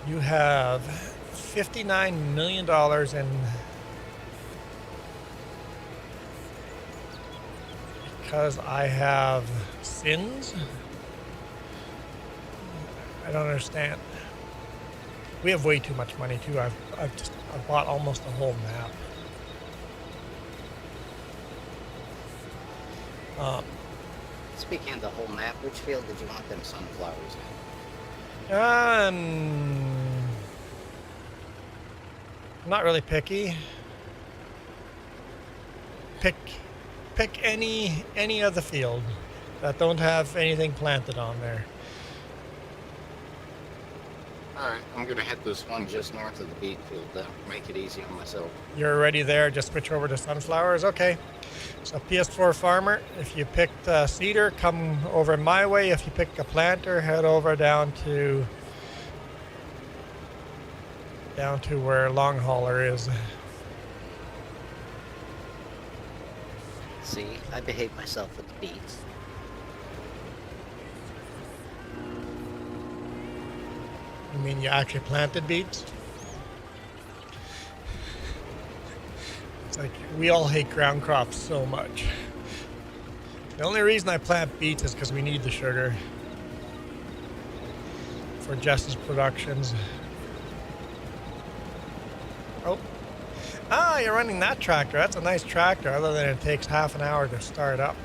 You have $59 million in because I have sins? I don't understand. We have way too much money too. I've bought almost the whole map. Speaking of the whole map, which field did you want them sunflowers in? Not really picky. Pick any of the field that don't have anything planted on there. Alright, I'm going to hit this one just north of the beet field, though. Make it easy on myself. You're already there, just switch over to sunflowers. Okay. So PS4 farmer, if you picked cedar, come over my way. If you picked a planter, head over down to where Long Hauler is. See, I behaved myself with the beets. You mean you actually planted beets? It's like we all hate ground crops so much. The only reason I plant beets is because we need the sugar for Jess's productions. Oh. Ah, you're running that tractor. That's a nice tractor, other than it takes half an hour to start up.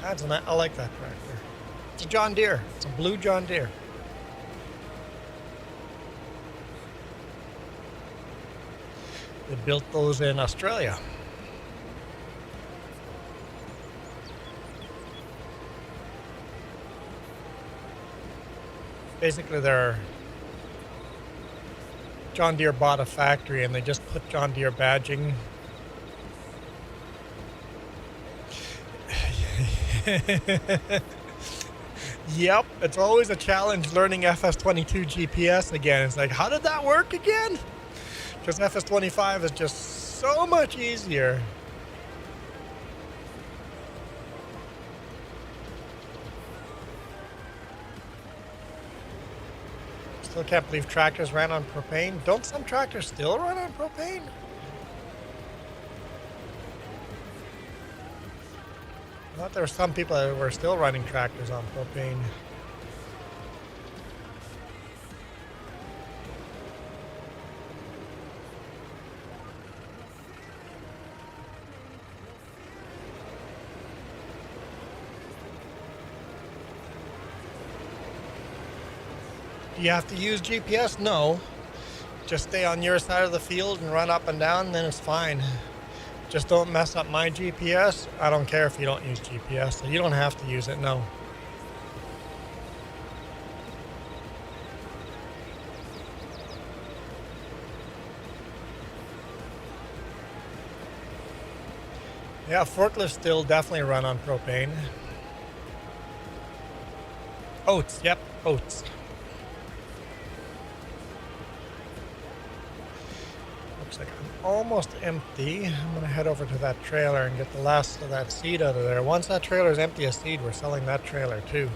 I like that tractor. It's a John Deere. It's a blue John Deere. They built those in Australia. Basically, John Deere bought a factory and they just put John Deere badging. Yep, it's always a challenge learning FS22 GPS again. It's like, how did that work again? Because FS25 is just so much easier. Still can't believe tractors ran on propane. Don't some tractors still run on propane? I thought there were some people that were still running tractors on propane. Do you have to use GPS? No. Just stay on your side of the field and run up and down, then it's fine. Just don't mess up my GPS. I don't care if you don't use GPS, so you don't have to use it, no. Yeah, forklifts still definitely run on propane. Oats, yep, oats. Looks like I'm almost empty. I'm gonna head over to that trailer and get the last of that seed out of there. Once that trailer is empty of seed, we're selling that trailer too.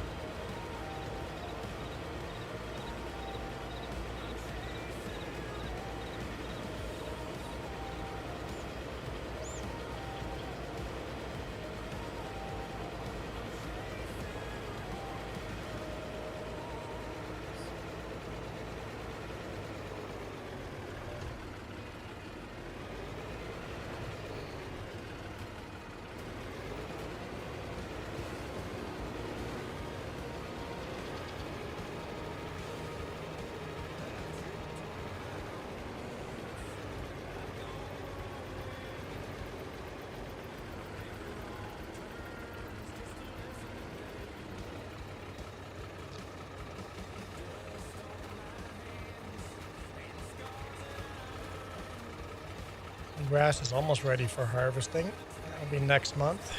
Grass is almost ready for harvesting. That'll be next month.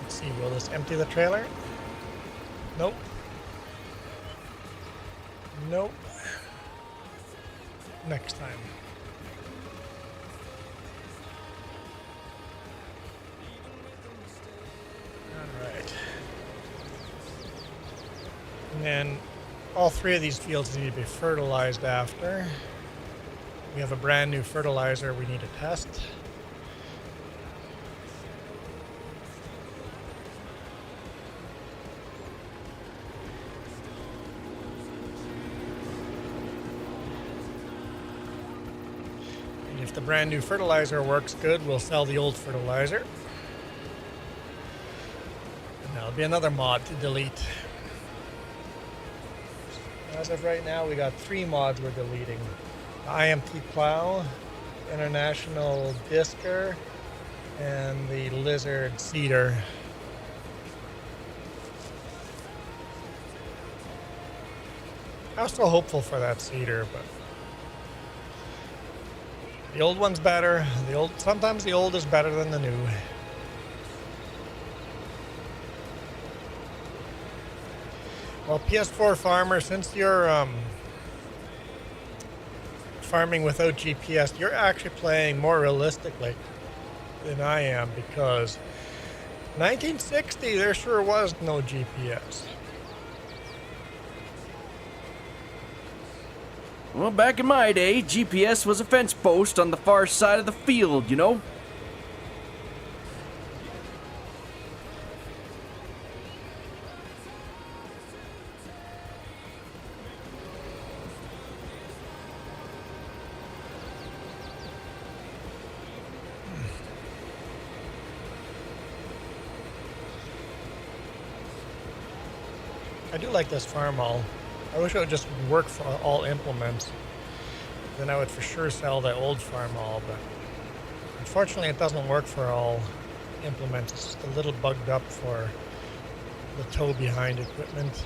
Let's see, will this empty the trailer? Nope. Nope. Next time. And then all three of these fields need to be fertilized after. We have a brand new fertilizer we need to test. And if the brand new fertilizer works good, we'll sell the old fertilizer. And that'll be another mod to delete. As of right now, we got 3 mods we're deleting. The IMT plow, International Disker, and the Lizard Seeder. I was still hopeful for that seeder, but the old one's better. Sometimes the old is better than the new. Well, PS4 Farmer, since your farming without GPS, you're actually playing more realistically than I am, because 1960 there sure was no GPS. Well, back in my day, GPS was a fence post on the far side of the field, you know? I do like this farm all. I wish it would just work for all implements. Then I would for sure sell the old farm all, but unfortunately it doesn't work for all implements. It's just a little bugged up for the tow behind equipment.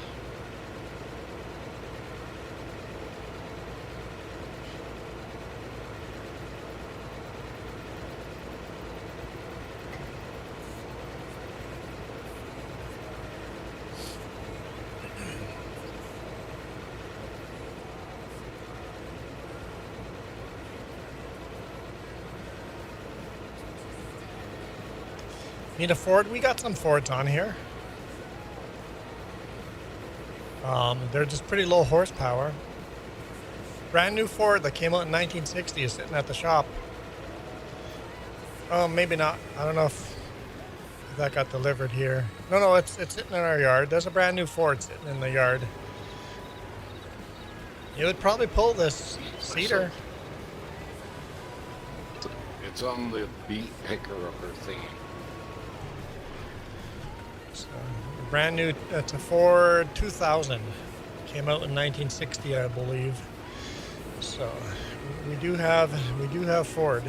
Need a Ford? We got some Fords on here. They're just pretty low horsepower. Brand new Ford that came out in 1960 is sitting at the shop. Oh, maybe not. I don't know if that got delivered here. No, it's sitting in our yard. There's a brand new Ford sitting in the yard. It would probably pull this cedar. It's on the beat picker upper thing. So, brand new, it's a Ford 2000. Came out in 1960, I believe. So we do have Ford.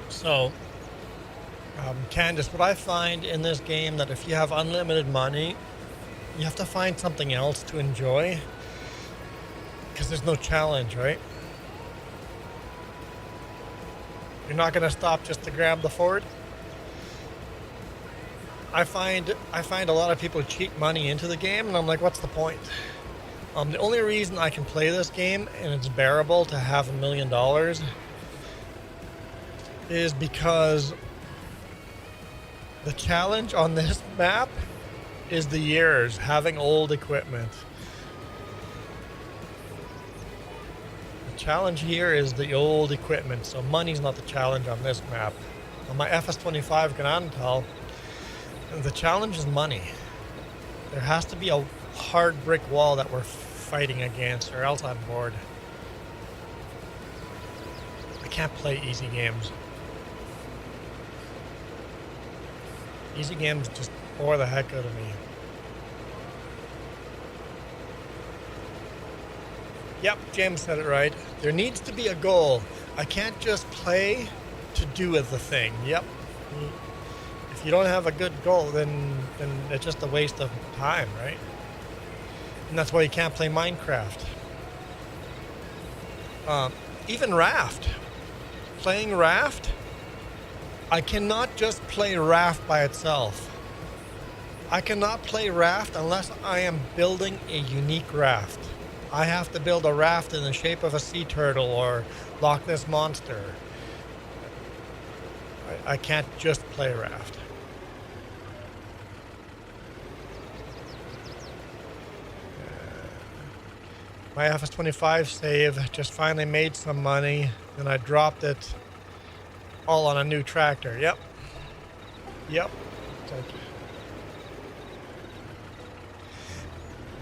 So, Candace, what I find in this game that if you have unlimited money, you have to find something else to enjoy, because there's no challenge, right? You're not going to stop just to grab the Ford. I find a lot of people cheat money into the game, and I'm like, what's the point? The only reason I can play this game and it's bearable to have $1 million is because the challenge on this map is the years, having old equipment. The challenge here is the old equipment, so money's not the challenge on this map. On my FS22 Okanagan, the challenge is money. There has to be a hard brick wall that we're fighting against, or else I'm bored. I can't play easy games. Easy games just bore the heck out of me. Yep, James said it right. There needs to be a goal. I can't just play to do the thing. Yep. If you don't have a good goal, then it's just a waste of time, right? And that's why you can't play Minecraft. Even Raft. Playing Raft, I cannot just play Raft by itself. I cannot play Raft unless I am building a unique raft. I have to build a raft in the shape of a sea turtle or Loch Ness Monster. I can't just play Raft. My FS25 save just finally made some money, and I dropped it all on a new tractor. Yep.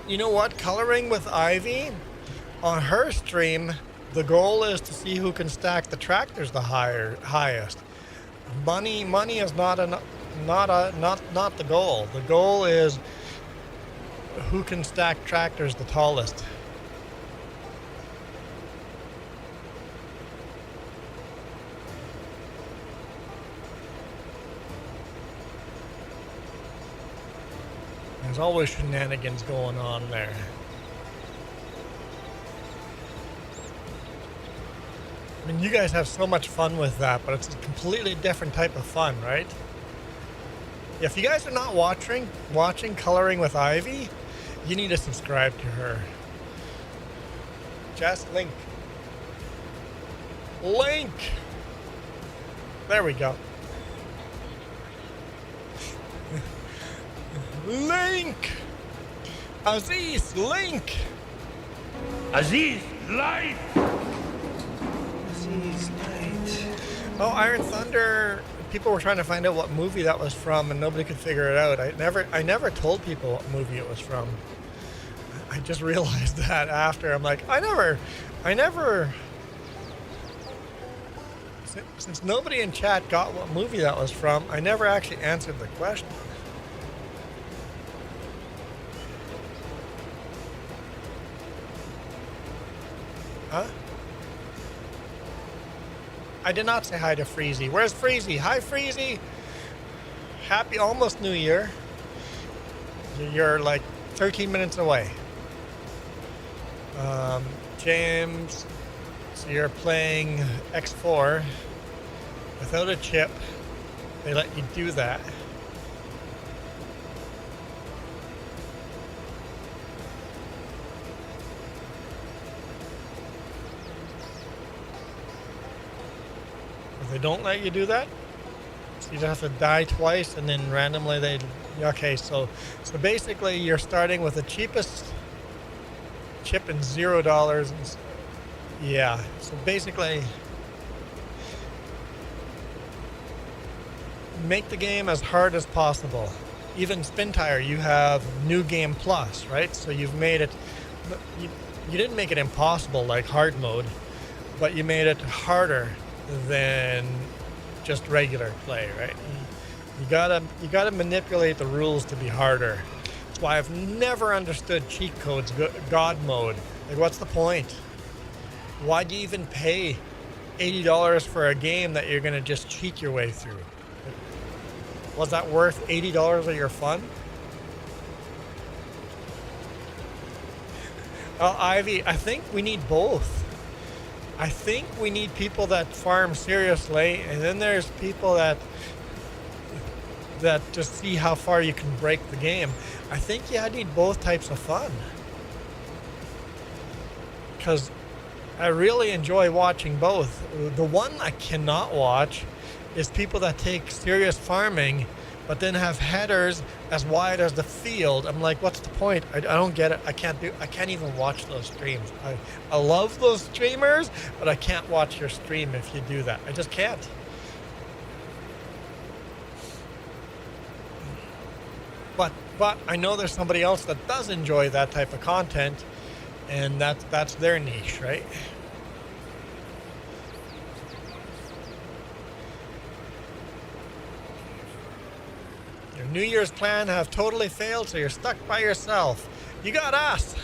You know what? Coloring with Ivy, on her stream, the goal is to see who can stack the tractors the highest. Money is not enough. not the goal. The goal is who can stack tractors the tallest. There's always shenanigans going on there. I mean, you guys have so much fun with that, but it's a completely different type of fun, right? If you guys are not watching Coloring with Ivy, you need to subscribe to her. Just Link. There we go. Link! Aziz, Link! Aziz, light! Aziz, night. Oh, Iron Thunder. People were trying to find out what movie that was from, and nobody could figure it out. I never told people what movie it was from. I just realized that after. I'm like, I never. Since nobody in chat got what movie that was from, I never actually answered the question. Huh? I did not say hi to Freezy. Where's Freezy? Hi, Freezy. Happy almost New Year. You're like 13 minutes away. James, so you're playing X4 without a chip. They let you do that. They don't let you do that, so you just have to die twice, and then randomly they. Okay, so basically you're starting with the cheapest chip and $0. And, yeah, so basically make the game as hard as possible. Even Spin Tire, you have New Game Plus, right? So you've made it. You didn't make it impossible like hard mode, but you made it harder than just regular play, right? You gotta manipulate the rules to be harder. That's why I've never understood cheat codes, God mode. Like, what's the point? Why do you even pay $80 for a game that you're gonna just cheat your way through? Was that worth $80 of your fun? Well, Ivy, I think we need both. I think we need people that farm seriously, and then there's people that just see how far you can break the game. I think you need both types of fun. Because I really enjoy watching both. The one I cannot watch is people that take serious farming but then have headers as wide as the field. I'm like, what's the point? I don't get it. I can't even watch those streams. I love those streamers, but I can't watch your stream if you do that. I just can't. But I know there's somebody else that does enjoy that type of content, and that's their niche, right? Your New Year's plan have totally failed, so you're stuck by yourself. You got us.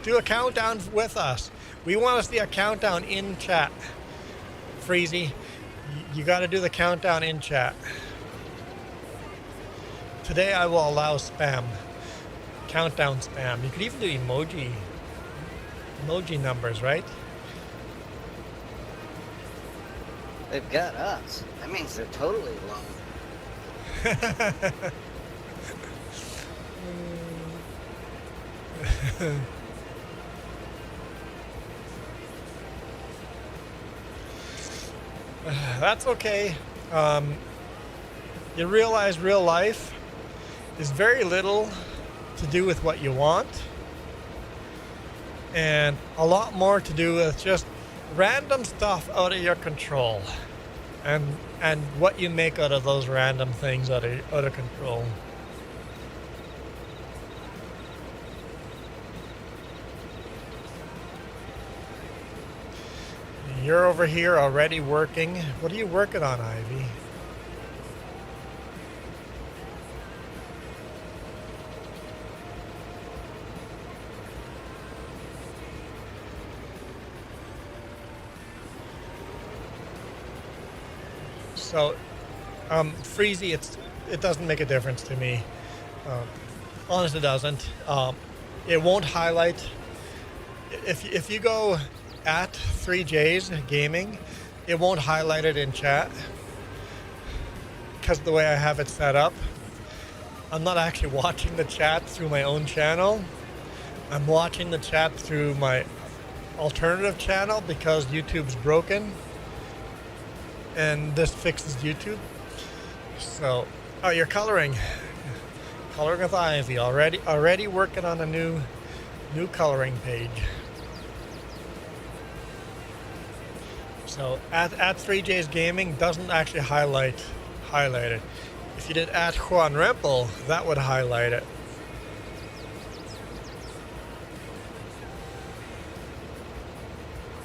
Do a countdown with us. We want to see a countdown in chat. Freezy, you got to do the countdown in chat. Today I will allow spam. Countdown spam. You could even do emoji numbers, right? They've got us. That means they're totally alone. That's okay. You realize real life is very little to do with what you want, and a lot more to do with just random stuff out of your control, and what you make out of those random things out of control. You're over here already working. What are you working on, Ivy? So, Freezy, it doesn't make a difference to me. Honestly, it doesn't. It won't highlight. If you go at 3J's Gaming, it won't highlight it in chat because of the way I have it set up. I'm not actually watching the chat through my own channel. I'm watching the chat through my alternative channel because YouTube's broken, and this fixes YouTube. So, oh, you're coloring with Ivy already working on a new coloring page. So at 3J's Gaming doesn't actually highlight it. If you did at Juan Rempel, that would highlight it.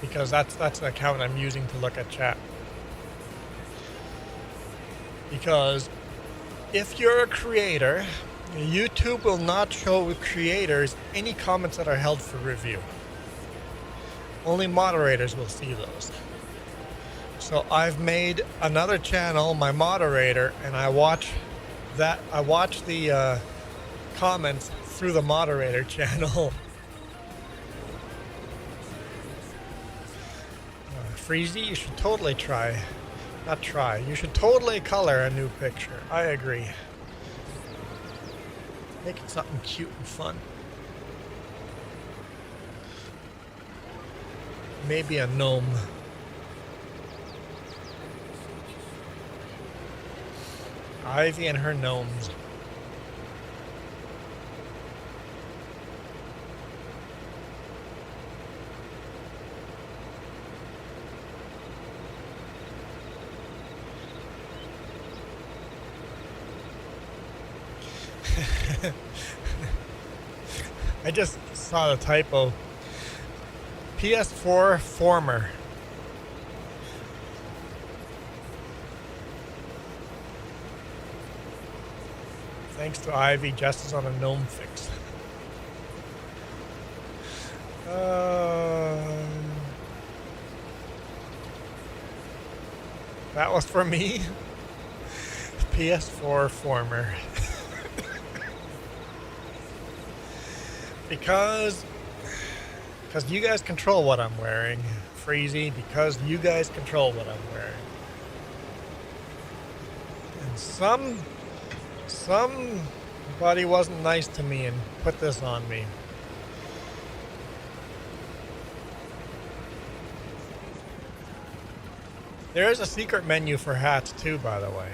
Because that's the account I'm using to look at chat. Because if you're a creator, YouTube will not show creators any comments that are held for review. Only moderators will see those. So I've made another channel, my moderator, and I watch the comments through the moderator channel. Freezy, you should totally you should totally color a new picture. I agree. Make it something cute and fun. Maybe a gnome. Ivy and her gnomes. I just saw the typo. PS4 former. Thanks to Ivy, Jess is on a gnome fix. That was for me. PS4 former. Because you guys control what I'm wearing, Freezy, because you guys control what I'm wearing. And somebody wasn't nice to me and put this on me. There is a secret menu for hats too, by the way.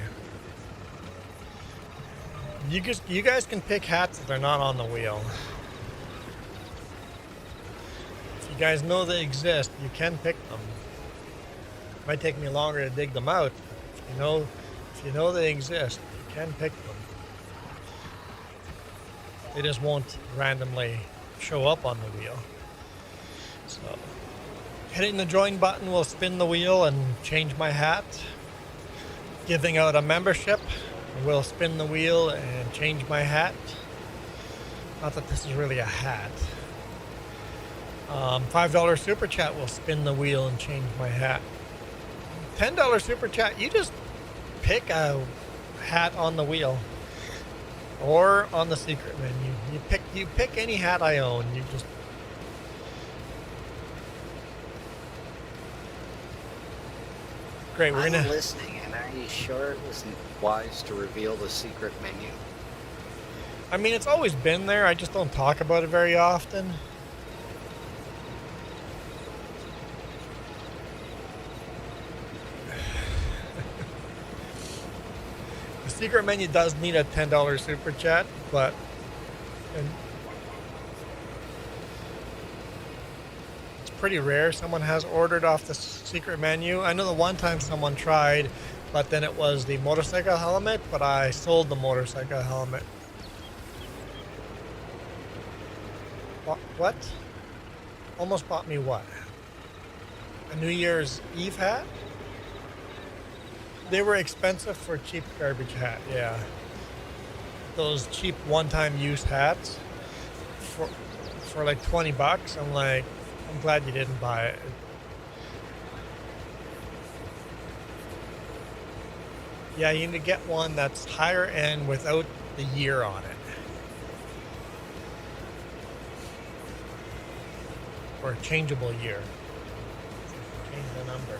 You guys can pick hats that are not on the wheel. You guys know they exist, you can pick them. Might take me longer to dig them out. If you know they exist, you can pick them. They just won't randomly show up on the wheel. So hitting the join button will spin the wheel and change my hat. Giving out a membership will spin the wheel and change my hat. Not that this is really a hat. $5 super chat will spin the wheel and change my hat. $10 super chat, you just pick a hat on the wheel or on the secret menu. You pick any hat I own. You just great. I'm listening, and are you sure it wasn't wise to reveal the secret menu? I mean, it's always been there. I just don't talk about it very often. The secret menu does need a $10 super chat, but it's pretty rare someone has ordered off the secret menu. I know the one time someone tried, but then it was the motorcycle helmet, but I sold the motorcycle helmet. What? Almost bought me what? A New Year's Eve hat? They were expensive for a cheap garbage hat, yeah. Those cheap one-time use hats for like 20 bucks. I'm like, I'm glad you didn't buy it. Yeah, you need to get one that's higher end without the year on it. Or a changeable year. Change the number.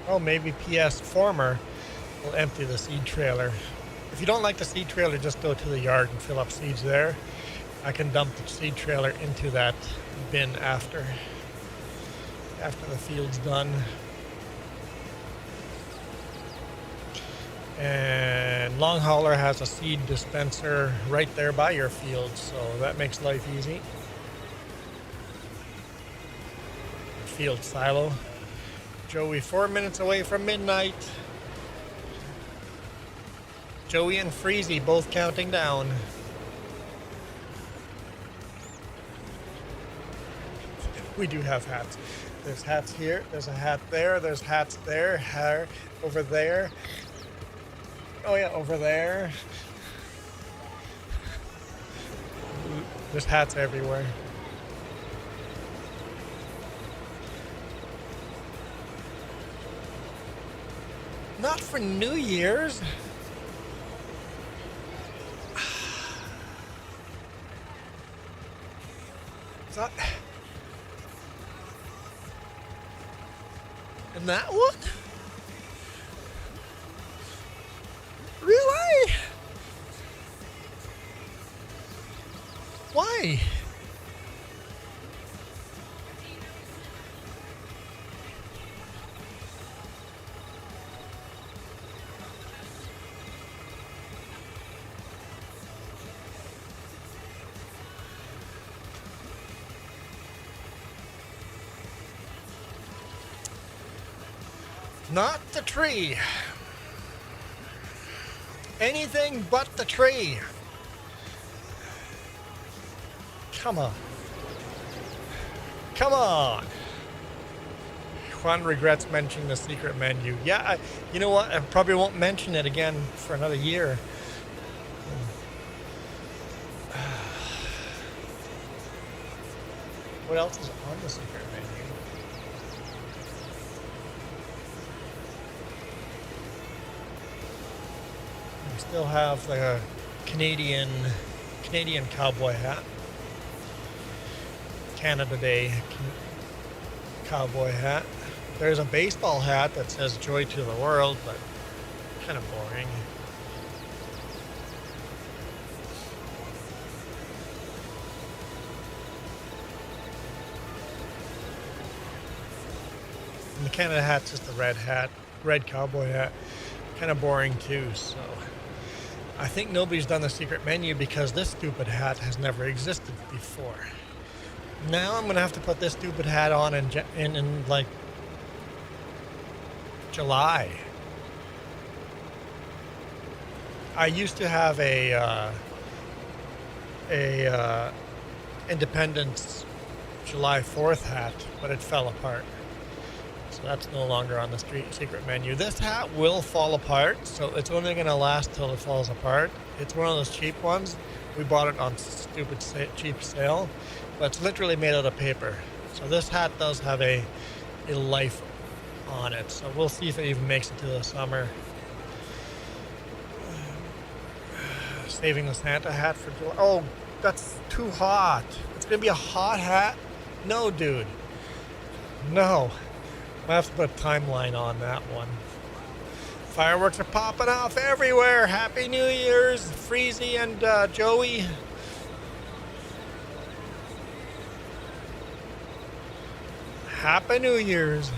Oh, maybe PS Former will empty the seed trailer. If you don't like the seed trailer, just go to the yard and fill up seeds there. I can dump the seed trailer into that bin after the field's done. And Long Hauler has a seed dispenser right there by your field, so that makes life easy. Field silo. Joey, 4 minutes away from midnight. Joey and Freezy both counting down. We do have hats. There's hats here, there's a hat there, there's hats there, hair over there. Oh yeah, over there. There's hats everywhere. Not for New Year's. Is that... And that one? Really? Why? Not the tree. Anything but the tree. Come on. Come on. Juan regrets mentioning the secret menu. Yeah, you know what? I probably won't mention it again for another year. What else is on the secret menu? Still have like a Canadian cowboy hat. Canada Day cowboy hat. There's a baseball hat that says "Joy to the World," but kind of boring. And the Canada hat's just a red cowboy hat. Kind of boring too, so I think nobody's done the secret menu because this stupid hat has never existed before. Now I'm gonna have to put this stupid hat on in like July. I used to have a Independence July 4th hat, but it fell apart. So that's no longer on the secret menu. This hat will fall apart, so it's only going to last till it falls apart. It's one of those cheap ones. We bought it on stupid cheap sale, but it's literally made out of paper. So this hat does have a life on it. So we'll see if it even makes it to the summer. Saving the Santa hat for July. Oh, that's too hot. It's going to be a hot hat? No, dude. No. I have to put a timeline on that one. Fireworks are popping off everywhere. Happy New Year's, Freezy and Joey. Happy New Year's.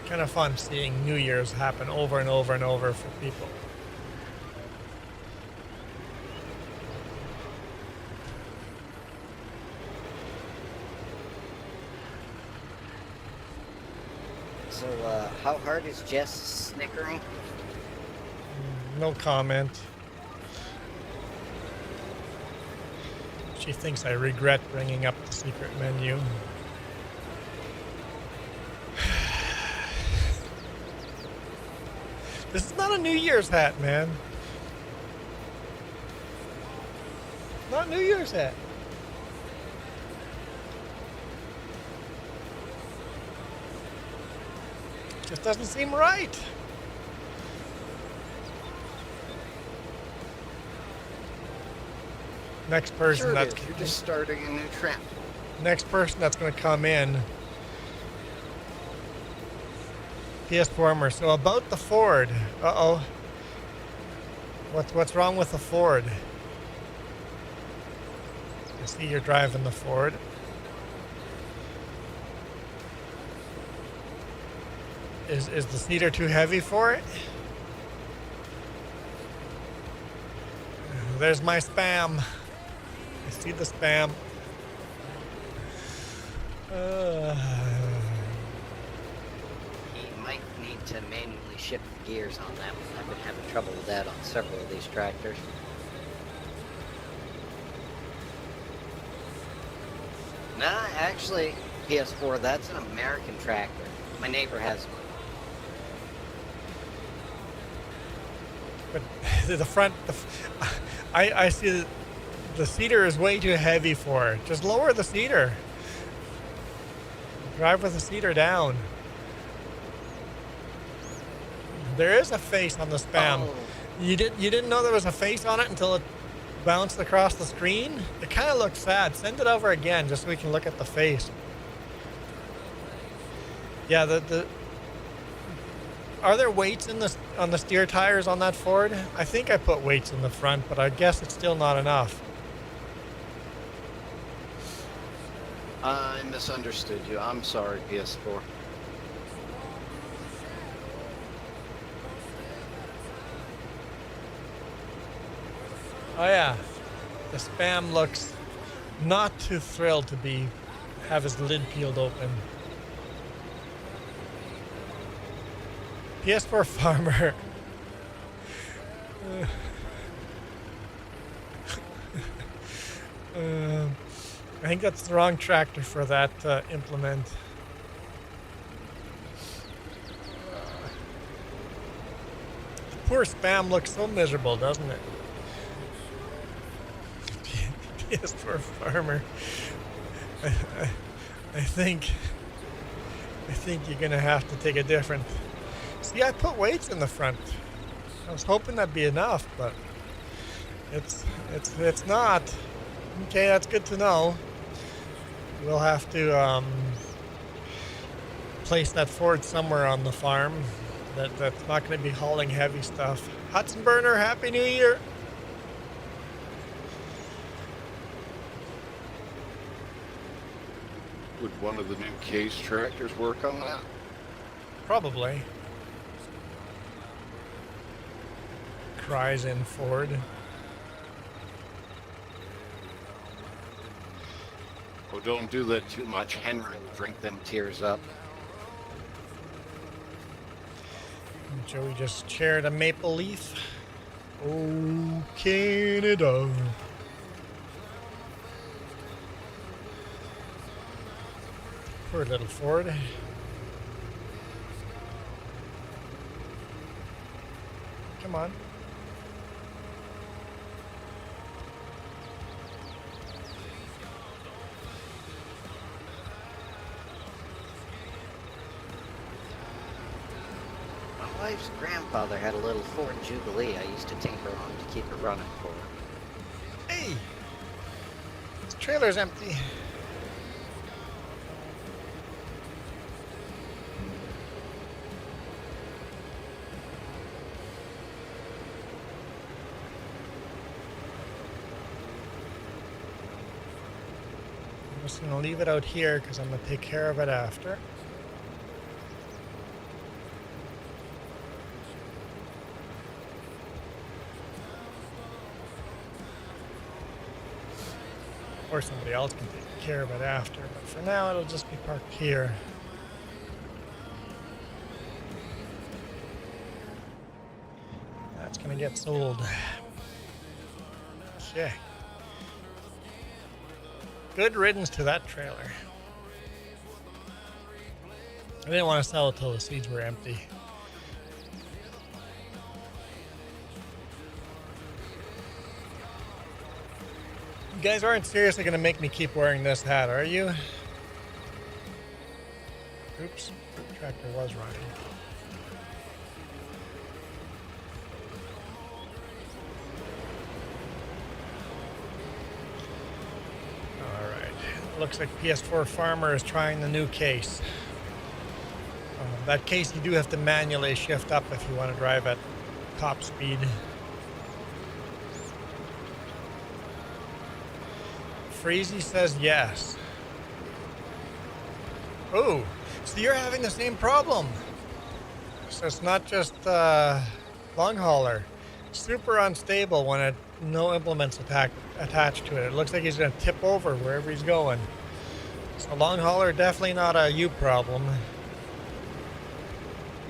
Kind of fun seeing New Year's happen over and over and over for people. So, how hard is Jess snickering? No comment. She thinks I regret bringing up the secret menu. This is not a New Year's hat, man. Not New Year's hat. Just doesn't seem right. Next person Sure that's it is. You're just starting a new trend. next person that's going to come in. PS Former. So about the Ford. Uh-oh. What's wrong with the Ford? I see you're driving the Ford. Is the seater too heavy for it? There's my spam. I see the spam. You might need to manually shift the gears on that one. I've been having trouble with that on several of these tractors. Nah, actually, PS4, that's an American tractor. My neighbor has one. But the front, I see the seater is way too heavy for it. Just lower the seater. Drive with the seater down. There is a face on the spam. Oh. You didn't know there was a face on it until it bounced across the screen? It kind of looks sad. Send it over again just so we can look at the face. Yeah, are there weights on the steer tires on that Ford? I think I put weights in the front, but I guess it's still not enough. I misunderstood you. I'm sorry, PS4. Oh yeah, the spam looks not too thrilled to have his lid peeled open. PS4 Farmer. I think that's the wrong tractor for that implement. The poor spam looks so miserable, doesn't it? PS4 Farmer. I think you're gonna have to take a different. See, I put weights in the front. I was hoping that'd be enough, but it's not. Okay, that's good to know. We'll have to place that Ford somewhere on the farm. That's not going to be hauling heavy stuff. Hudson Burner, Happy New Year! Would one of the new case tractors work on that? Probably. Cries in Ford. Oh, don't do that too much, Henry. Drink them tears up. Joey just shared a maple leaf. Oh, Canada. Poor little Ford. Come on. My wife's grandfather had a little Ford Jubilee I used to tinker on to keep it running for her. Hey! This trailer's empty. I'm just gonna leave it out here because I'm gonna take care of it after. Or somebody else can take care of it after, but for now it'll just be parked here. That's gonna get sold. Okay. Good riddance to that trailer. I didn't want to sell it till the seeds were empty. You guys aren't seriously going to make me keep wearing this hat, are you? Oops, the tractor was running. Looks like PS4 Farmer is trying the new case. That case you do have to manually shift up if you want to drive at top speed. Freezy says yes. Oh, so you're having the same problem. So it's not just long hauler. Super unstable when no implements attached to it. It looks like he's going to tip over wherever he's going. So long hauler, definitely not a you problem.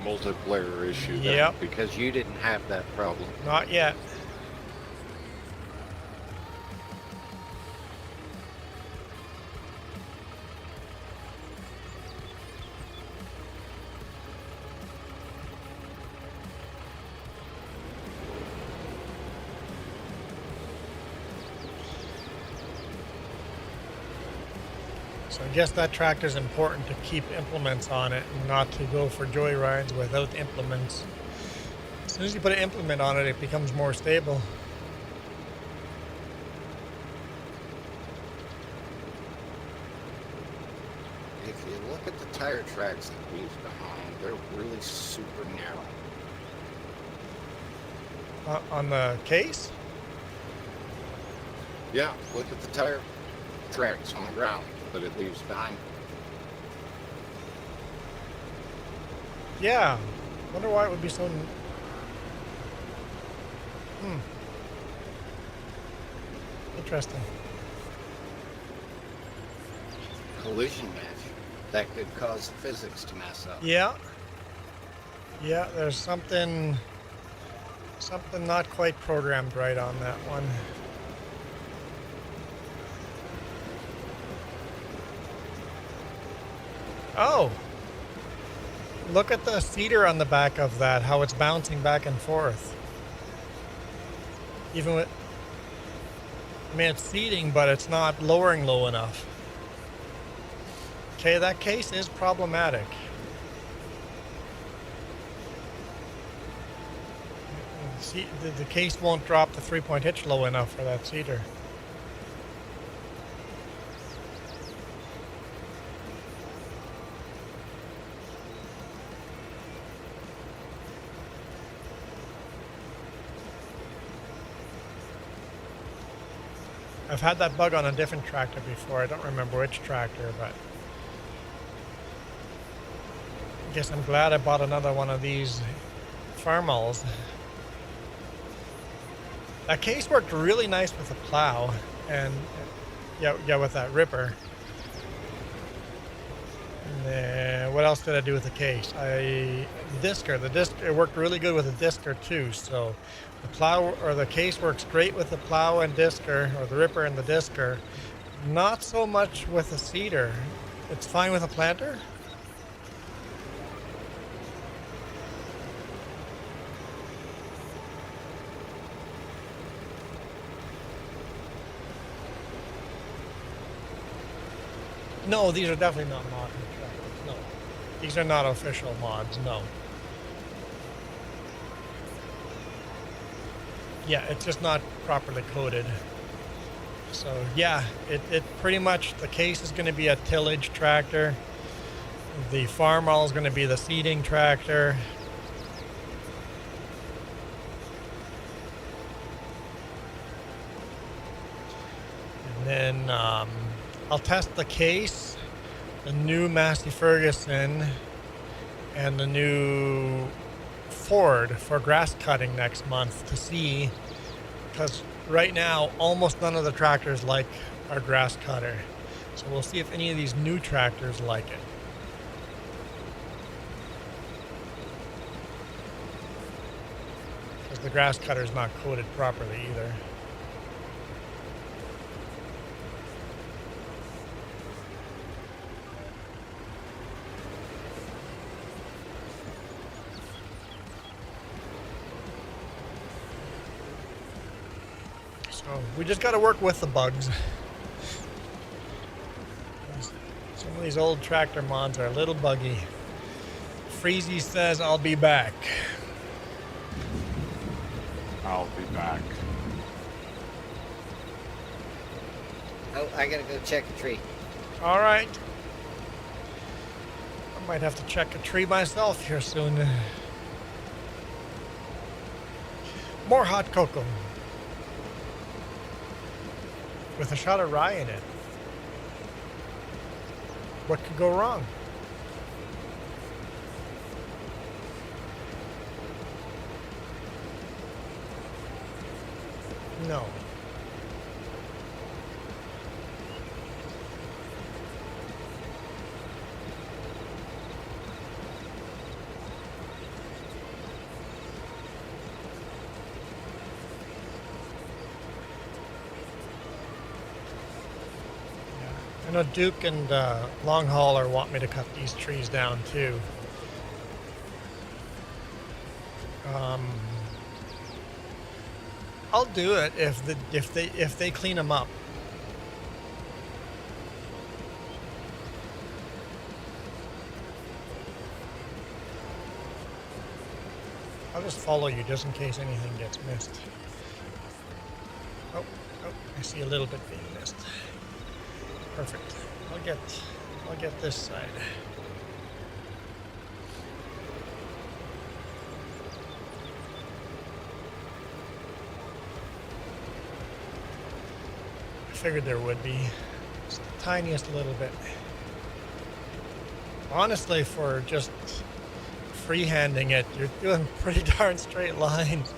Multiplayer issue. Then. Yep. Because you didn't have that problem. Not yet. So I guess that tractor is important to keep implements on it and not to go for joyrides without implements. As soon as you put an implement on it, it becomes more stable. If you look at the tire tracks that leaves behind, they're really super narrow. On the case? Yeah, look at the tire tracks on the ground that it leaves behind. Yeah. Wonder why it would be so... Interesting. Collision mesh. That could cause the physics to mess up. Yeah. Yeah, there's something not quite programmed right on that one. Oh, look at the cedar on the back of that, how it's bouncing back and forth. Even with, I mean, it's seating, but it's not lowering low enough. Okay, that case is problematic. See, the case won't drop the 3-point hitch low enough for that cedar. I've had that bug on a different tractor before. I don't remember which tractor, but I guess I'm glad I bought another one of these Farmalls. That case worked really nice with the plow, and yeah, with that ripper. And then what else did I do with the case? The disc, it worked really good with the discer too. So the plow or the case works great with the plow and discer, or the ripper and the discer. Not so much with the seeder. It's fine with a planter. No, these are definitely not modern tractors. No, these are not official mods. No. Yeah, it's just not properly coded. So yeah, it pretty much, the case is going to be a tillage tractor. The Farmall is going to be the seeding tractor. And then I'll test the case, the new Massey Ferguson, and the new Ford for grass cutting next month to see, because right now almost none of the tractors like our grass cutter. So we'll see if any of these new tractors like it. Because the grass cutter is not coded properly either. So we just got to work with the bugs. Some of these old tractor mods are a little buggy. Freezy says, I'll be back. I'll be back. Oh, I gotta go check a tree. All right. I might have to check a tree myself here soon. More hot cocoa. With a shot of rye in it. What could go wrong? No. I know Duke and Long Hauler want me to cut these trees down too. I'll do it if they clean them up. I'll just follow you just in case anything gets missed. Oh, I see a little bit being missed. Perfect. I'll get this side. I figured there would be. Just the tiniest little bit. Honestly, for just freehanding it, you're doing pretty darn straight lines.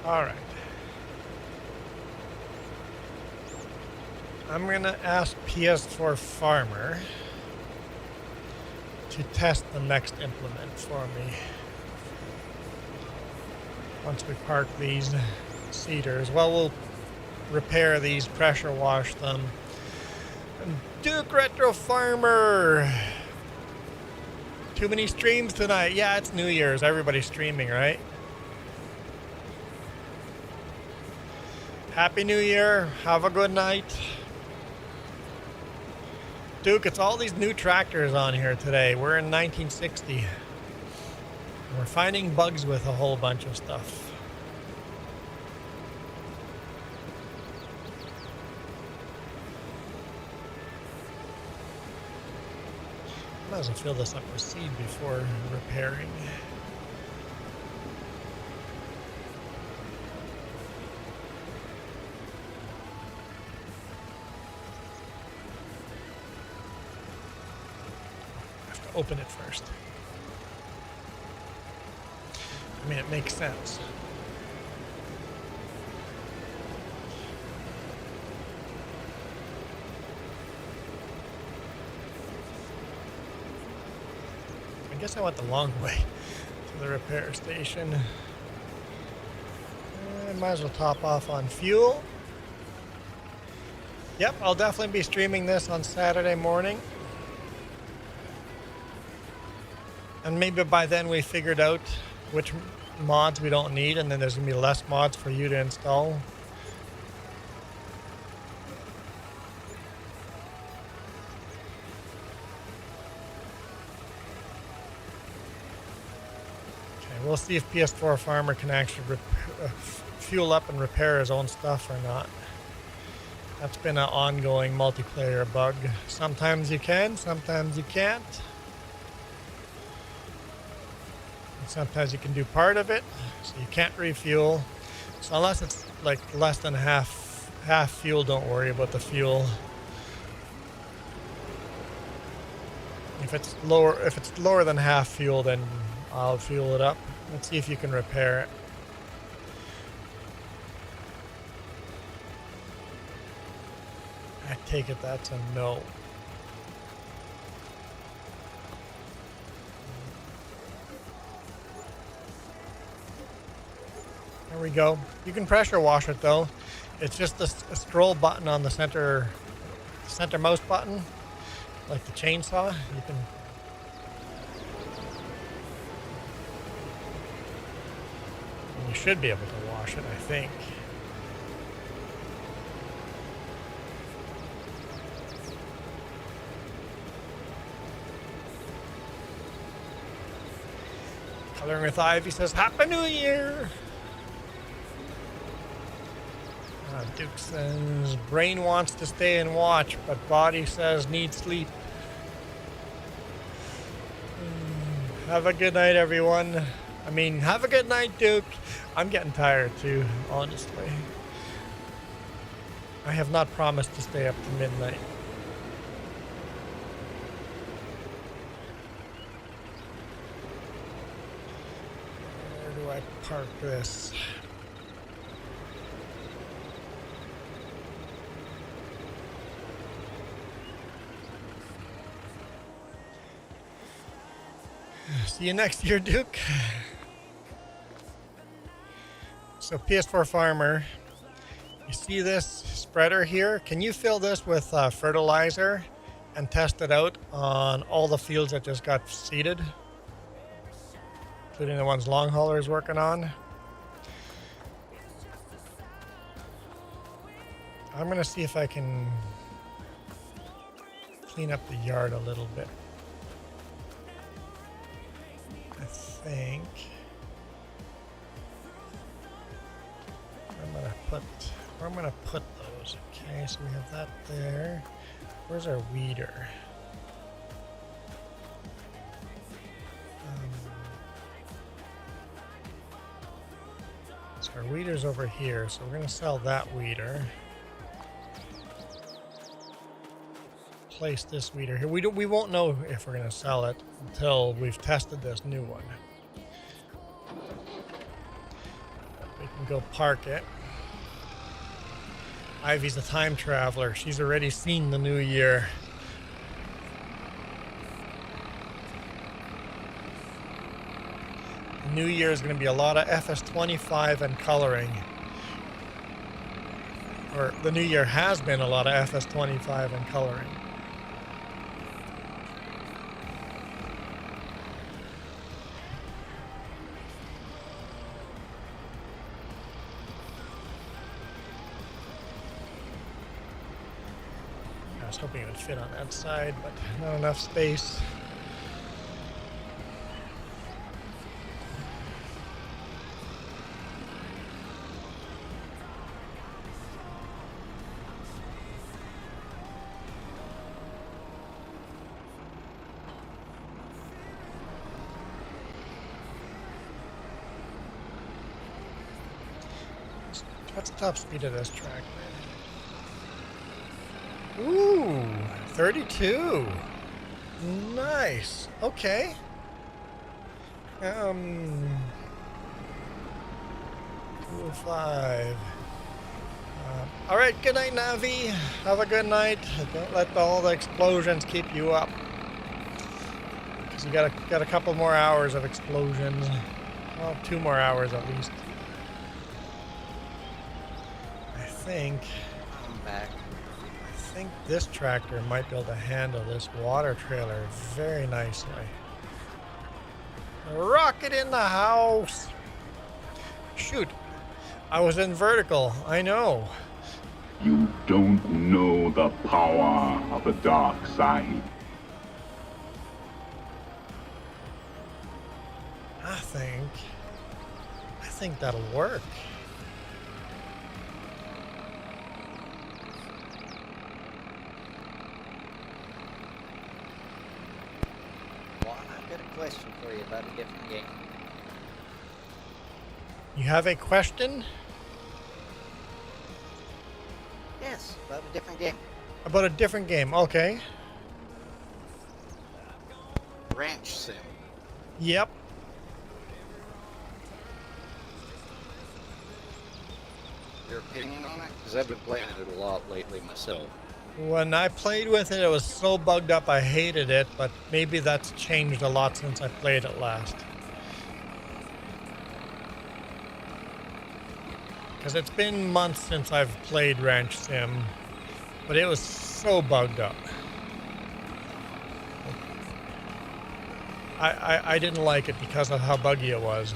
All right. I'm going to ask PS4 Farmer to test the next implement for me. Once we park these cedars, well, we'll repair these, pressure wash them. And Duke Retro Farmer! Too many streams tonight. Yeah, it's New Year's. Everybody's streaming, right? Happy New Year. Have a good night. Duke, it's all these new tractors on here today. We're in 1960. We're finding bugs with a whole bunch of stuff. Might as well fill this up with seed before repairing. Open it first. I mean, it makes sense. I guess I went the long way to the repair station. Might as well top off on fuel. Yep, I'll definitely be streaming this on Saturday morning. And maybe by then we figured out which mods we don't need, and then there's going to be less mods for you to install. Okay, we'll see if PS4 Farmer can actually fuel up and repair his own stuff or not. That's been an ongoing multiplayer bug. Sometimes you can, sometimes you can't. Sometimes you can do part of it, so you can't refuel. So unless it's like less than half fuel, don't worry about the fuel. If it's lower than half fuel, then I'll fuel it up. Let's see if you can repair it. I take it that's a no. There we go. You can pressure wash it though. It's just the scroll button on the center mouse button, like the chainsaw. You can. You should be able to wash it, I think. Coloring with Ivy says, Happy New Year! Duke says, brain wants to stay and watch, but body says need sleep. Have a good night, everyone. I mean, have a good night, Duke. I'm getting tired too, honestly. I have not promised to stay up to midnight. Where do I park this? See you next year, Duke. So PS4 Farmer, you see this spreader here? Can you fill this with fertilizer and test it out on all the fields that just got seeded? Including the ones Long Hauler is working on. I'm gonna see if I can clean up the yard a little bit. I think I'm gonna put those. Okay, so we have that there. Where's our weeder? So our weeder's over here, so we're gonna sell that weeder. Place this weeder here. We won't know if we're gonna sell it until we've tested this new one. We can go park it. Ivy's a time traveler. She's already seen the new year. The new year is going to be a lot of FS25 and coloring. Or the new year has been a lot of FS25 and coloring. I was hoping it would fit on that side, but not enough space. What's the top speed of this track? Ooh, 32. Nice. Okay. 205. All right. Good night, Navi. Have a good night. Don't let all the explosions keep you up. Because you got a couple more hours of explosions. Well, 2 more hours at least. I think this tractor might be able to handle this water trailer very nicely. Rocket in the house! Shoot, I was in vertical, I know. You don't know the power of the dark side. I think that'll work. Question for you about a different game. You have a question? Yes, about a different game. About a different game, okay. Ranch Sim. Yep. Your opinion on it? Because I've been playing it a lot lately myself. When I played with it, it was so bugged up I hated it, but maybe that's changed a lot since I played it last. Because it's been months since I've played Ranch Sim, but it was so bugged up. I didn't like it because of how buggy it was.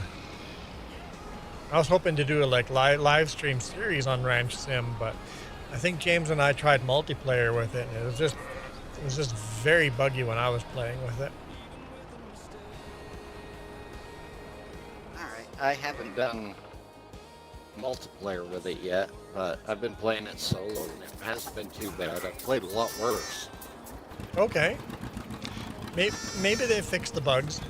I was hoping to do a live stream series on Ranch Sim, but I think James and I tried multiplayer with it, and it was just very buggy when I was playing with it. Alright, I haven't done multiplayer with it yet, but I've been playing it solo, and it hasn't been too bad. I've played a lot worse. Okay. Maybe they fixed the bugs.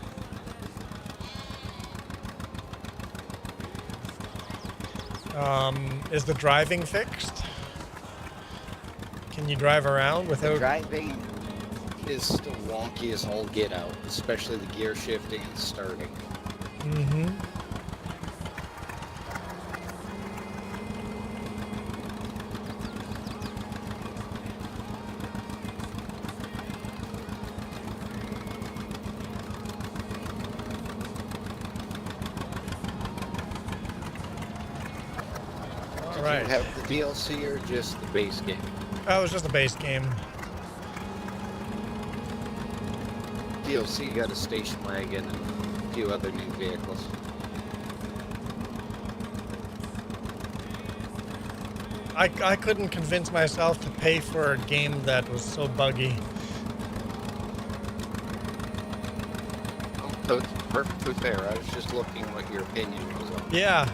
Is the driving fixed? Can you drive around without... The driving is still wonky as all get out, especially the gear shifting and starting. Mm-hmm. Did you have the DLC or just the base game? That was just a base game. DLC got a station wagon and a few other new vehicles. I couldn't convince myself to pay for a game that was so buggy. So it's perfectly fair. I was just looking what your opinion was on. Yeah,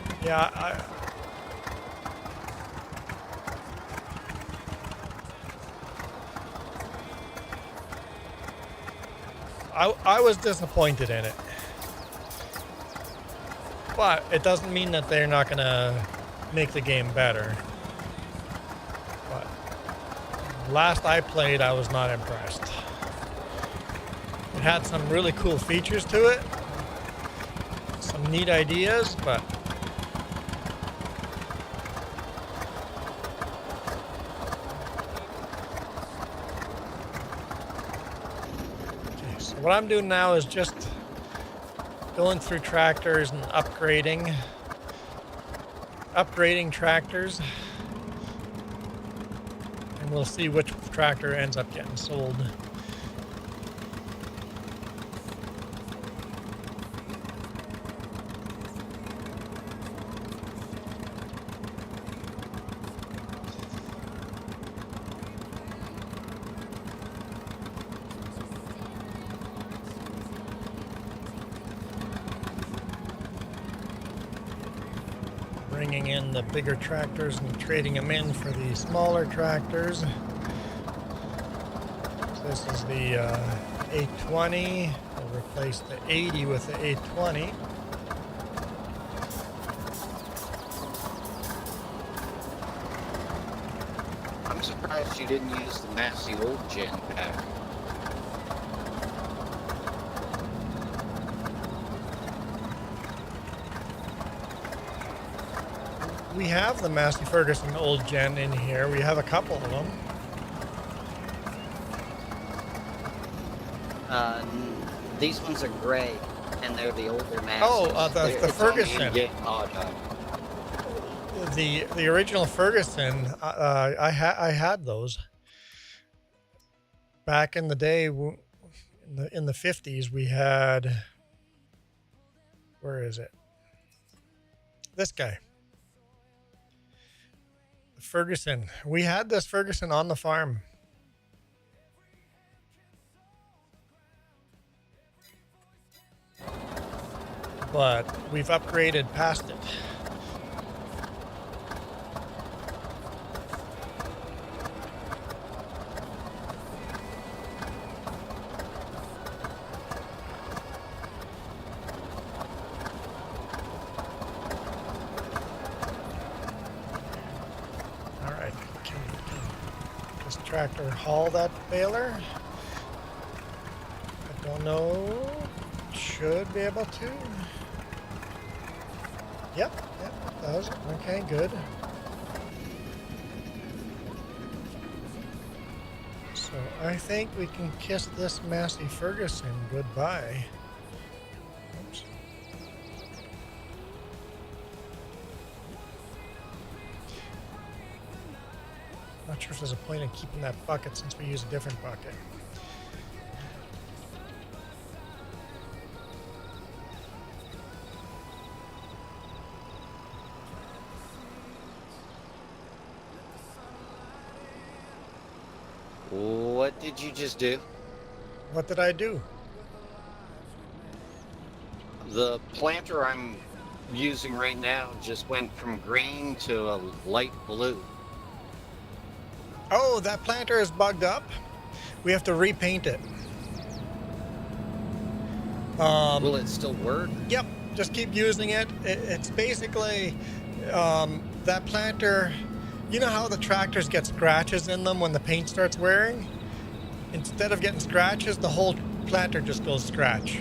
I was disappointed in it. But it doesn't mean that they're not gonna make the game better. But last I played, I was not impressed. It had some really cool features to it, some neat ideas, but what I'm doing now is just going through tractors and upgrading tractors, and we'll see which tractor ends up getting sold. Bringing in the bigger tractors and trading them in for the smaller tractors. This is the 820. We'll replace the 80 with the 820. I'm surprised you didn't use the Massey old gen pack. We have the Massey Ferguson old gen in here. We have a couple of them. These ones are gray, and they're the older Masseys. Oh, the Ferguson. The original Ferguson. I had those back in the day. In the 50s, we had. Where is it? This guy. Ferguson. We had this Ferguson on the farm. But we've upgraded past it. Tractor haul that baler? I don't know. Should be able to. Yep, it does. Okay, good. I think we can kiss this Massey Ferguson goodbye. Oops. Not sure if there's a point in keeping that bucket since we use a different bucket. What did you just do? What did I do? The planter I'm using right now just went from green to a light blue. Oh, that planter is bugged up. We have to repaint it. Will it still work? Yep, just keep using it. It's basically that planter. You know how the tractors get scratches in them when the paint starts wearing? Instead of getting scratches, the whole planter just goes scratch.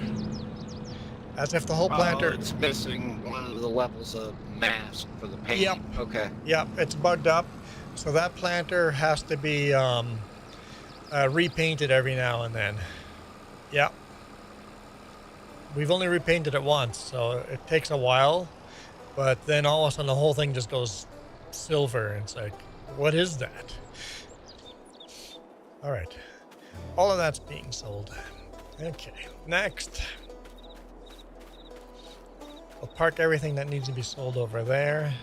As if the whole planter... it's missing one of the levels of mask for the paint. Yep. Okay. Yep, it's bugged up. So that planter has to be repainted every now and then. Yep. We've only repainted it once, so it takes a while. But then all of a sudden the whole thing just goes silver. And it's like, what is that? All right. All of that's being sold. Okay, next. We'll park everything that needs to be sold over there.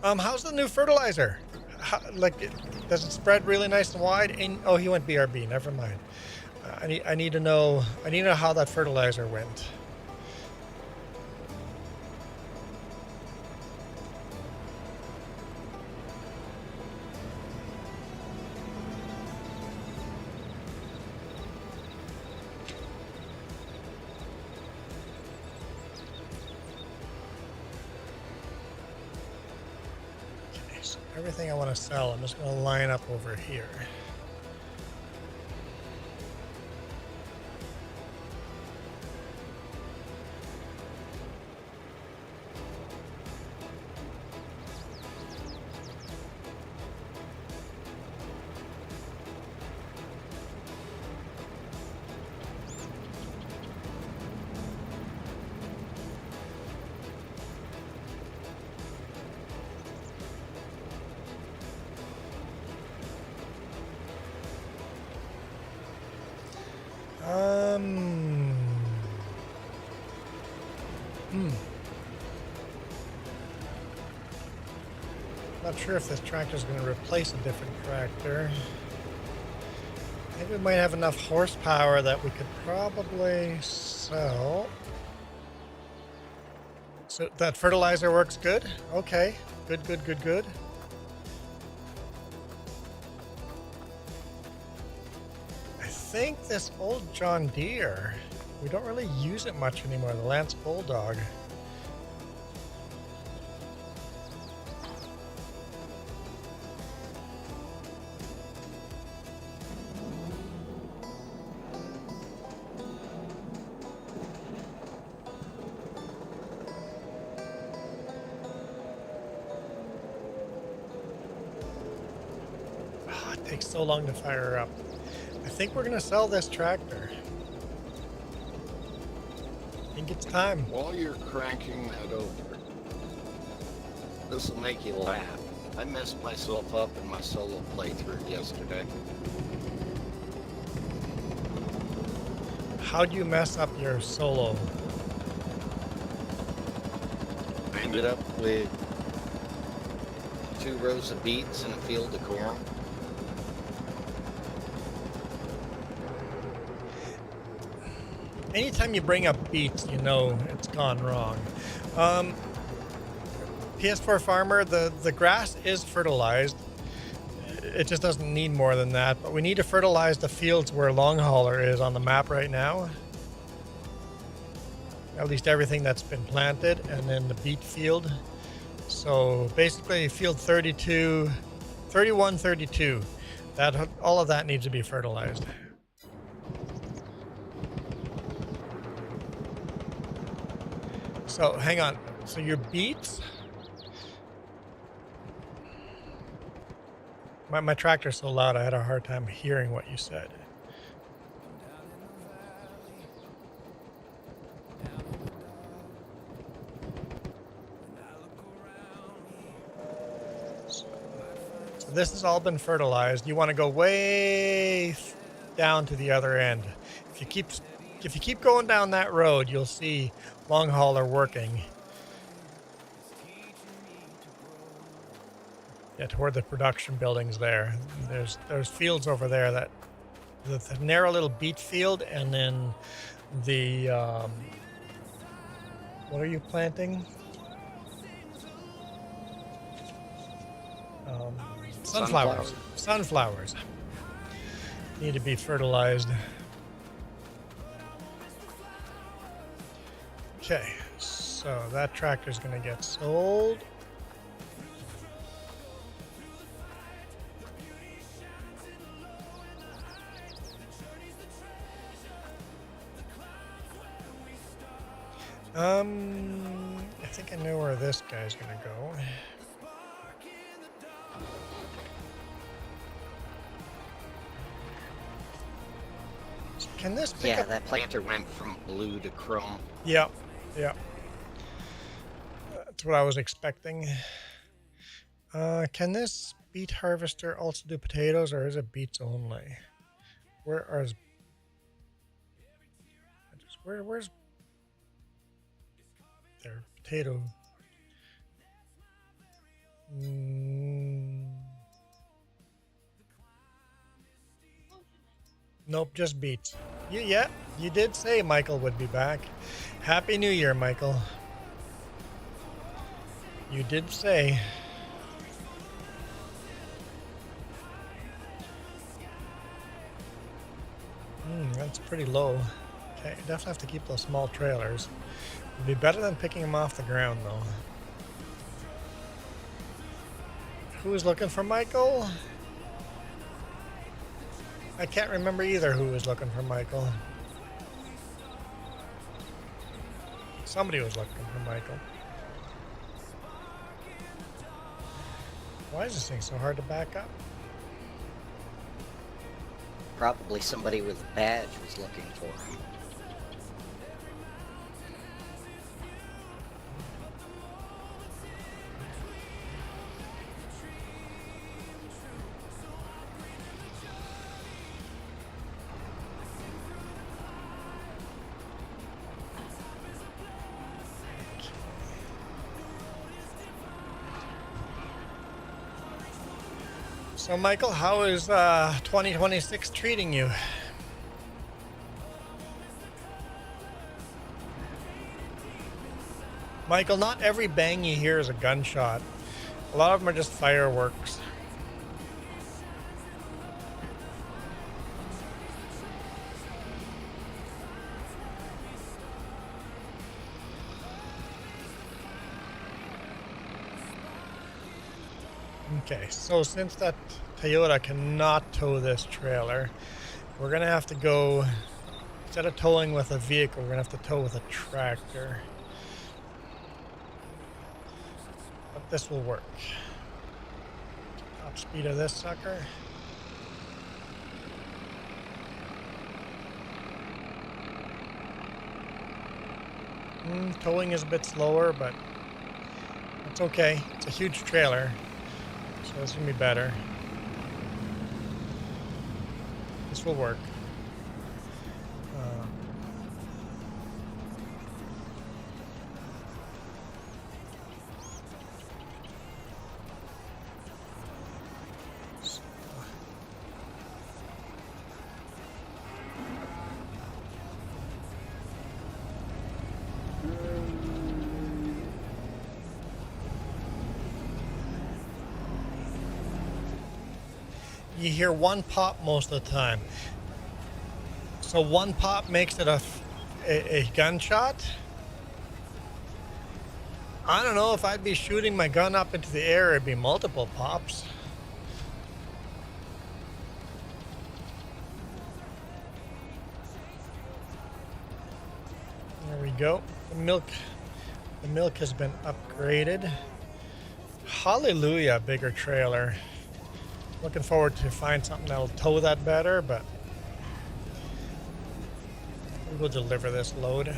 How's the new fertilizer? Does it spread really nice and wide? Oh, he went BRB. Never mind. I need to know. I need to know how that fertilizer went. Everything I want to sell, I'm just going to line up over here. Not sure if this tractor is going to replace a different tractor. I think we might have enough horsepower that we could probably sell. So that fertilizer works good? Okay. Good, good, good, good. I think this old John Deere, we don't really use it much anymore, the Lance Bulldog. Takes so long to fire up. I think we're gonna sell this tractor. I think it's time. While you're cranking that over, this will make you laugh. I messed myself up in my solo playthrough yesterday. How'd you mess up your solo? I ended up with 2 rows of beets and a field of corn. Anytime you bring up beets, you know it's gone wrong. PS4 Farmer, the grass is fertilized. It just doesn't need more than that, but we need to fertilize the fields where Long Hauler is on the map right now. At least everything that's been planted, and then the beet field. So basically field 32, 31, 32, all of that needs to be fertilized. So hang on. So your beets, My tractor's so loud I had a hard time hearing what you said. So this has all been fertilized. You want to go way down to the other end. If you keep going down that road, you'll see long hauler working. Yeah, toward the production buildings there. There's fields over there that the narrow little beet field, and then the what are you planting? Sunflowers. Sunflowers need to be fertilized. Okay, so that tractor's going to get sold. I think I know where this guy's going to go. Can this pick Yeah, up? that planter went from blue to chrome. Yep, yep. That's what I was expecting. Can this beet harvester also do potatoes, or is it beets only? Where's their potato? Nope, just beets. Yeah, you did say Michael would be back. Happy New Year, Michael. You did say. That's pretty low. Okay, definitely have to keep those small trailers. It'd be better than picking them off the ground, though. Who's looking for Michael? I can't remember either who was looking for Michael. Somebody was looking for Michael. Why is this thing so hard to back up? Probably somebody with a badge was looking for him. So, Michael, how is 2026 treating you? Michael, not every bang you hear is a gunshot. A lot of them are just fireworks. Okay, so since that Toyota cannot tow this trailer, we're going to have to go, instead of towing with a vehicle, we're going to have to tow with a tractor. But this will work. Top speed of this sucker. Towing is a bit slower, but it's okay. It's a huge trailer. So this is going to be better. This will work. You hear one pop most of the time. So one pop makes it a gunshot? I don't know, if I'd be shooting my gun up into the air, it'd be multiple pops. There we go. The milk has been upgraded. Hallelujah, bigger trailer. Looking forward to find something that'll tow that better, but we'll deliver this load.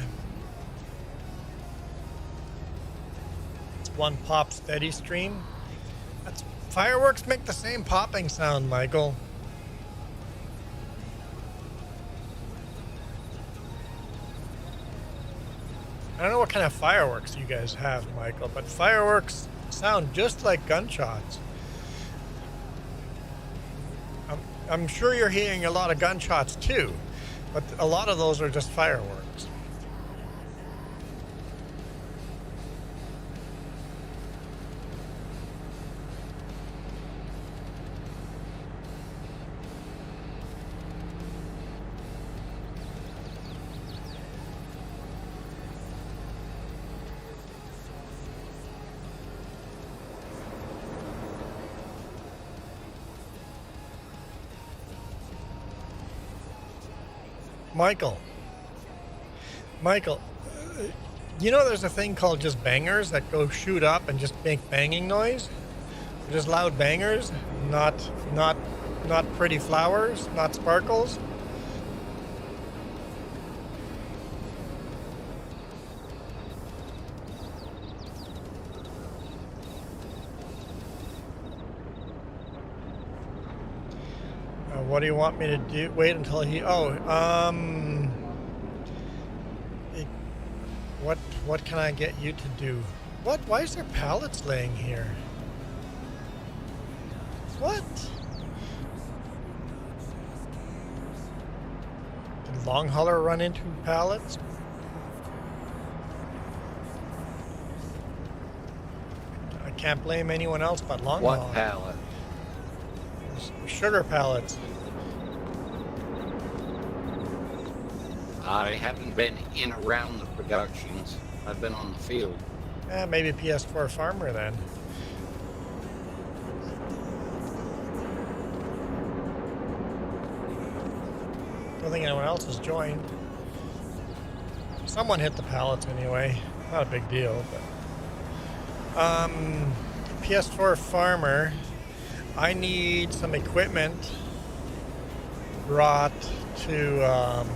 It's one pop steady stream. That's fireworks make the same popping sound, Michael. I don't know what kind of fireworks you guys have, Michael, but fireworks sound just like gunshots. I'm sure you're hearing a lot of gunshots too, but a lot of those are just fireworks. Michael, you know there's a thing called just bangers that go shoot up and just make banging noise? Just loud bangers, not pretty flowers, not sparkles. What do you want me to do? Wait until he... What can I get you to do? What? Why is there pallets laying here? What? Did Long Hauler run into pallets? I can't blame anyone else but Long Hauler. What pallet? Sugar pallets. I haven't been in around the productions. I've been on the field. Maybe PS4 Farmer then. Don't think anyone else has joined. Someone hit the pallets anyway. Not a big deal, but PS4 Farmer. I need some equipment brought to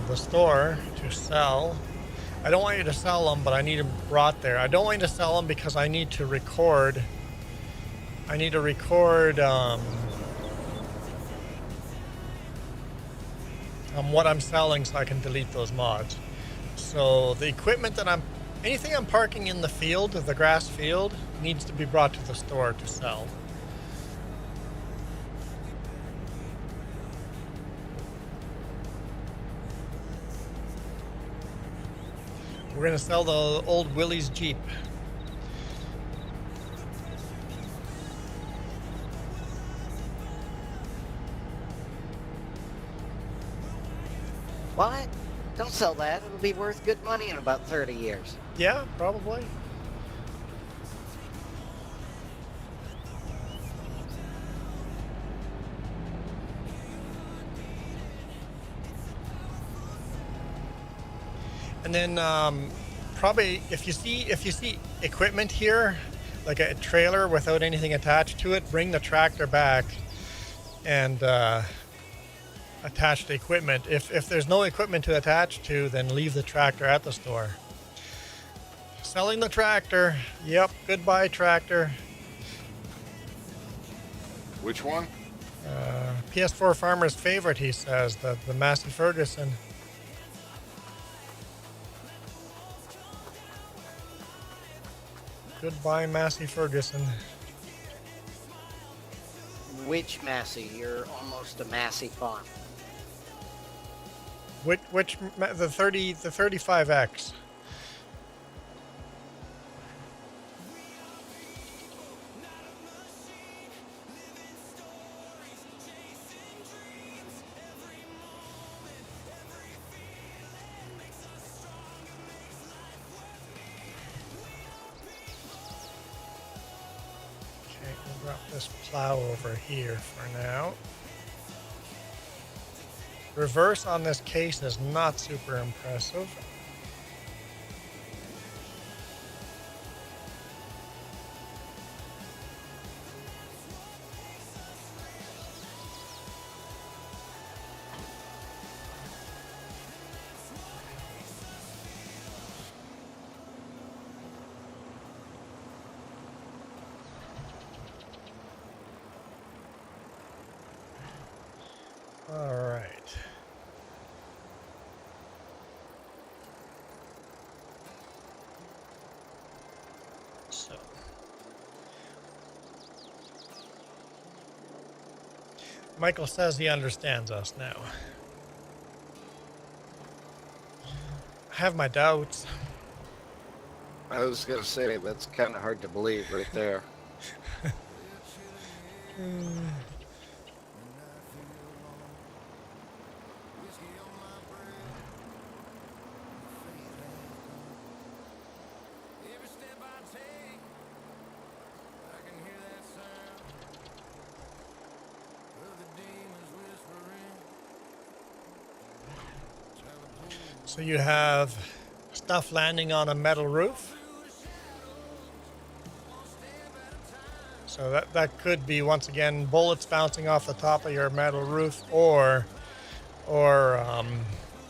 the store to sell. I don't want you to sell them, but I need them brought there. I don't want you to sell them because I need to record. I need to record what I'm selling so I can delete those mods. So the equipment that anything I'm parking in the field, the grass field, needs to be brought to the store to sell. We're gonna sell the old Willie's Jeep. What? Don't sell that. It'll be worth good money in about 30 years. Yeah, probably. And then probably if you see equipment here, like a trailer without anything attached to it, bring the tractor back and attach the equipment. If there's no equipment to attach to, then leave the tractor at the store. Selling the tractor. Yep, goodbye tractor. Which one? PS4 Farmer's favorite, he says, the Massey Ferguson. Goodbye, Massey Ferguson. Which Massey? You're almost a Massey farm. Which the 35X. Drop this plow over here for now. Reverse on this case is not super impressive. So. Michael says he understands us now. I have my doubts. I was gonna say that's kind of hard to believe right there. So you have stuff landing on a metal roof. So that could be, once again, bullets bouncing off the top of your metal roof, or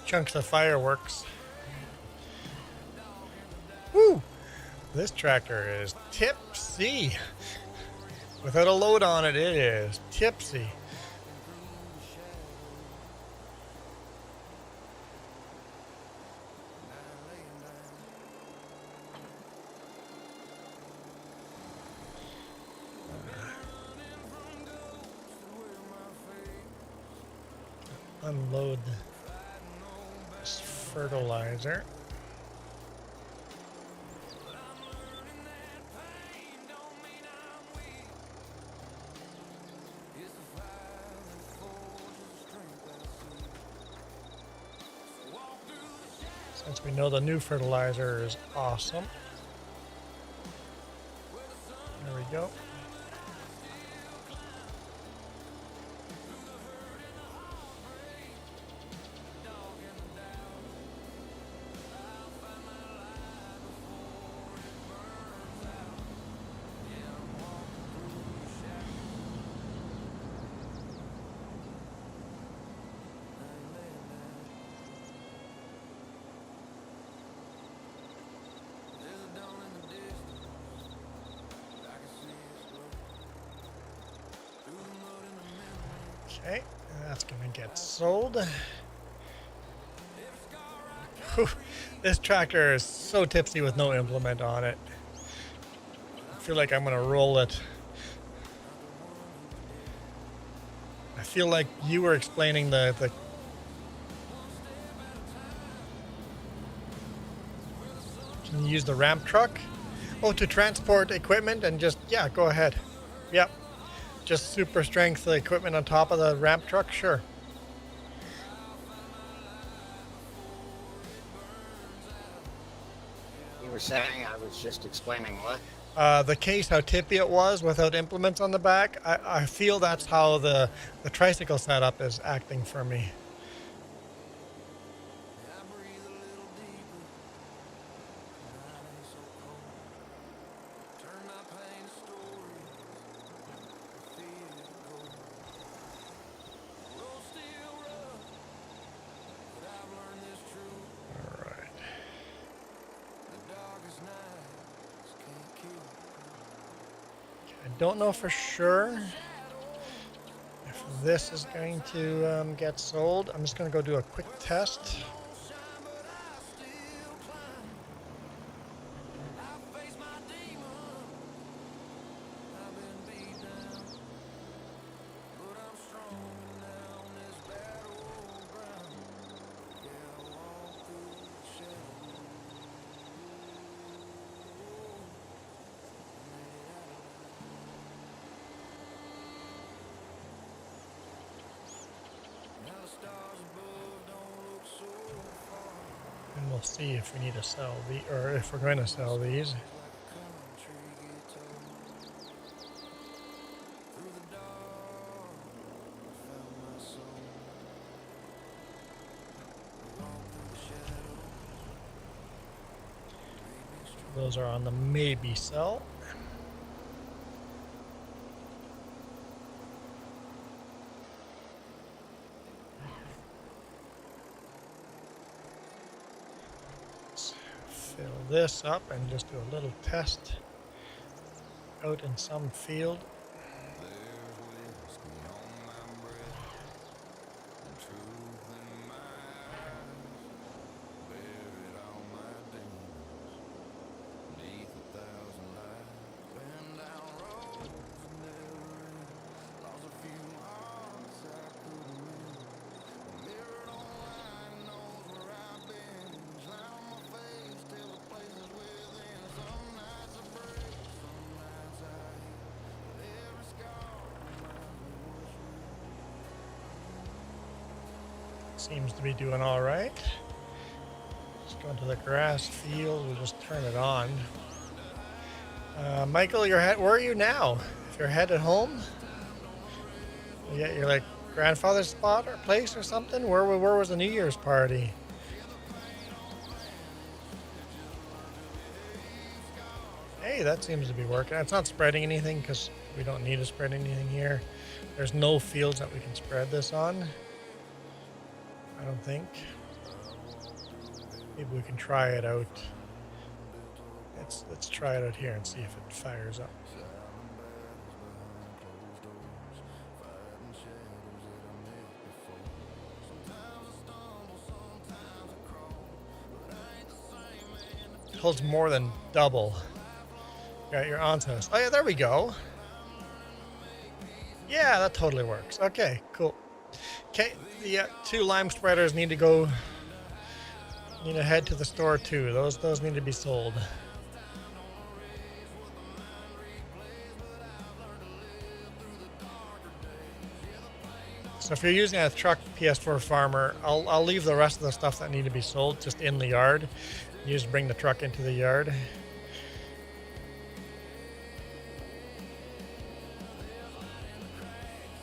chunks of fireworks. Woo! This tractor is tipsy. Without a load on it, it is tipsy. Unload this fertilizer. Since we know the new fertilizer is awesome. There we go. Okay, that's gonna get sold. Whew, this tractor is so tipsy with no implement on it. I feel like I'm gonna roll it. I feel like you were explaining the can you use the ramp truck? Oh, to transport equipment and just, yeah, go ahead. Yep. Just super strength equipment on top of the ramp truck? Sure. You were saying I was just explaining what? The case, how tippy it was without implements on the back. I feel that's how the tricycle setup is acting for me. I don't know for sure if this is going to get sold. I'm just going to go do a quick test. And we'll see if we need to sell or if we're going to sell these. Those are on the maybe sell. Fill this up and just do a little test out in some field. seems to be doing all right. Just go into the grass field. We'll just turn it on. Michael, where are you now? If you're headed home? Yeah, you're like grandfather's spot or place or something? Where was the New Year's party? Hey, that seems to be working. It's not spreading anything because we don't need to spread anything here. There's no fields that we can spread this on. I don't think. Maybe we can try it out. Let's try it out here and see if it fires up. It holds more than double. Got your aunt's house. Oh yeah, there we go. Yeah, that totally works. Okay, cool. Okay, the 2 lime spreaders need to head to the store too. Those need to be sold. So if you're using a truck PS4 farmer, I'll leave the rest of the stuff that need to be sold just in the yard. You just bring the truck into the yard.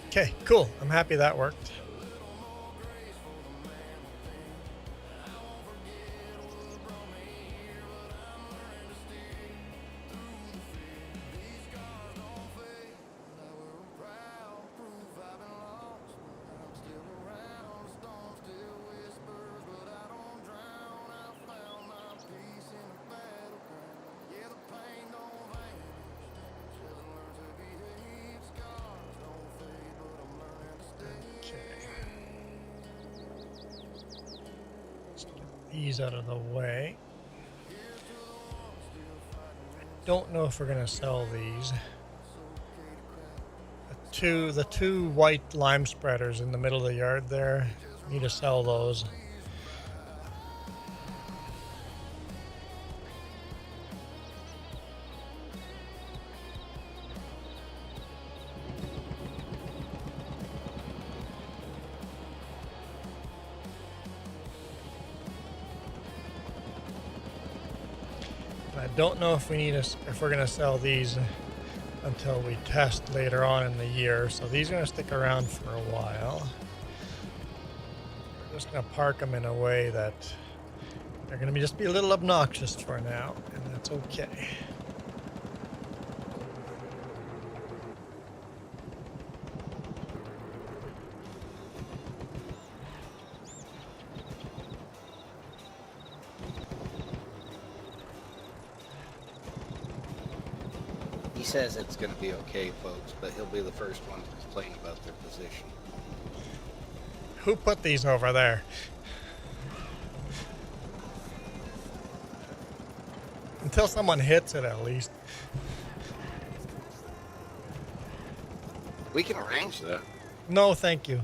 Okay, cool. I'm happy that worked. These out of the way. I don't know if we're gonna sell these. The two white lime spreaders in the middle of the yard there. Need to sell those. I don't know if we're gonna sell these until we test later on in the year. So these are gonna stick around for a while. We're just gonna park them in a way that they're gonna just be a little obnoxious for now, and that's okay. He says it's going to be okay, folks, but he'll be the first one to complain about their position. Who put these over there? Until someone hits it, at least. We can arrange that. No, thank you.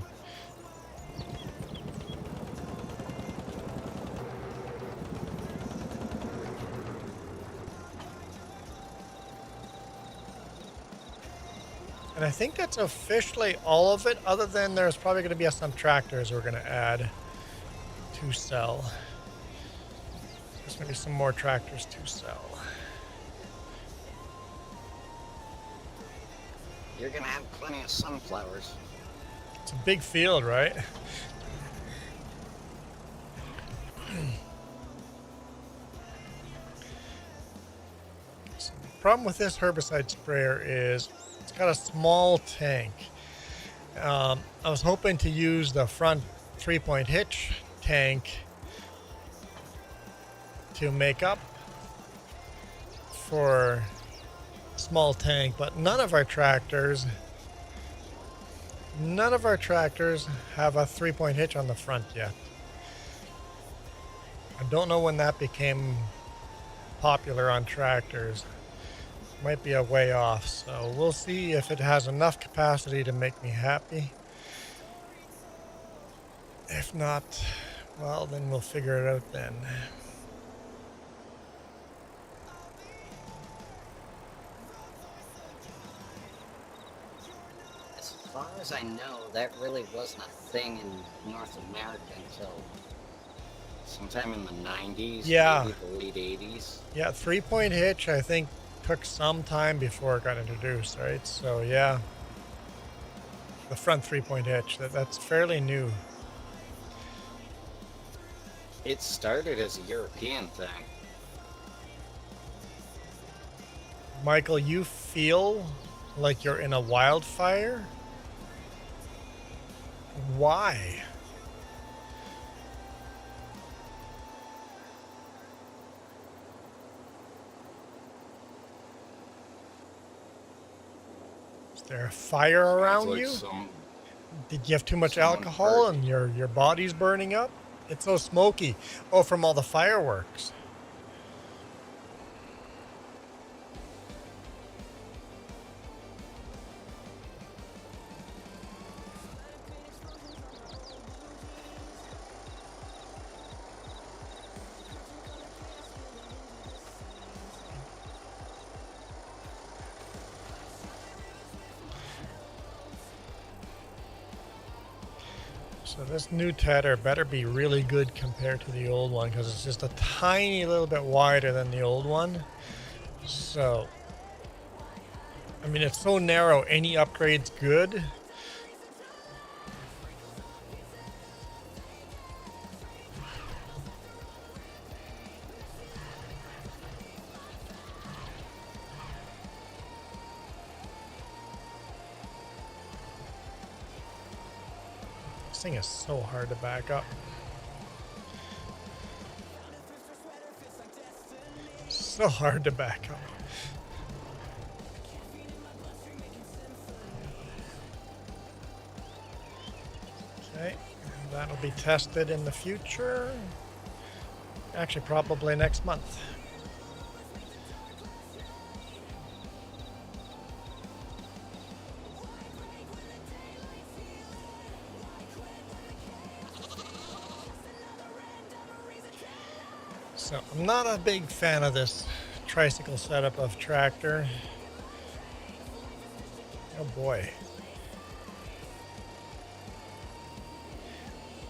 And I think that's officially all of it, other than there's probably going to be some tractors we're going to add to sell. There's going to be some more tractors to sell. You're going to have plenty of sunflowers. It's a big field, right? So the problem with this herbicide sprayer is it's got a small tank. I was hoping to use the front 3-point hitch tank to make up for a small tank, but none of our tractors have a 3-point hitch on the front yet. I don't know when that became popular on tractors. Might be a way off, so we'll see if it has enough capacity to make me happy. If not, well, then we'll figure it out then. far as I know, that really wasn't a thing in North America until sometime in the 90s, Yeah. maybe the late 80s. Yeah, 3-point hitch, I think, took some time before it got introduced, right? So, yeah. The front 3-point hitch, that's fairly new. It started as a European thing. Michael, you feel like you're in a wildfire? Why? Is there a fire around Sounds like you? Did you have too much someone alcohol burning. and your body's burning up? It's so smoky. Oh, from all the fireworks. So this new tether better be really good compared to the old one, because it's just a tiny little bit wider than the old one. So, I mean, it's so narrow, any upgrade's good. This thing is so hard to back up. So hard to back up. Okay, that'll be tested in the future. Actually, probably next month. So I'm not a big fan of this tricycle setup of tractor. Oh boy.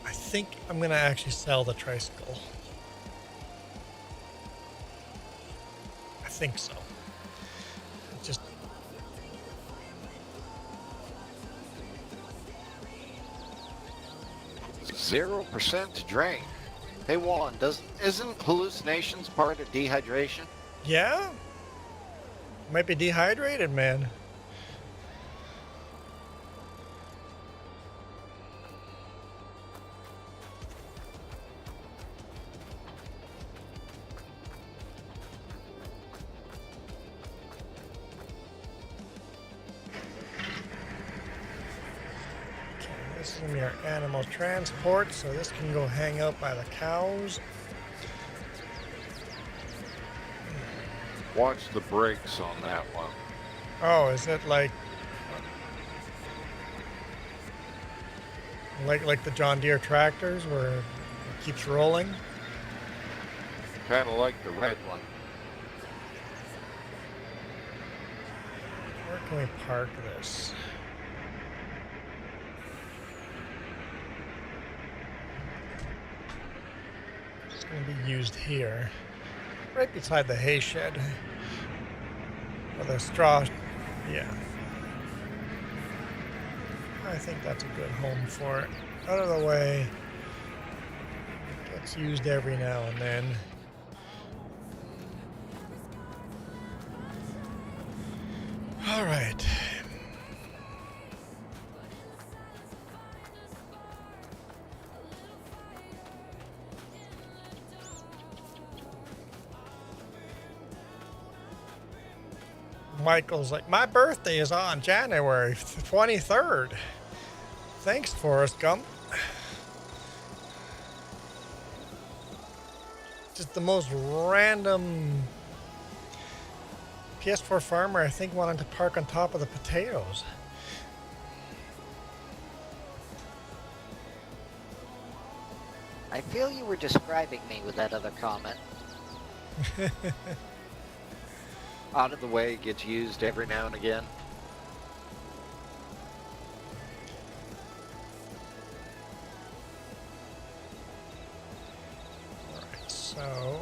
I think I'm gonna actually sell the tricycle. I think so. Just 0% to drain. Hey Juan, isn't hallucinations part of dehydration? yeah. Might be dehydrated, man. This is your animal transport, so this can go hang out by the cows. Watch the brakes on that one. Oh, is it like the John Deere tractors where it keeps rolling? Kind of like the red one. Where can we park this? It's going to be used here, right beside the hay shed. Or the straw, yeah. I think that's a good home for it. Out of the way. It gets used every now and then. All right. Michael's like, my birthday is on January 23rd. Thanks, Forrest Gump. Just the most random PS4 farmer, I think, wanted to park on top of the potatoes. I feel you were describing me with that other comment. Out of the way gets used every now and again. So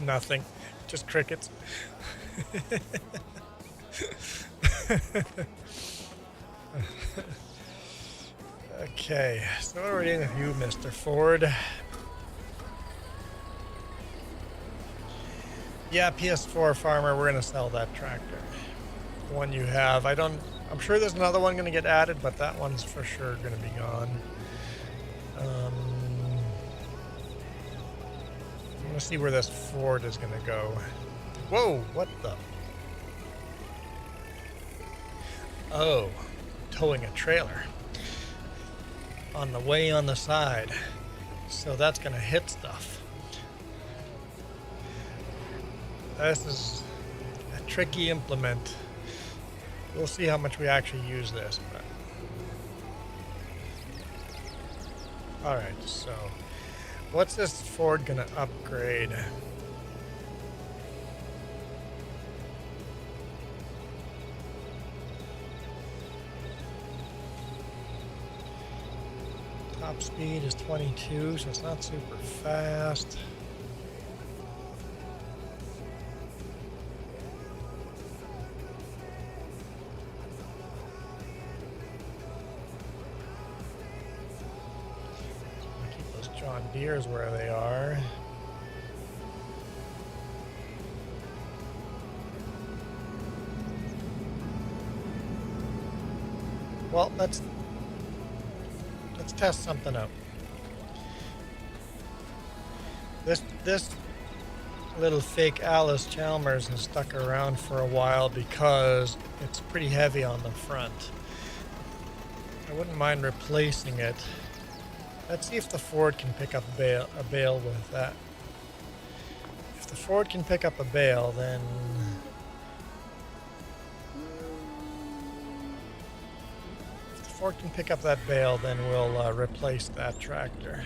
nothing, just crickets. Okay, so what are we doing with you, Mr. Ford? Yeah, PS4 farmer, we're gonna sell that tractor. The one you have. I'm sure there's another one gonna get added, but that one's for sure gonna be gone. I'm gonna see where this Ford is gonna go. Whoa, what the? Oh, towing a trailer on the way on the side. So that's gonna hit stuff. This is a tricky implement. We'll see how much we actually use this, but alright, so what's this Ford gonna upgrade? Top speed is 22, so it's not super fast. Keep those John Deeres where they are. Well, let's test something out. This little fake Alice Chalmers has stuck around for a while because it's pretty heavy on the front. I wouldn't mind replacing it. Let's see if the Ford can pick up a bale with that. If the Ford can pick up a bale, then Ford can pick up that bale, then we'll replace that tractor.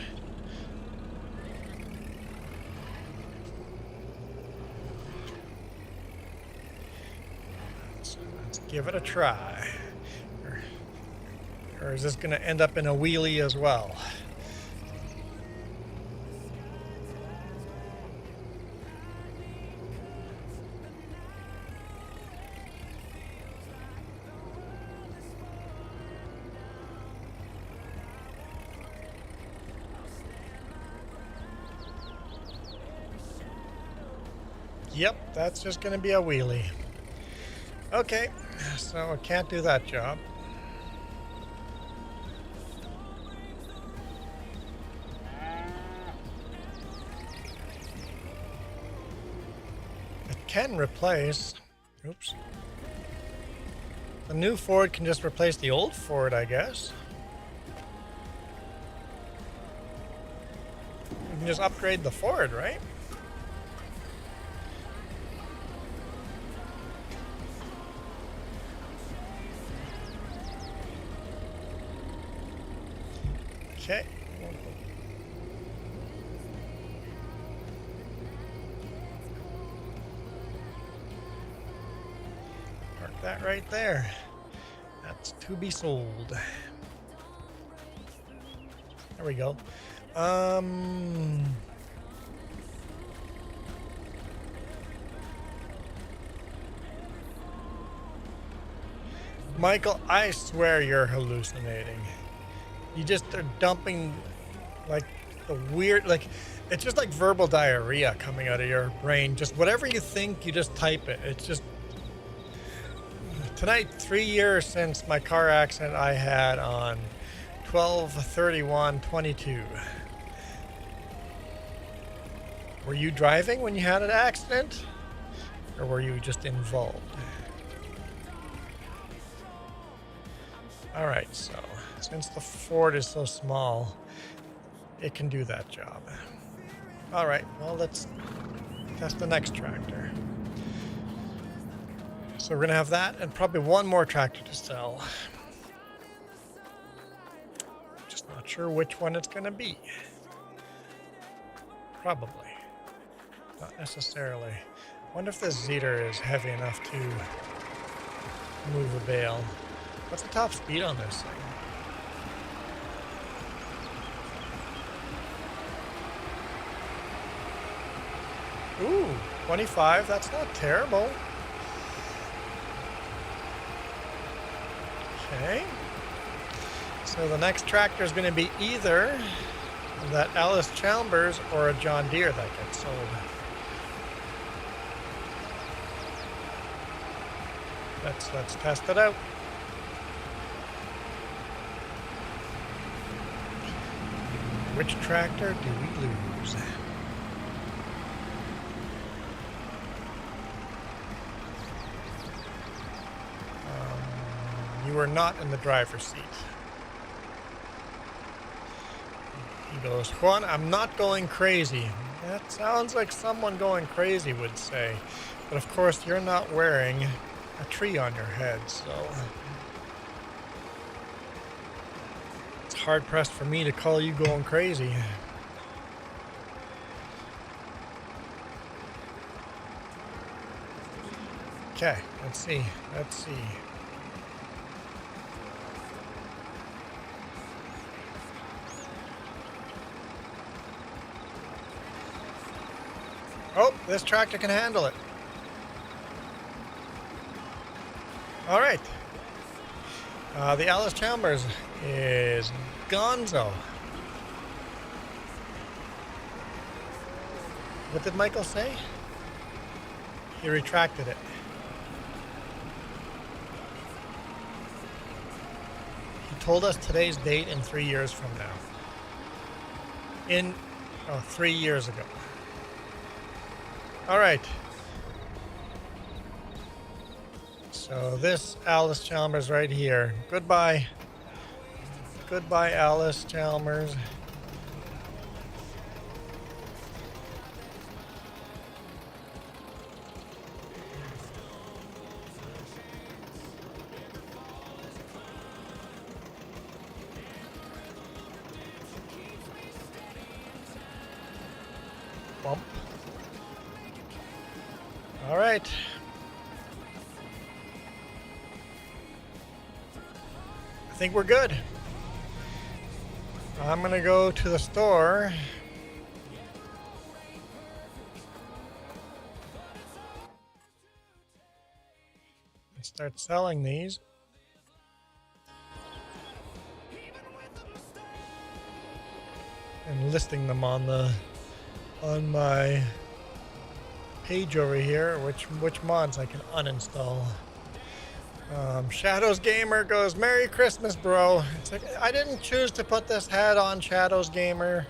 So let's give it a try. Or is this going to end up in a wheelie as well? Yep, that's just going to be a wheelie. Okay, so I can't do that job. It can replace. Oops. The new Ford can just replace the old Ford, I guess. You can just upgrade the Ford, right? Okay. Park that right there. That's to be sold. There we go. Michael, I swear you're hallucinating. You just are dumping like the weird, like it's just like verbal diarrhea coming out of your brain. Just whatever you think, you just type it. It's just tonight, 3 years since my car accident I had on 12/31/22. Were you driving when you had an accident, or were you just involved? All right, so since the Ford is so small, it can do that job. All right, well, let's test the next tractor. So we're gonna have that and probably one more tractor to sell. Just not sure which one it's gonna be. Probably. Not necessarily. Wonder if this Zetor is heavy enough to move a bale. What's the top speed on this thing? Ooh, 25. That's not terrible. Okay. So the next tractor is going to be either that Alice Chambers or a John Deere that gets sold. Let's test it out. Which tractor do we lose? You are not in the driver's seat. He goes, Juan, I'm not going crazy. That sounds like someone going crazy would say. But of course, you're not wearing a tree on your head, so it's hard pressed for me to call you going crazy. Okay, let's see. Oh, this tractor can handle it. All right. The Alice Chambers is gonzo. What did Michael say? He retracted it. He told us today's date in 3 years from now. 3 years ago. All right. So this Alice Chalmers right here. Goodbye. Goodbye, Alice Chalmers. Bump. All right. I think we're good. I'm going to go to the store. And start selling these. And listing them on my page over here, which mods I can uninstall. Shadows Gamer goes, Merry Christmas, bro. It's like, I didn't choose to put this hat on, Shadows Gamer.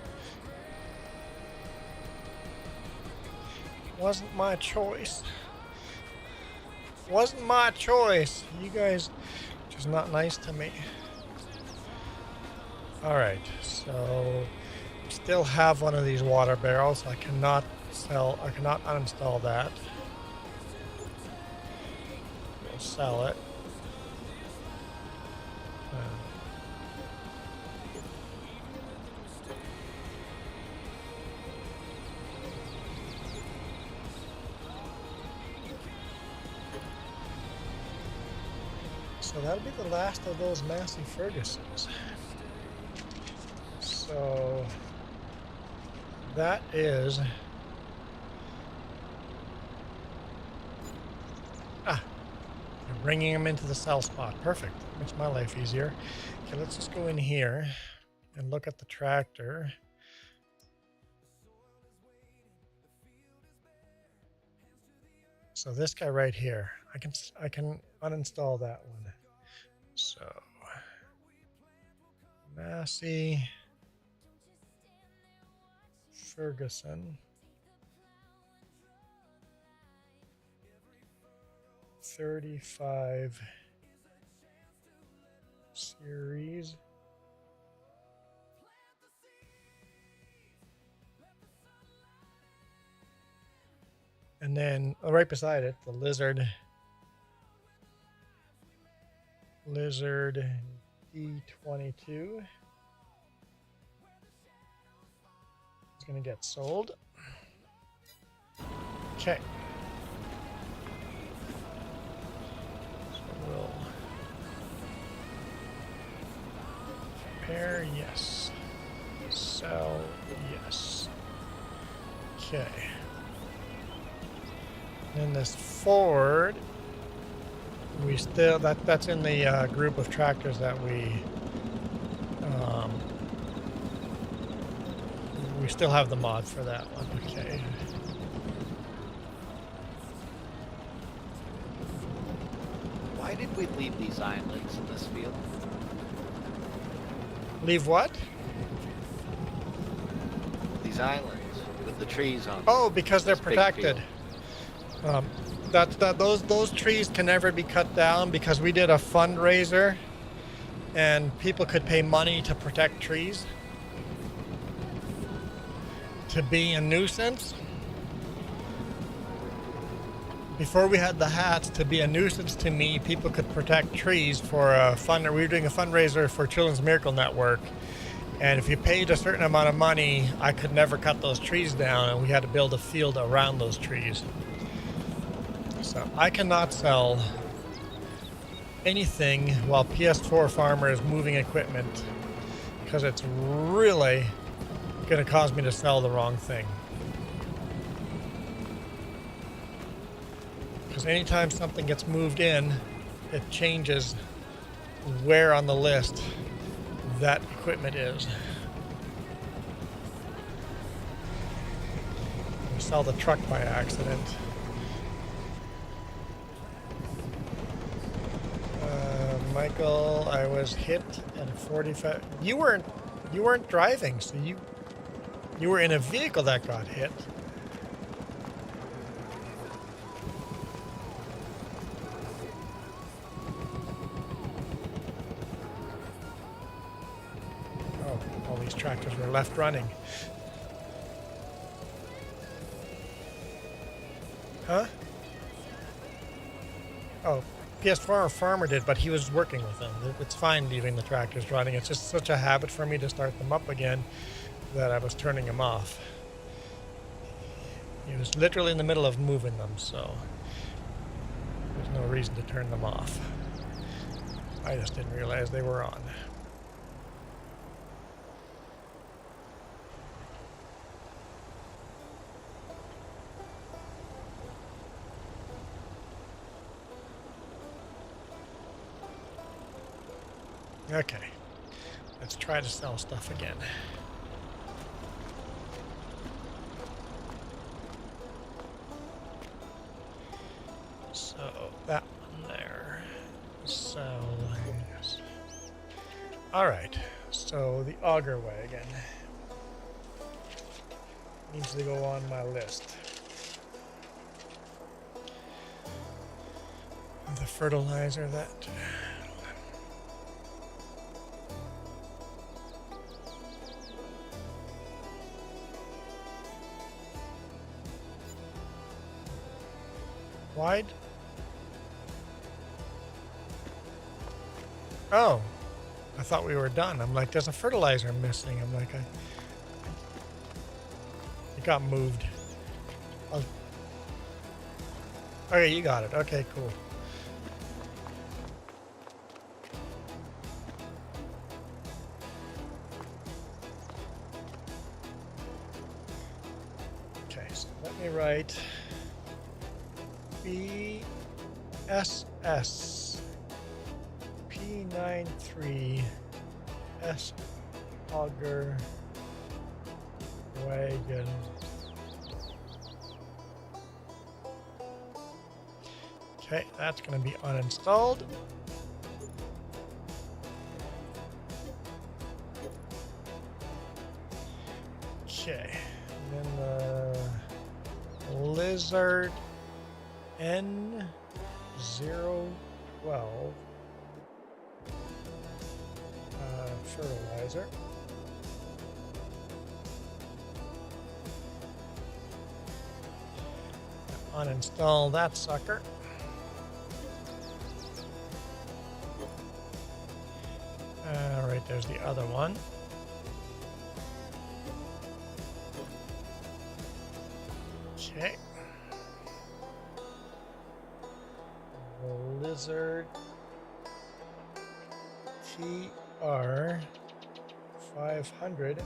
Wasn't my choice. Wasn't my choice. You guys just not nice to me. Alright, so still have one of these water barrels. I cannot uninstall that. We'll sell it. So that'll be the last of those Massey Fergusons. So that is you're bringing them into the sell spot. Perfect. Makes my life easier. Okay, let's just go in here and look at the tractor. So this guy right here, I can uninstall that one. So Massey Ferguson 35 series. And then right beside it, the Lizard D22 is going to get sold. Okay. So we'll repair, yes. Sell, yes. Okay. And this Ford, we still, that's in the group of tractors that we still have the mod for that one. Okay. Why did we leave these islands in this field? Leave what? These islands with the trees on them. Oh, because they're This big protected. Those trees can never be cut down because we did a fundraiser and people could pay money to protect trees. To be a nuisance. Before we had the hats, to be a nuisance to me, people could protect trees for a fund. We were doing a fundraiser for Children's Miracle Network. And if you paid a certain amount of money, I could never cut those trees down, and we had to build a field around those trees. So I cannot sell anything while PS4 Farmer is moving equipment because it's really going to cause me to sell the wrong thing. Because anytime something gets moved in, it changes where on the list that equipment is. We sell the truck by accident. Michael, I was hit at 45. You weren't driving, so you were in a vehicle that got hit. Oh, all these tractors were left running. Huh? Oh, PS4 Farmer did, but he was working with them. It's fine leaving the tractors running. It's just such a habit for me to start them up again that I was turning them off. He was literally in the middle of moving them, so there's no reason to turn them off. I just didn't realize they were on. Okay, let's try to sell stuff again. So that one there, sell. Yes. All right, so the auger wagon needs to go on my list. The fertilizer, that. Wide? Oh, I thought we were done. I'm like, there's a fertilizer missing. I'm like, it got moved. Okay, you got it. Okay, cool. Okay, so let me write BSS P93 S auger wagon. Okay, that's going to be uninstalled. Okay, and then the Lizard N012 fertilizer. Uninstall that sucker. Right, there's the other one. Okay. The Lizard TR 500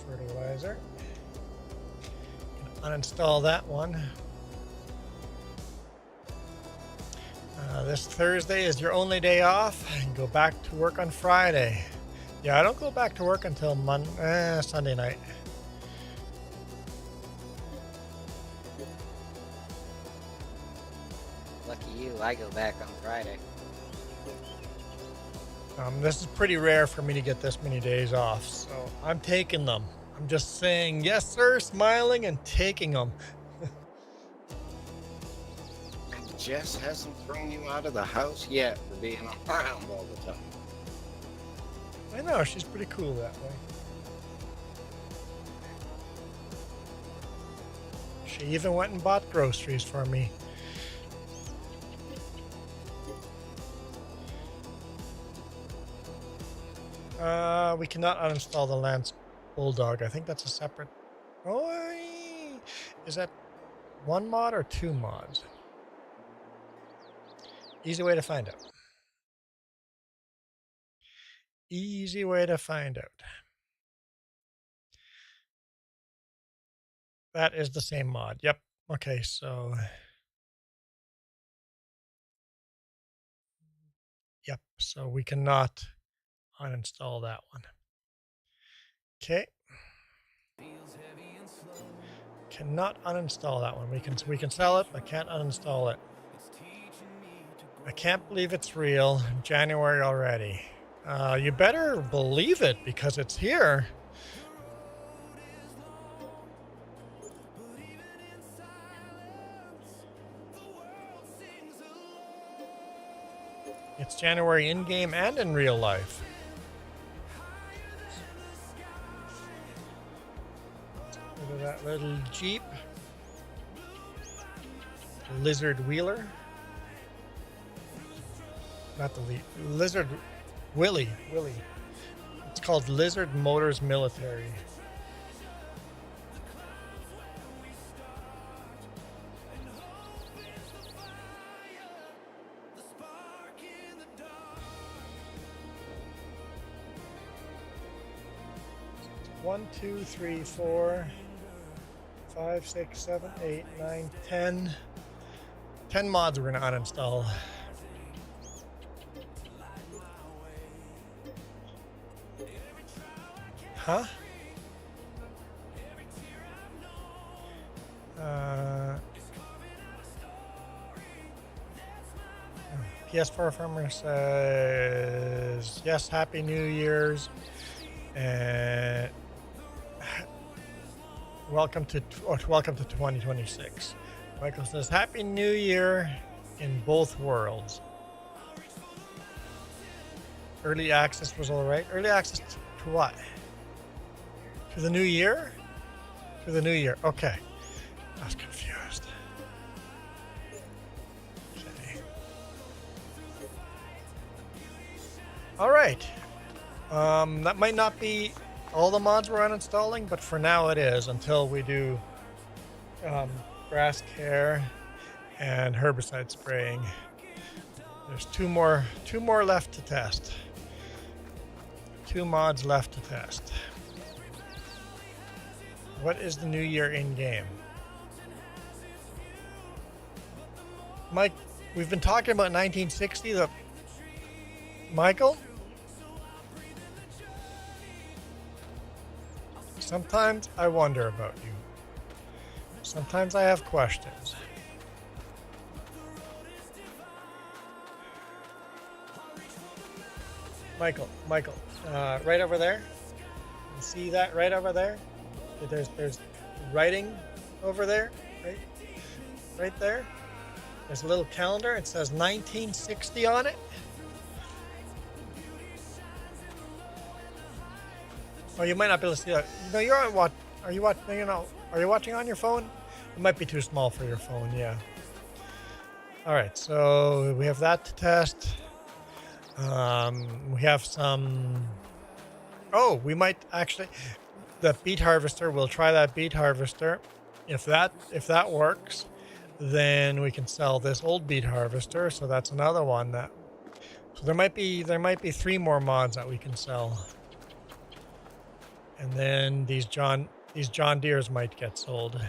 fertilizer. uninstall that one. This Thursday is your only day off, and go back to work on Friday. Yeah, I don't go back to work until Sunday night. Lucky you, I go back on Friday. This is pretty rare for me to get this many days off, so I'm taking them. I'm just saying yes, sir, smiling and taking them. And Jess hasn't thrown you out of the house yet for being around all the time. I know, she's pretty cool that way. She even went and bought groceries for me. We cannot uninstall the Lance Bulldog. I think that's a separate... Oh, is that one mod or two mods? Easy way to find out. Easy way to find out. That is the same mod. Yep. Okay, so... Yep, so we cannot uninstall that one. Okay. Cannot uninstall that one. We can sell it, but can't uninstall it. I can't believe it's real. January already. You better believe it because it's here. It's January in-game and in real life. Look at that little Jeep. Lizard Wheeler. Not the Lizard Willie. It's called Lizard Motors Military. One, 2, 3, 4, 5, 6, 7, 8, 9, 10. 10 mods we're going to uninstall. Huh? PS4 Farmer says, yes, Happy New Year's. And welcome to 2026. Michael says, Happy New Year in both worlds. Early access was all right. Early access to what? To the new year? To the new year. Okay. I was confused. Okay. All right. That might not be all the mods we're uninstalling, but for now it is until we do grass care and herbicide spraying. There's two more left to test. 2 mods left to test. What is the new year in game? Mike, we've been talking about 1960. Michael? Sometimes I wonder about you. Sometimes I have questions. Michael, right over there. You see that right over there? There's writing over there, right there. There's a little calendar. It says 1960 on it. Oh, you might not be able to see that. No, you're on what? Are you watching? Are you watching on your phone? It might be too small for your phone. Yeah. All right. So we have that to test. We have some. Oh, we might actually. The beet harvester. We'll try that beet harvester. If that works, then we can sell this old beet harvester. So that's another one that. So there might be 3 more mods that we can sell. And then these John Deeres might get sold.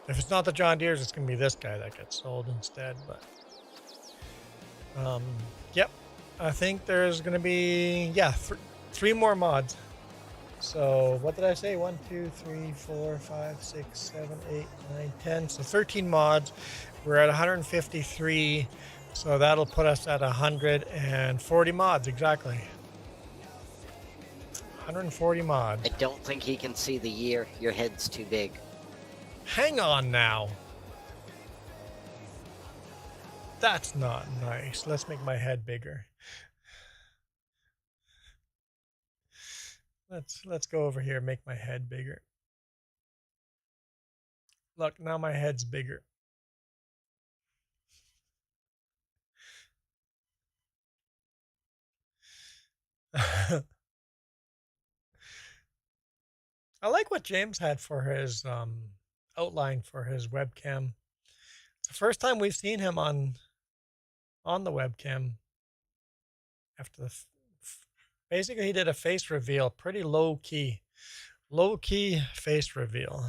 If it's not the John Deere's, it's gonna be this guy that gets sold instead. But yep, I think there's gonna be three more mods. So what did I say? 1, 2, 3, 4, 5, 6, 7, 8, 9, 10. So 13 mods. We're at 153. So that'll put us at 140 mods exactly. 140 mods. I don't think he can see the year. Your head's too big. Hang on now. That's not nice. Let's make my head bigger. Let's go over here and make my head bigger. Look, now my head's bigger. I like what James had for his outline for his webcam. It's the first time we've seen him on the webcam. After the basically he did a face reveal, pretty low key face reveal.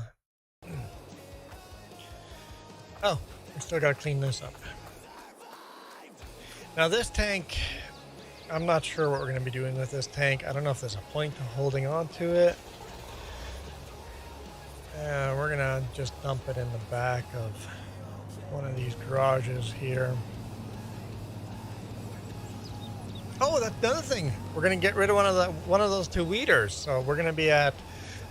Oh, we still got to clean this up. Now this tank, I'm not sure what we're going to be doing with this tank. I don't know if there's a point to holding on to it. We're going to just dump it in the back of one of these garages here. Oh, that's the other thing. We're going to get rid of one of those two weeders. So we're going to be at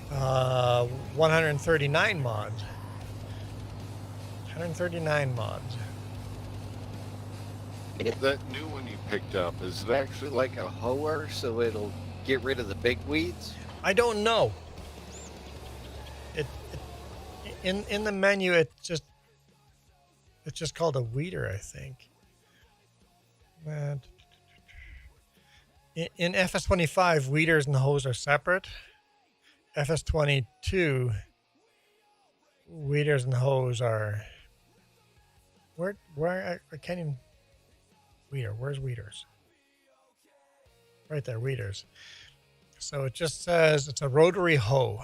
139 mods. 139 mods. That new one you picked up, is it actually like a hoer so it'll get rid of the big weeds? I don't know. In the menu it's just called a weeder, I think. In FS25, weeders and hose are separate. FS22, weeders and hose are where I can't even. Weeder, where's weeders? Right there, weeders. So it just says it's a rotary hoe.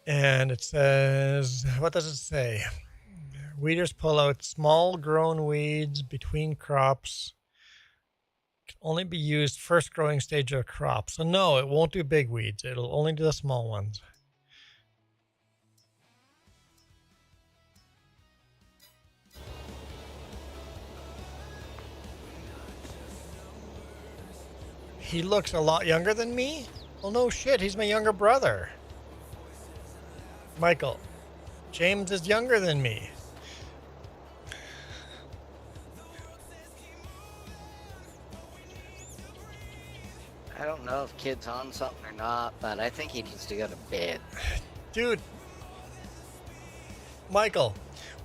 And it says, what does it say? Weeders pull out small grown weeds between crops. Can only be used first growing stage of a crop. So no, it won't do big weeds. It'll only do the small ones. He looks a lot younger than me? Well, no shit, he's my younger brother. Michael, James is younger than me. I don't know if kid's on something or not, but I think he needs to go to bed. Dude, Michael,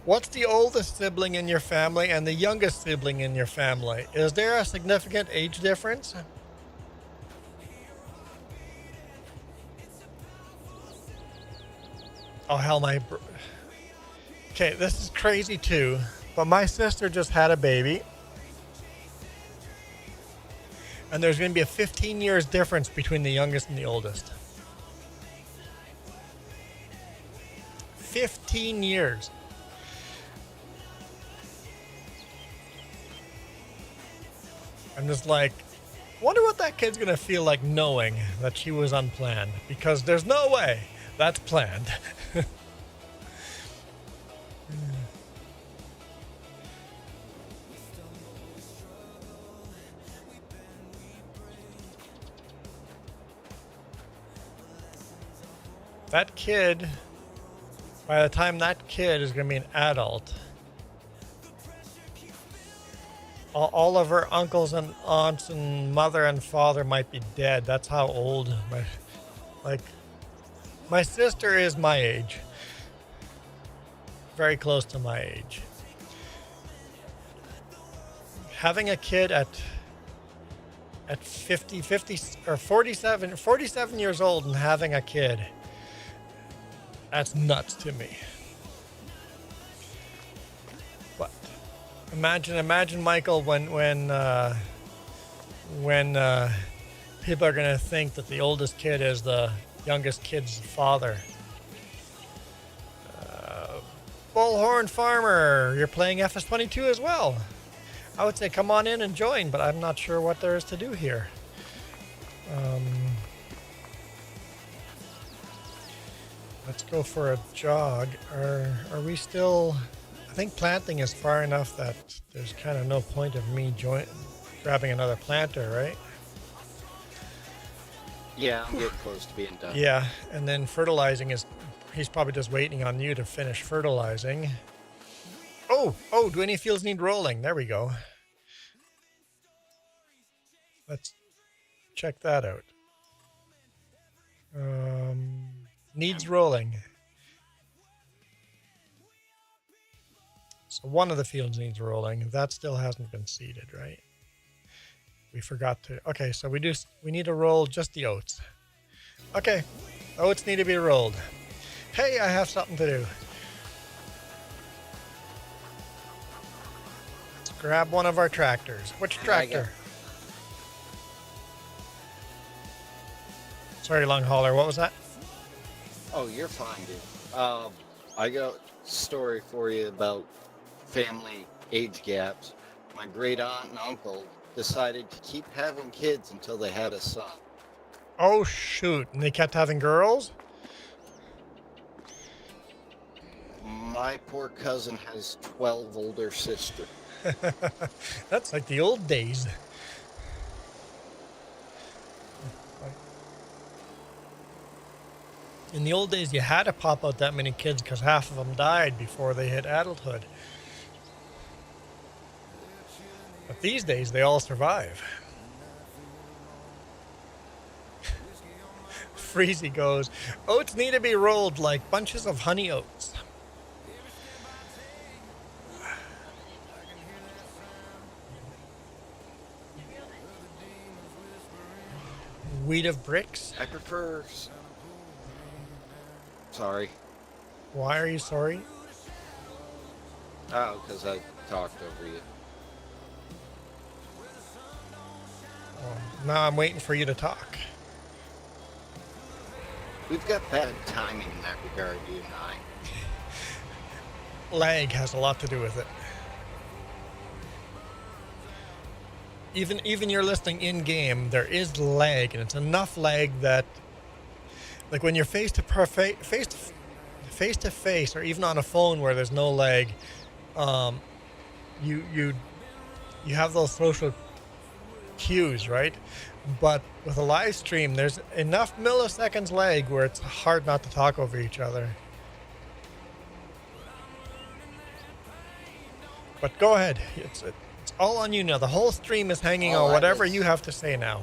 what's the oldest sibling in your family and the youngest sibling in your family? Is there a significant age difference? Oh, hell, okay, this is crazy too, but my sister just had a baby. And there's going to be a 15 years difference between the youngest and the oldest. 15 years. I'm just like, wonder what that kid's going to feel like knowing that she was unplanned. Because there's no way that's planned. That kid, by the time that kid is going to be an adult, all of her uncles and aunts and mother and father might be dead. That's how old my sister is my age. Very close to my age. Having a kid at 50 or 47 years old and having a kid, that's nuts to me. But imagine Michael when people are gonna think that the oldest kid is the youngest kid's father. Bullhorn Farmer, you're playing FS22 as well. I would say come on in and join, but I'm not sure what there is to do here. Let's go for a jog. Are we still... I think planting is far enough that there's kind of no point of me grabbing another planter, right? Yeah, I'm getting close to being done. Yeah, and then fertilizing is... He's probably just waiting on you to finish fertilizing. Oh, do any fields need rolling? There we go. Let's check that out. Needs rolling. So one of the fields needs rolling. That still hasn't been seeded, right? We forgot to... Okay, so we need to roll just the oats. Okay, oats need to be rolled. Hey, I have something to do. Let's grab one of our tractors. Which tractor? Sorry, long hauler. What was that? Oh, you're fine, dude. I got a story for you about family age gaps. My great aunt and uncle decided to keep having kids until they had a son. Oh, shoot. And they kept having girls? My poor cousin has 12 older sisters. That's like the old days. In the old days, you had to pop out that many kids because half of them died before they hit adulthood. But these days, they all survive. Freezy goes, oats need to be rolled like bunches of honey oats. Wheat of bricks? I prefer... Sorry. Why are you sorry? Oh, because I talked over you. Oh, now I'm waiting for you to talk. We've got bad timing in that regard, you and I. Lag has a lot to do with it. Even you're listening in game, there is lag, and it's enough lag that, like when you're face to face, or even on a phone where there's no lag, you have those social cues, right? But with a live stream, there's enough milliseconds lag where it's hard not to talk over each other. But go ahead. It's all on you now. The whole stream is hanging on whatever you have to say now.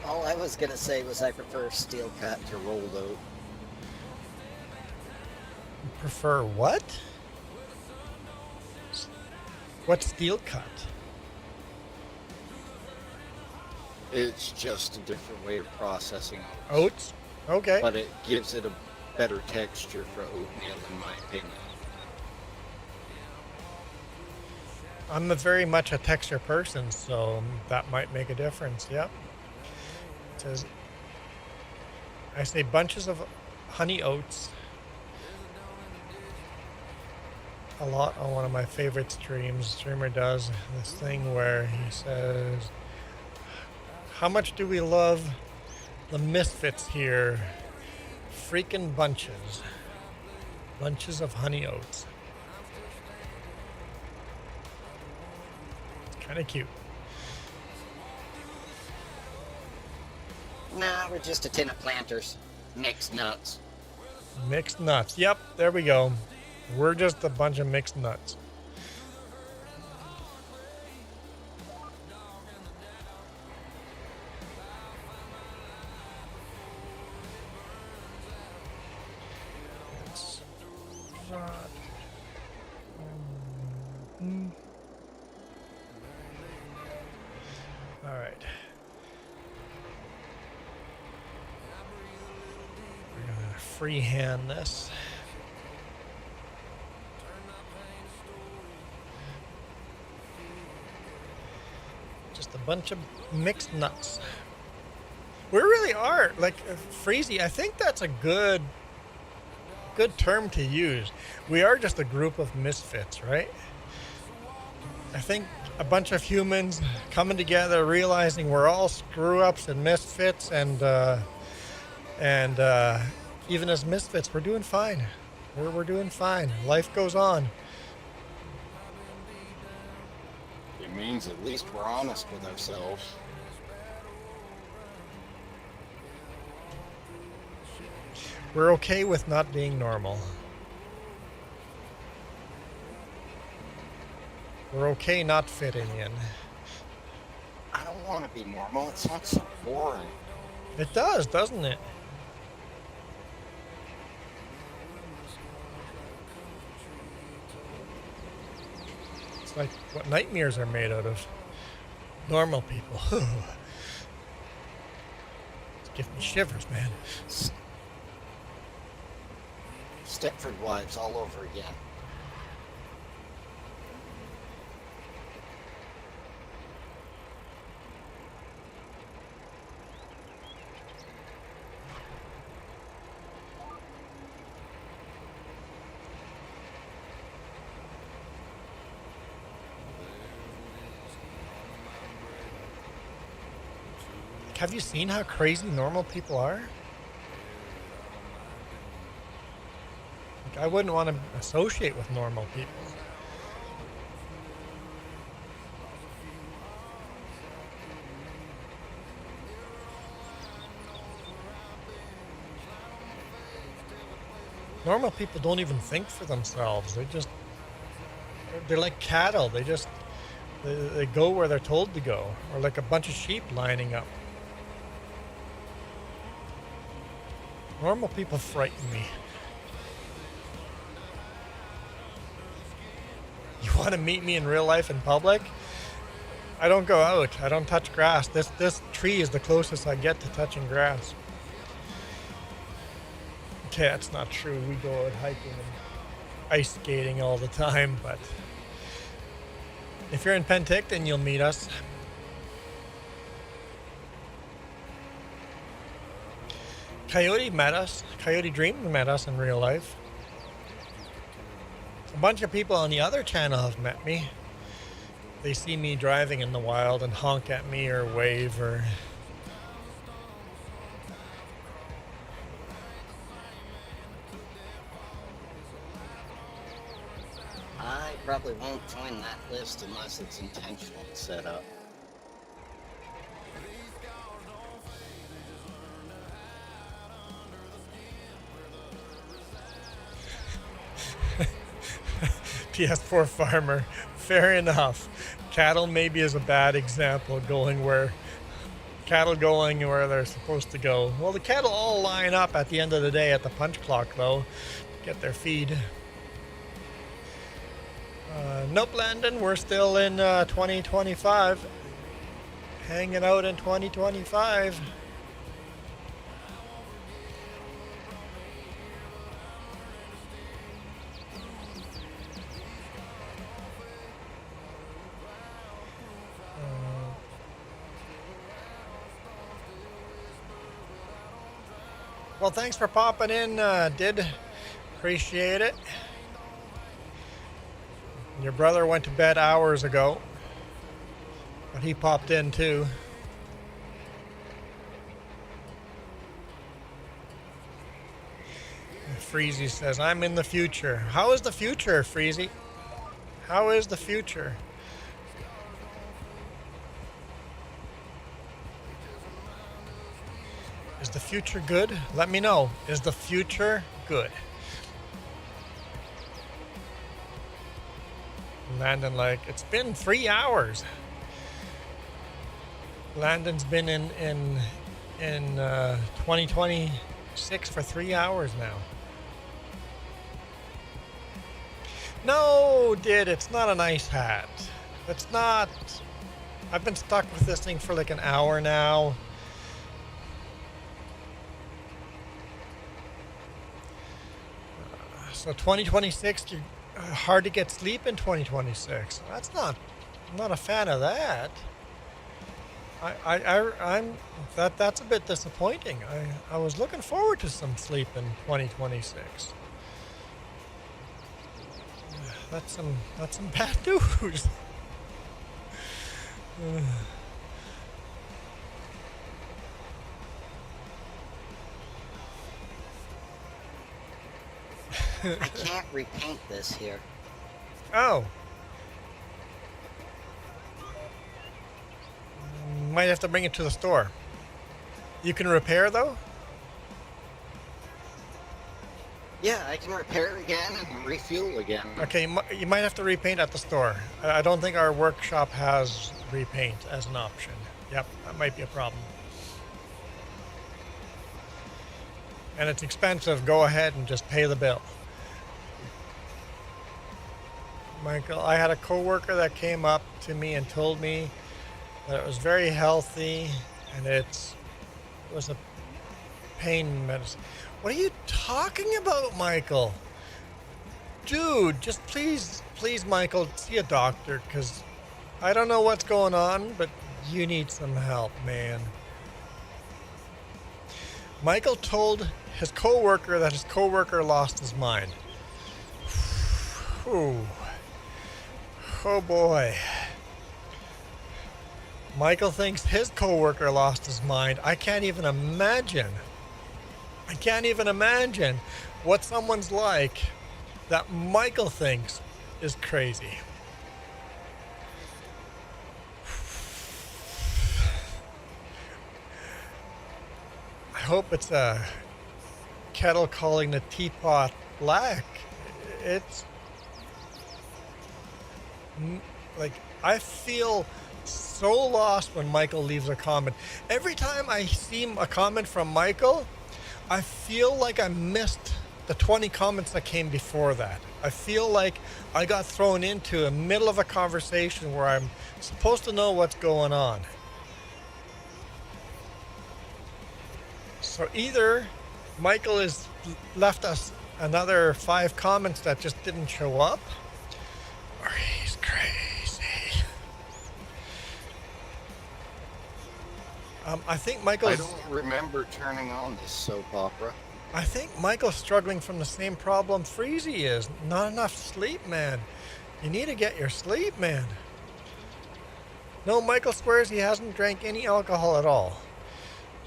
All I was going to say was I prefer steel cut to rolled oat. Prefer what? What's steel cut? It's just a different way of processing oats. Okay. But it gives it a better texture for oatmeal, in my opinion. I'm very much a texture person, so that might make a difference. Yep. It says, I say bunches of honey oats a lot on one of my favorite streams. The streamer does this thing where he says, how much do we love the misfits here? Freaking bunches. Bunches of honey oats. Kind of cute. Nah, we're just a tin of planters. Mixed nuts. Mixed nuts. Yep, there we go. We're just a bunch of mixed nuts. All right. We're gonna freehand this. Just a bunch of mixed nuts. We really are, like, Freezy, I think that's a good good term to use. We are just a group of misfits, right? I think a bunch of humans coming together, realizing we're all screw-ups and misfits, and even as misfits, we're doing fine. We're doing fine. Life goes on. It means at least we're honest with ourselves. We're okay with not being normal. We're okay not fitting in. I don't want to be normal. It sounds so boring. It does, doesn't it? It's like what nightmares are made out of. Normal people. It's giving me shivers, man. Stepford Wives all over again. Have you seen how crazy normal people are? Like, I wouldn't want to associate with normal people. Normal people don't even think for themselves. They're like cattle. They go where they're told to go, or like a bunch of sheep lining up. Normal people frighten me. You want to meet me in real life in public? I don't go out. I don't touch grass. This tree is the closest I get to touching grass. Okay, that's not true. We go out hiking and ice skating all the time, but if you're in Penticton, you'll meet us. Coyote met us. Coyote Dream met us in real life. A bunch of people on the other channel have met me. They see me driving in the wild and honk at me or wave or... I probably won't join that list unless it's intentionally set up. PS4 farmer, fair enough. Cattle maybe is a bad example, cattle going where they're supposed to go. Well, the cattle all line up at the end of the day at the punch clock, though, to get their feed. Nope, Landon, we're still in 2025. Hanging out in 2025. Well, thanks for popping in, Did. Appreciate it. Your brother went to bed hours ago, but he popped in too. Freezy says, I'm in the future. How is the future, Freezy? How is the future? Is the future good? Let me know. Is the future good? Landon like, it's been 3 hours. Landon's been in 2026 for 3 hours now. No, it's not a nice hat. It's not. I've been stuck with this thing for like an hour now. So 2026, you're hard to get sleep in 2026. I'm not a fan of that. That's a bit disappointing. I was looking forward to some sleep in 2026. That's some bad news. I can't repaint this here. Oh. Might have to bring it to the store. You can repair though? Yeah, I can repair it again and refuel again. Okay, you might have to repaint at the store. I don't think our workshop has repaint as an option. Yep, that might be a problem. And it's expensive. Go ahead and just pay the bill. Michael, I had a coworker that came up to me and told me that it was very healthy and it was a pain medicine. What are you talking about, Michael? Dude, just please, Michael, see a doctor, because I don't know what's going on, but you need some help, man. Michael told his coworker that his coworker lost his mind. Ooh. Oh boy. Michael thinks his coworker lost his mind. I can't even imagine what someone's like that Michael thinks is crazy. I hope it's a kettle calling the teapot black. It's like, I feel so lost when Michael leaves a comment. Every time I see a comment from Michael, I feel like I missed the 20 comments that came before that. I feel like I got thrown into the middle of a conversation where I'm supposed to know what's going on. So either Michael has left us another 5 comments that just didn't show up, or he's crazy. I think Michael's... I don't remember turning on this soap opera. I think Michael's struggling from the same problem Freezy is. Not enough sleep, man. You need to get your sleep, man. No, Michael swears he hasn't drank any alcohol at all.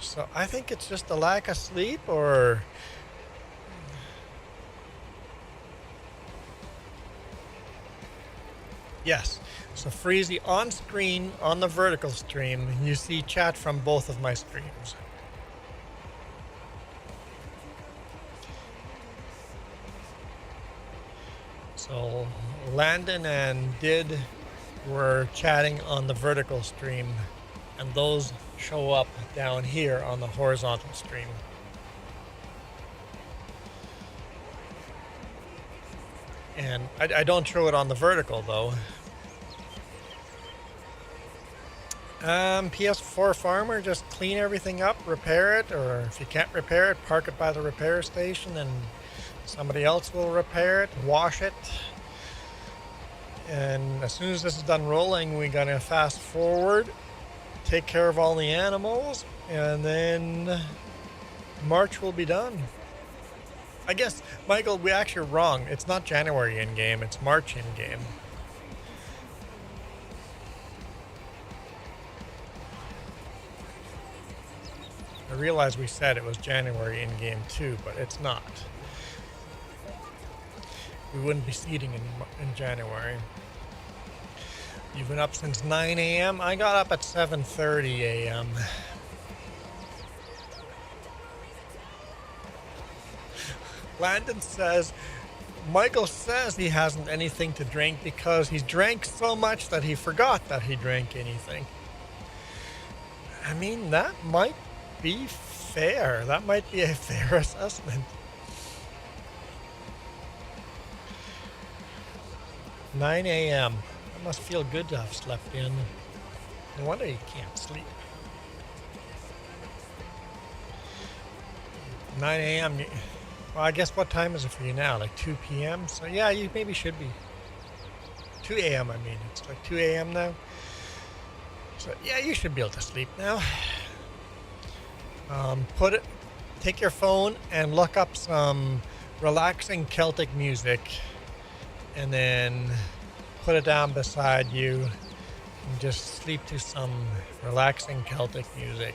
So I think it's just a lack of sleep, or... Yes. So Freezy, on screen, on the vertical stream, you see chat from both of my streams. So Landon and Did were chatting on the vertical stream, and those show up down here on the horizontal stream. And I don't show it on the vertical though. PS4 Farmer, just clean everything up, repair it, or if you can't repair it, park it by the repair station and somebody else will repair it, wash it. And as soon as this is done rolling, we're gonna fast forward, take care of all the animals, and then March will be done. I guess, Michael, we actually are wrong. It's not January in-game, it's March in-game. I realize we said it was January in-game too, but it's not. We wouldn't be seeding in January. You've been up since 9 a.m.? I got up at 7:30 a.m. Landon says, Michael says he hasn't anything to drink because he's drank so much that he forgot that he drank anything. I mean, that might be fair. That might be a fair assessment. 9 a.m. That must feel good to have slept in. No wonder you can't sleep. 9 a.m. Well, I guess what time is it for you now? Like 2 p.m.? So yeah, you maybe should be. 2 a.m. I mean, it's like 2 a.m. now. So yeah, you should be able to sleep now. Take your phone and look up some relaxing Celtic music and then put it down beside you and just sleep to some relaxing Celtic music.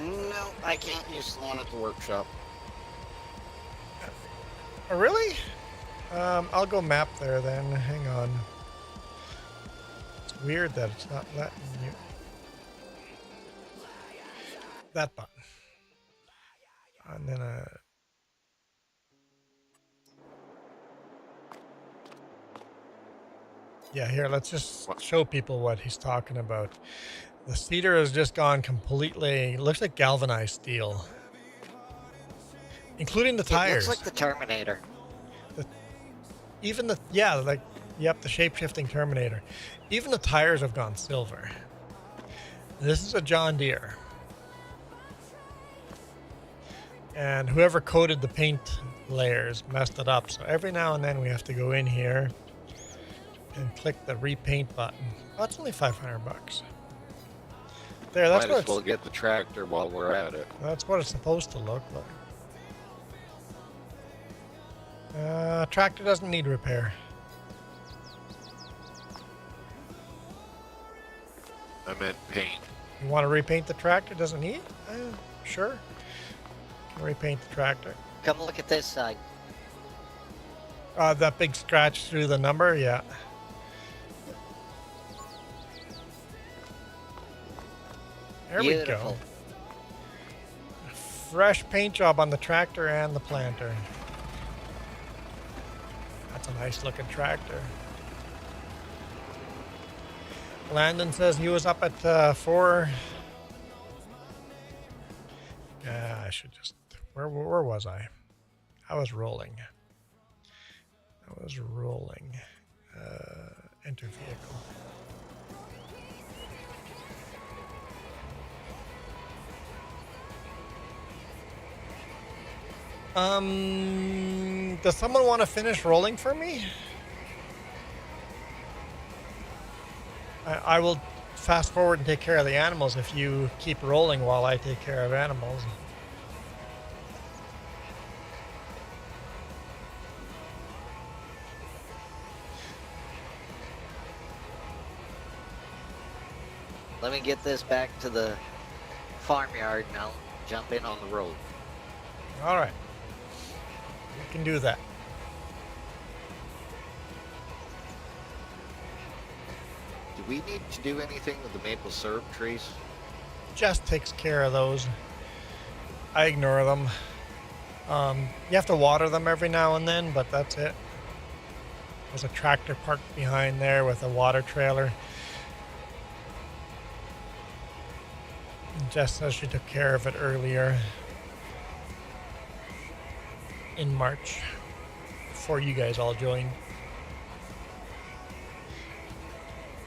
No, I can't use the one at the workshop. Oh, really? I'll go map there then. Hang on. It's weird that it's not letting you. That button. And then yeah, here, let's just show people what he's talking about. The cedar has just gone completely, looks like galvanized steel. Including the tires. It looks like the Terminator. Even the, yeah, like, yep, the shape-shifting Terminator. Even the tires have gone silver. This is a John Deere. And whoever coated the paint layers messed it up. So every now and then we have to go in here and click the repaint button. Oh, it's only 500 bucks. There, that's Might what as well it's, get the tractor while we're at it. that's what it's supposed to look like. Tractor doesn't need repair. I meant paint. You want to repaint the tractor? Doesn't need? Sure. Can repaint the tractor. Come look at this side. That big scratch through the number, yeah. There Beautiful. we go. Fresh paint job on the tractor and the planter. That's a nice looking tractor. Landon says he was up at 4. Yeah, I should just. Where was I? I was rolling. Enter vehicle. Does someone want to finish rolling for me? I will fast forward and take care of the animals if you keep rolling while I take care of animals. Let me get this back to the farmyard and I'll jump in on the road. All right. We can do that. Do we need to do anything with the maple syrup trees? Jess takes care of those. I ignore them. You have to water them every now and then, but that's it. There's a tractor parked behind there with a water trailer. And Jess says she took care of it earlier in March, before you guys all joined.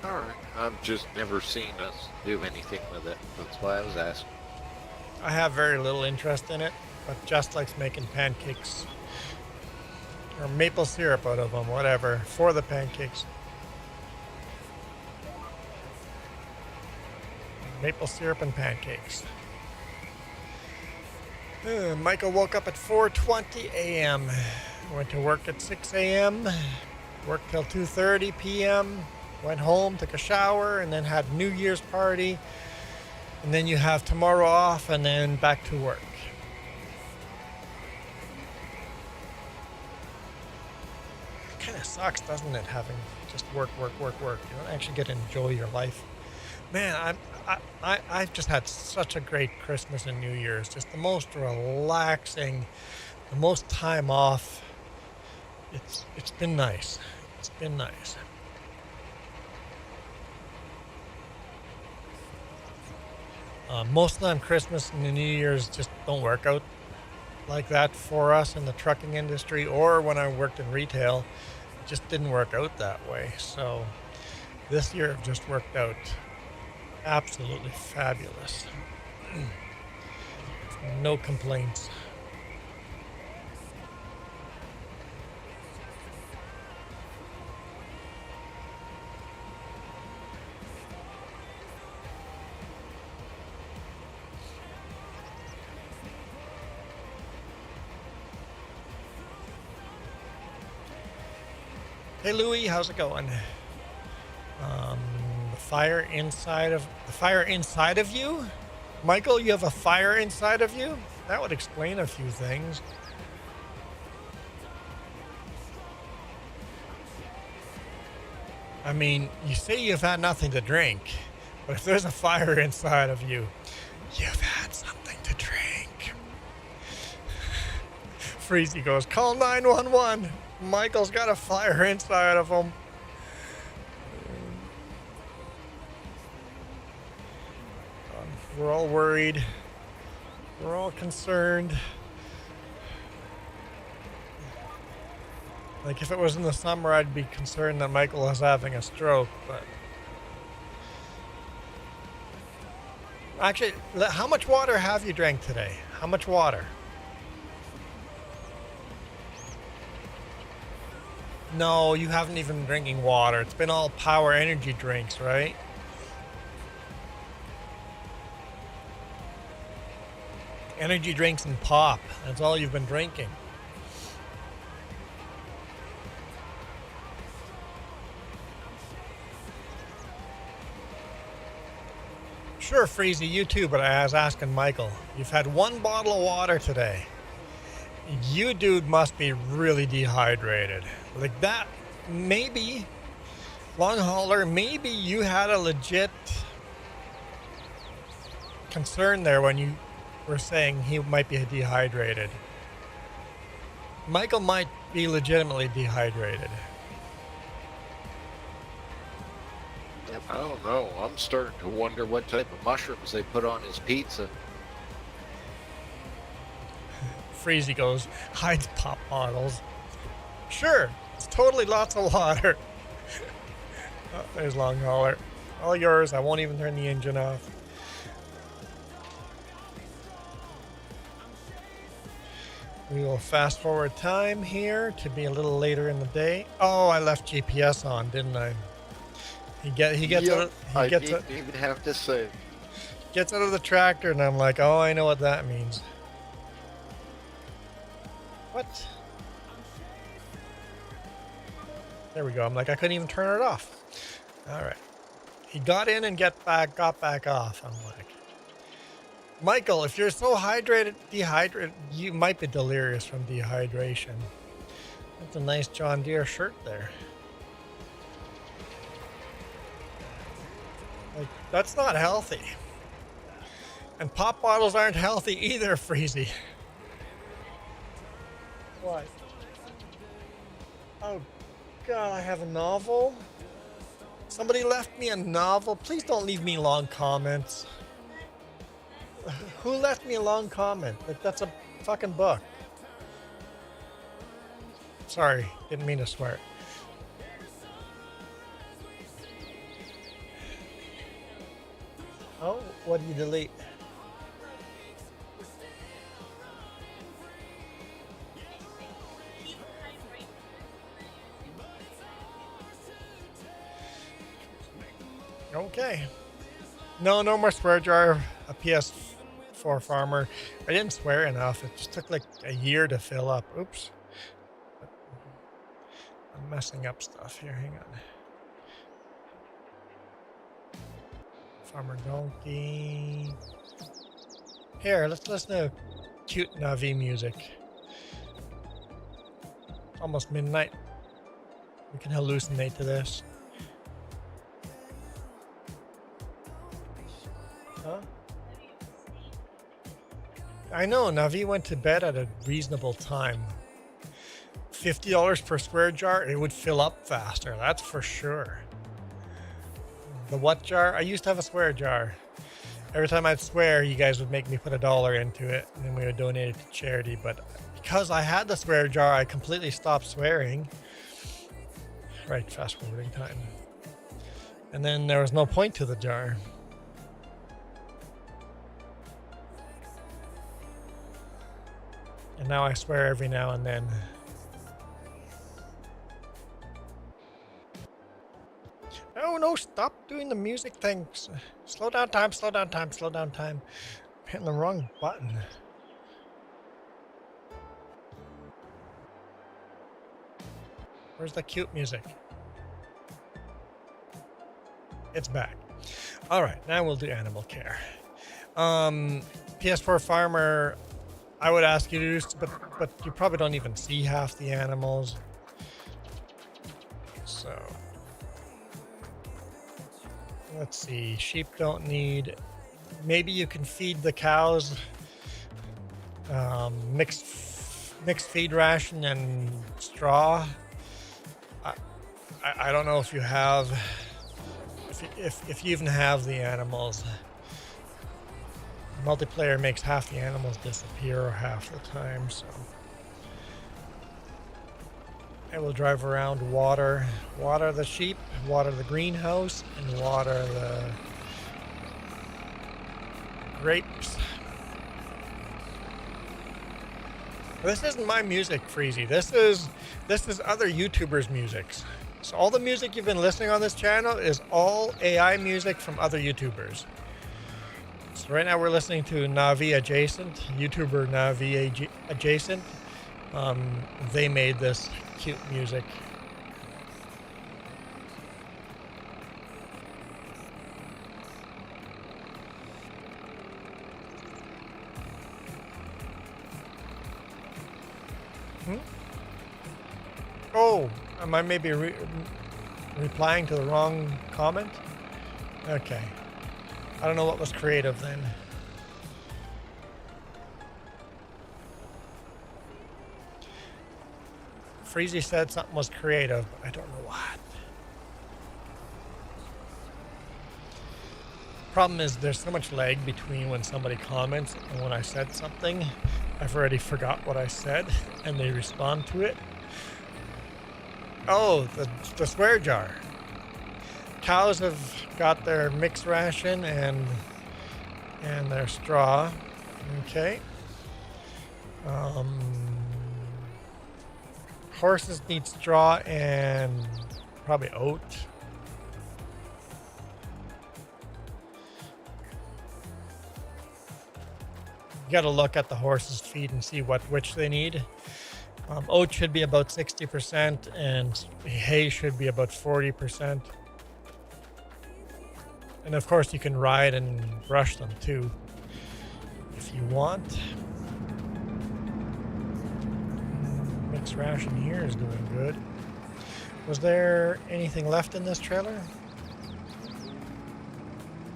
Alright. I've just never seen us do anything with it. That's why I was asking. I have very little interest in it, but Jess likes making pancakes. Or maple syrup out of them, whatever, for the pancakes. Maple syrup and pancakes. Michael woke up at 4:20 a.m. Went to work at 6 a.m. Worked till 2:30 p.m. Went home, took a shower, and then had New Year's party. And then you have tomorrow off, and then back to work. It kind of sucks, doesn't it, having just work. You don't actually get to enjoy your life. Man, I've just had such a great Christmas and New Year's. Just the most relaxing, the most time off. It's been nice. It's been nice. Most of the time, Christmas and the New Year's just don't work out like that for us in the trucking industry, or when I worked in retail, it just didn't work out that way. So this year it just worked out absolutely fabulous. No complaints. Hey Louie, how's it going? The fire inside of you? Michael, you have a fire inside of you? That would explain a few things. I mean, you say you've had nothing to drink, but if there's a fire inside of you, you've had something to drink. Freezy goes, call 911. Michael's got a fire inside of him. We're all worried. We're all concerned. Like if it was in the summer, I'd be concerned that Michael was having a stroke, but... Actually, how much water have you drank today? How much water? No, you haven't even been drinking water. It's been all power energy drinks, right? Energy drinks and pop. That's all you've been drinking. Sure, Freezy, you too, but I was asking Michael. You've had one bottle of water today. You dude must be really dehydrated. Like that, maybe, long hauler, maybe you had a legit concern there when you were saying he might be dehydrated. Michael might be legitimately dehydrated. I don't know. I'm starting to wonder what type of mushrooms they put on his pizza. Freezy goes, hides pop bottles. Sure, it's totally lots of water. Oh, there's long hauler. All yours. I won't even turn the engine off. We will fast forward time here to be a little later in the day. Oh, I left GPS on, didn't I? He gets Yep, out, I didn't even have to say. gets out of the tractor, and I'm like, oh, I know what that means. What? There we go. I'm like, I couldn't even turn it off. All right. He got in and got back off. I'm like, Michael, if you're so dehydrated, you might be delirious from dehydration. That's a nice John Deere shirt there. Like, that's not healthy. And pop bottles aren't healthy either, Freezy. What? Oh, God, I have a novel? Somebody left me a novel? Please don't leave me long comments. Who left me a long comment? Like, that's a fucking book. Sorry, didn't mean to swear. Oh, what do you delete? Okay. No more swear jar. A PS4 farmer. I didn't swear enough. It just took like a year to fill up. Oops. I'm messing up stuff here. Hang on. Farmer donkey. Here, let's listen to cute Navi music. Almost midnight. We can hallucinate to this. Huh? I know, Navi went to bed at a reasonable time. $50 per swear jar, it would fill up faster, that's for sure. The what jar? I used to have a swear jar. Every time I'd swear, you guys would make me put $1 into it, and then we would donate it to charity. But because I had the swear jar, I completely stopped swearing. Right, fast forwarding time. And then there was no point to the jar. And now I swear every now and then. No, stop doing the music thing. Slow down time, slow down time, slow down time. I'm hitting the wrong button. Where's the cute music? It's back. All right, now we'll do animal care. PS4 Farmer, I would ask you to do, but you probably don't even see half the animals. So let's see. Sheep don't need. Maybe you can feed the cows mixed feed ration and straw. I don't know if you have. If you even have the animals. Multiplayer makes half the animals disappear half the time, so I will drive around, water the sheep, water the greenhouse, and water the grapes. This isn't my music, Freezy. This is other YouTubers' musics. So all the music you've been listening on this channel is all AI music from other YouTubers. So right now we're listening to Navi Adjacent, YouTuber Navi Adjacent. They made this cute music. Oh, am I maybe replying to the wrong comment? Okay. I don't know what was creative then. Freezy said something was creative, but I don't know what. Problem is there's so much lag between when somebody comments and when I said something. I've already forgot what I said and they respond to it. Oh, the swear jar. Cows have got their mixed ration and their straw. Okay. Horses need straw and probably oat. You got to look at the horse's feed and see which they need. Oat should be about 60% and hay should be about 40%. And of course you can ride and brush them too, if you want. Mixed ration here is doing good. Was there anything left in this trailer?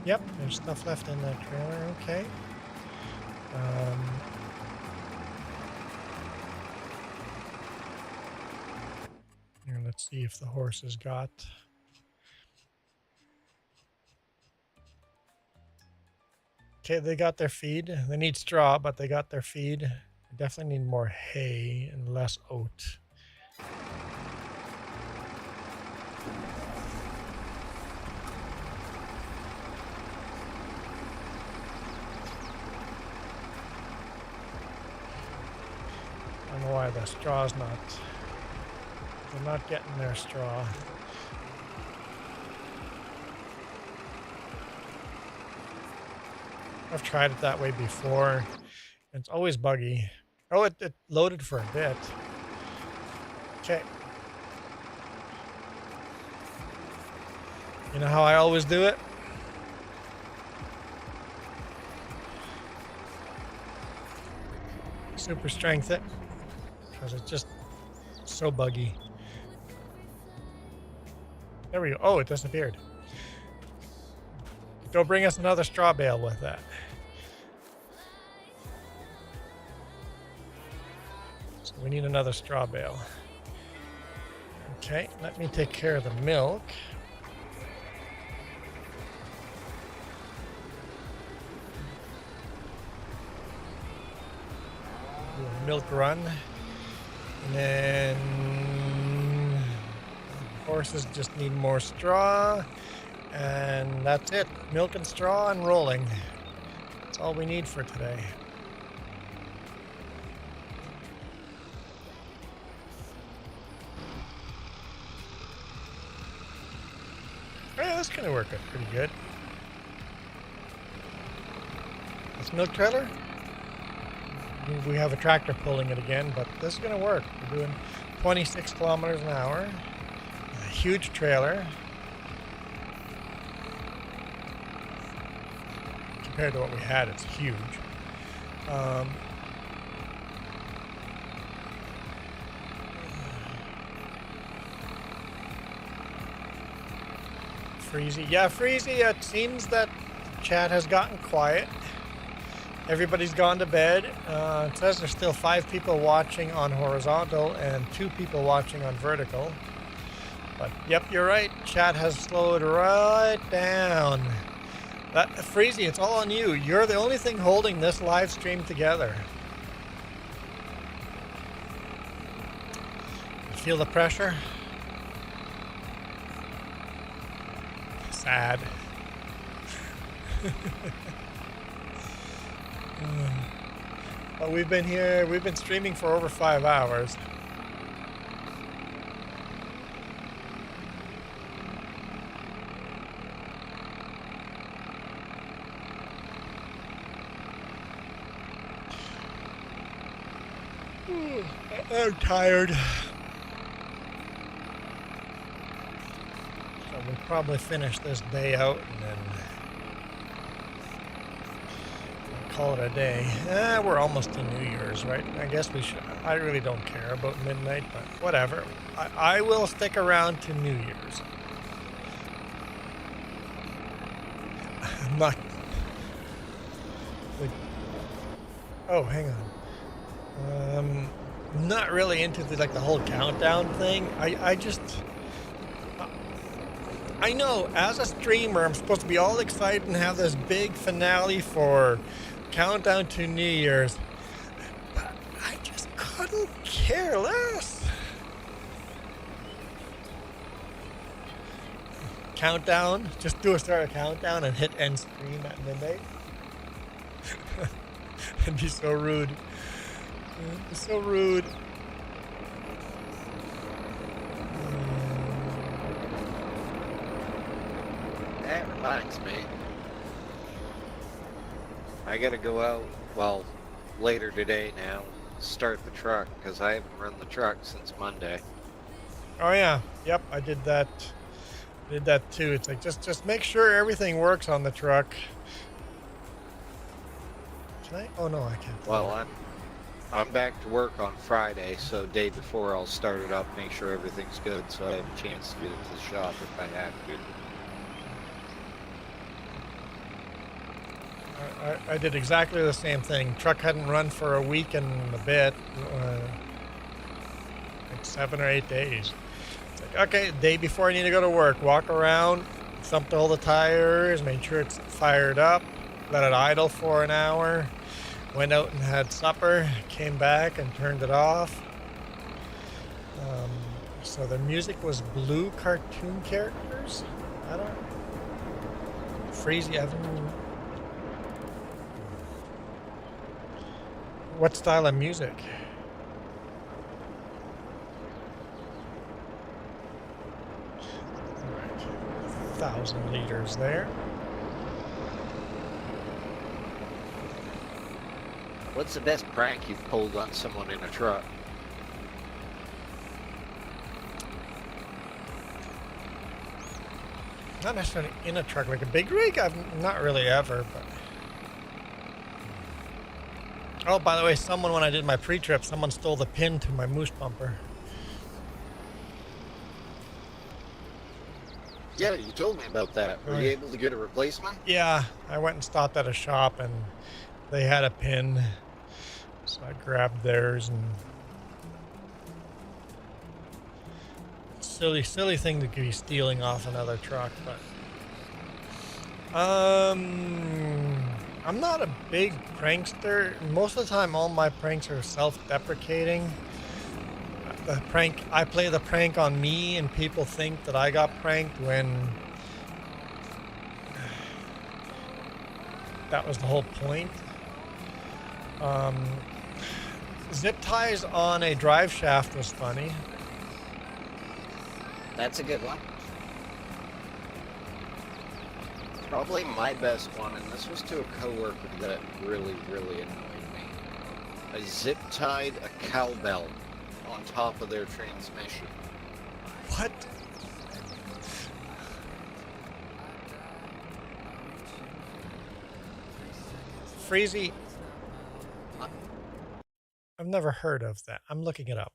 Yep, there's stuff left in that trailer, okay. And let's see if the horse has got... Okay, they got their feed. They need straw, but they got their feed. They definitely need more hay and less oat. I don't know why the straw's not... They're not getting their straw. I've tried it that way before. It's always buggy. Oh, it loaded for a bit. Okay. You know how I always do it? Super strength it. Because it's just so buggy. There we go. Oh, it disappeared. Go bring us another straw bale with that. So we need another straw bale. Okay, let me take care of the milk. Do a milk run. And then horses just need more straw. And that's it. Milk and straw and rolling. That's all we need for today. Yeah, this gonna work out pretty good. This milk trailer? We have a tractor pulling it again, but this is gonna work. We're doing 26 kilometers an hour. A huge trailer. Compared to what we had, it's huge. Freezy. Yeah, Freezy, it seems that chat has gotten quiet. Everybody's gone to bed. It says there's still 5 people watching on horizontal and 2 people watching on vertical. But yep, you're right. Chat has slowed right down. That Freezy, it's all on you. You're the only thing holding this live stream together. Feel the pressure? Sad. But we've been streaming for over 5 hours. I'm tired. So we'll probably finish this day out and then call it a day. We're almost to New Year's, right? I guess we should. I really don't care about midnight, but whatever. I will stick around to New Year's. I'm not. Oh, hang on. Not really into the whole countdown thing. I know as a streamer I'm supposed to be all excited and have this big finale for countdown to New Year's, but I just couldn't care less. Countdown, just start a countdown and hit end stream at midnight. It'd be so rude. It's so rude. That reminds me. I gotta go out, well, later today now, start the truck, because I haven't run the truck since Monday. Oh yeah, yep, I did that. Did that too. It's like just make sure everything works on the truck. Can I? Oh no, I can't. Well, I'm back to work on Friday, so day before I'll start it up, make sure everything's good, so I have a chance to get it to the shop if I have to. I did exactly the same thing. Truck hadn't run for a week and a bit, like 7 or 8 days. It's like, okay, day before I need to go to work, walk around, thumped all the tires, made sure it's fired up, let it idle for an hour, went out and had supper, came back and turned it off. So the music was blue cartoon characters. I don't. Freezy, Evan. What style of music? Alright. 1,000 liters there. What's the best prank you've pulled on someone in a truck? Not necessarily in a truck, like a big rig. I've not really ever, but. Oh, by the way, when I did my pre-trip, someone stole the pin to my moose bumper. Yeah, you told me about that. Were you able to get a replacement? Yeah, I went and stopped at a shop and they had a pin. So I grabbed theirs and silly thing to be stealing off another truck, but I'm not a big prankster. Most of the time all my pranks are self-deprecating. I play the prank on me and people think that I got pranked when that was the whole point. Zip ties on a drive shaft was funny. That's a good one. Probably my best one, and this was to a coworker that really annoyed me. I zip-tied a cowbell on top of their transmission. What? Freezy. I've never heard of that. I'm looking it up.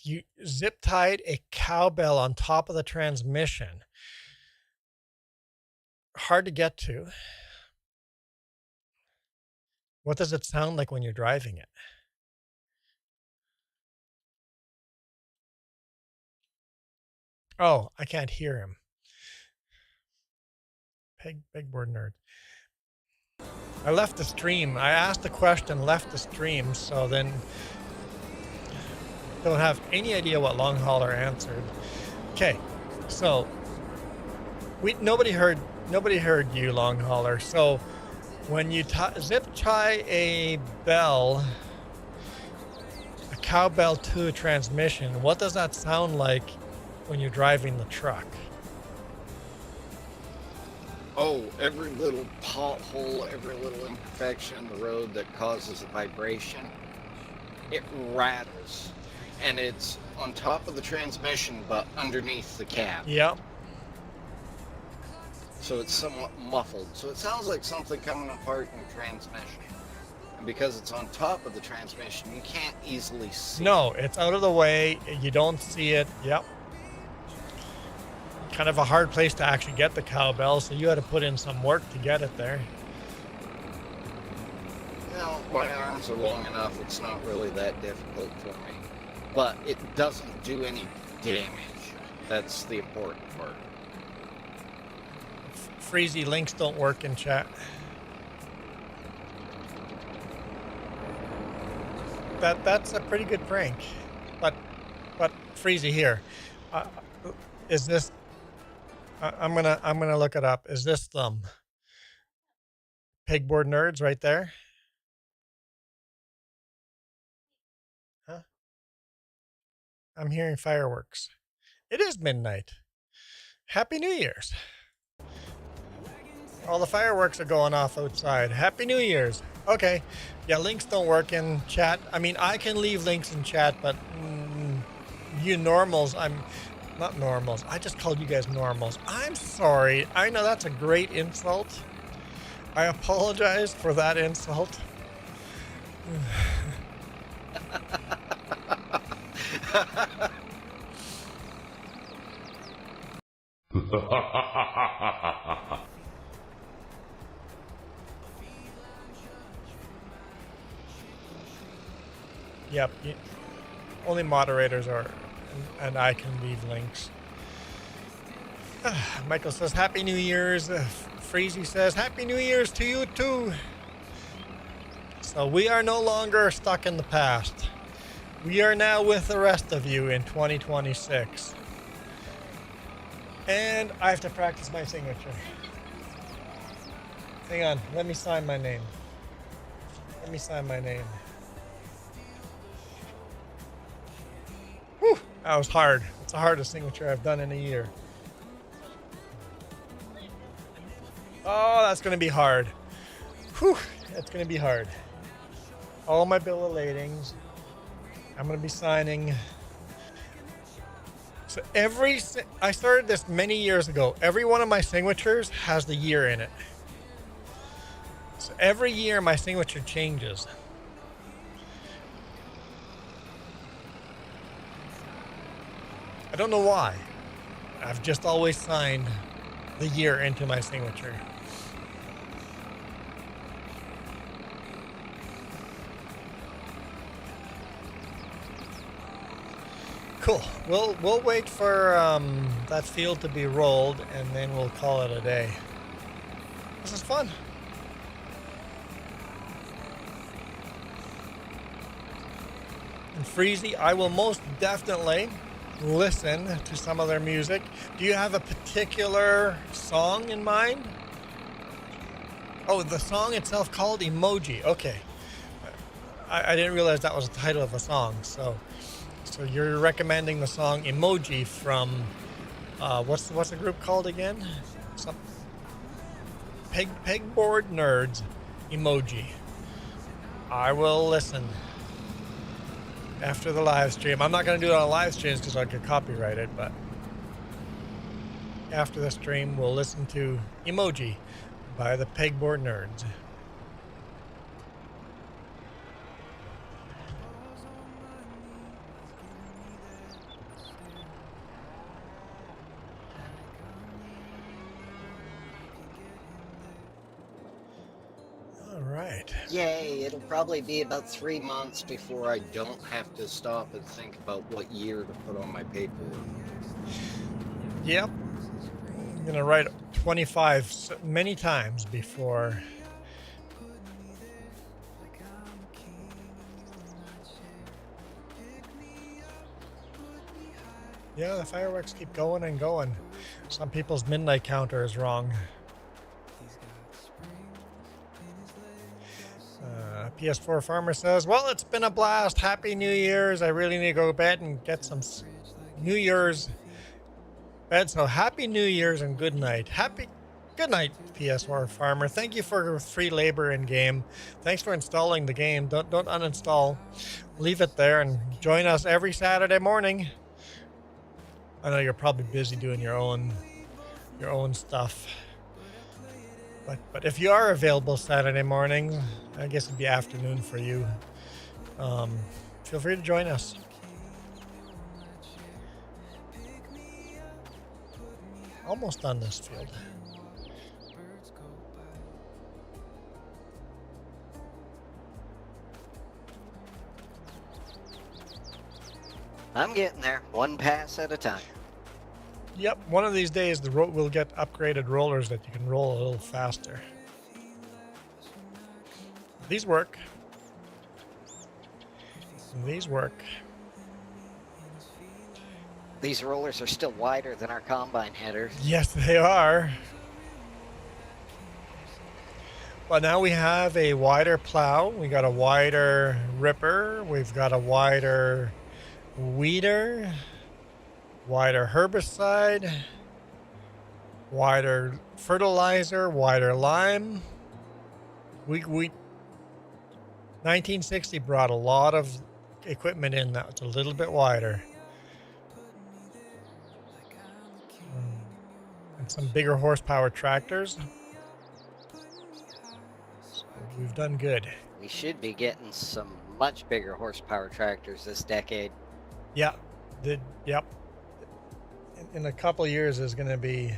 You zip tied a cowbell on top of the transmission. Hard to get to. What does it sound like when you're driving it? Oh, I can't hear him. Pegboard nerd. I left the stream. I asked the question, left the stream, so then don't have any idea what long hauler answered. Okay, so nobody heard you, long hauler. So when you zip tie a bell, a cowbell to a transmission, what does that sound like when you're driving the truck? Oh, every little pothole, every little imperfection in the road that causes a vibration, it rattles. And it's on top of the transmission, but underneath the cab. Yep. So it's somewhat muffled. So it sounds like something coming apart in the transmission. And because it's on top of the transmission, you can't easily see it. No, it's out of the way. You don't see it. Yep. Kind of a hard place to actually get the cowbell, so you had to put in some work to get it there. You know, my arms are long enough, it's not really that difficult for me. But it doesn't do any damage. That's the important part. Freezy, links don't work in chat. That's a pretty good prank. But Freezy, here. Is this... I'm gonna look it up. Is this Pegboard Nerds right there? Huh? I'm hearing fireworks. It is midnight. Happy New Year's. All the fireworks are going off outside. Happy New Year's. Okay. Yeah, links don't work in chat. I mean, I can leave links in chat, but you normals, not normals. I just called you guys normals. I'm sorry. I know that's a great insult. I apologize for that insult. Yep. Only moderators are, and I can leave links. Michael says, Happy New Year's. Freezy says, Happy New Year's to you too. So we are no longer stuck in the past. We are now with the rest of you in 2026. And I have to practice my signature. Hang on, let me sign my name. Let me sign my name. Whew, that was hard. It's the hardest signature I've done in a year. Oh, that's going to be hard. Whew, that's going to be hard. All my bill of ladings. I'm going to be signing. So I started this many years ago. Every one of my signatures has the year in it. So every year my signature changes. I don't know why. I've just always signed the year into my signature. Cool. We'll wait for that field to be rolled, and then we'll call it a day. This is fun. And Freezy, I will most definitely listen to some of their music. Do you have a particular song in mind? Oh, the song itself called Emoji. Okay. I didn't realize that was the title of a song. So you're recommending the song Emoji from what's the group called again? Pegboard Nerds Emoji. I will listen. after the live stream. I'm not going to do it on live streams because I'll get copyrighted, but after the stream, we'll listen to Emoji by the Pegboard Nerds. Right. Yay, it'll probably be about 3 months before I don't have to stop and think about what year to put on my paperwork. Yep. I'm going to write 25 many times before. Yeah, the fireworks keep going and going. Some people's midnight counter is wrong. PS4 Farmer says, well, it's been a blast. Happy New Year's. I really need to go to bed and get some New Year's bed. So happy New Year's and good night. Good night, PS4 Farmer. Thank you for free labor in game. Thanks for installing the game. Don't uninstall. Leave it there and join us every Saturday morning. I know you're probably busy doing your own stuff. But if you are available Saturday mornings, I guess it'd be afternoon for you. Feel free to join us. Almost done this field. I'm getting there, one pass at a time. Yep, one of these days we'll get upgraded rollers that you can roll a little faster. These work. These work. These rollers are still wider than our combine headers. Yes, they are. But now we have a wider plow. We got a wider ripper. We've got a wider weeder. Wider herbicide, wider fertilizer, wider lime. 1960 brought a lot of equipment in that's a little bit wider. And some bigger horsepower tractors. So we've done good. We should be getting some much bigger horsepower tractors this decade. Yeah. Yep. In a couple of years is going to be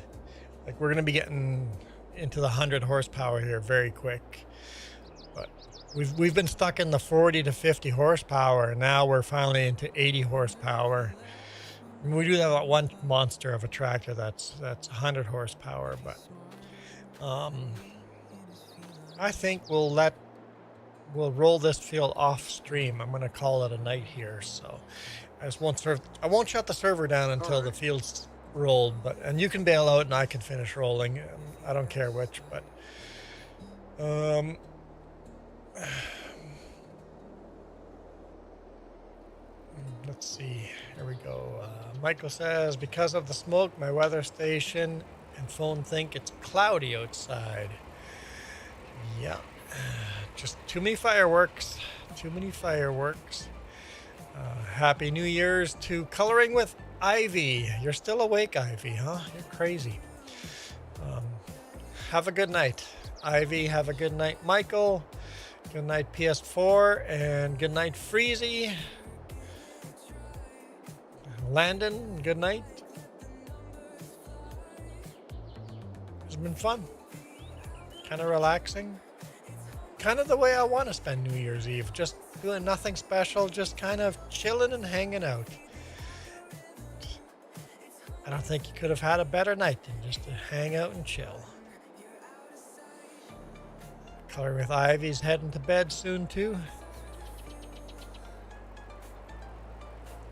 like we're going to be getting into the 100 horsepower here very quick, but we've been stuck in the 40 to 50 horsepower, and now we're finally into 80 horsepower. And we do have that one monster of a tractor that's 100 horsepower, but I think we'll roll this field off stream. I'm going to call it a night here, so I won't shut the server down until the field's rolled, and you can bail out and I can finish rolling. I don't care which, but let's see. Here we go. Michael says, because of the smoke, my weather station and phone think it's cloudy outside. Yeah, just too many fireworks. Too many fireworks. Happy New Year's to Coloring with Ivy. You're still awake, Ivy, huh? You're crazy. Have a good night, Ivy. Have a good night, Michael. Good night, PS4. And good night, Freezy. Landon, good night. It's been fun. Kind of relaxing. Kind of the way I want to spend New Year's Eve. Just doing nothing special, just kind of chilling and hanging out. I don't think you could have had a better night than just to hang out and chill. Coloring with Ivy's heading to bed soon too.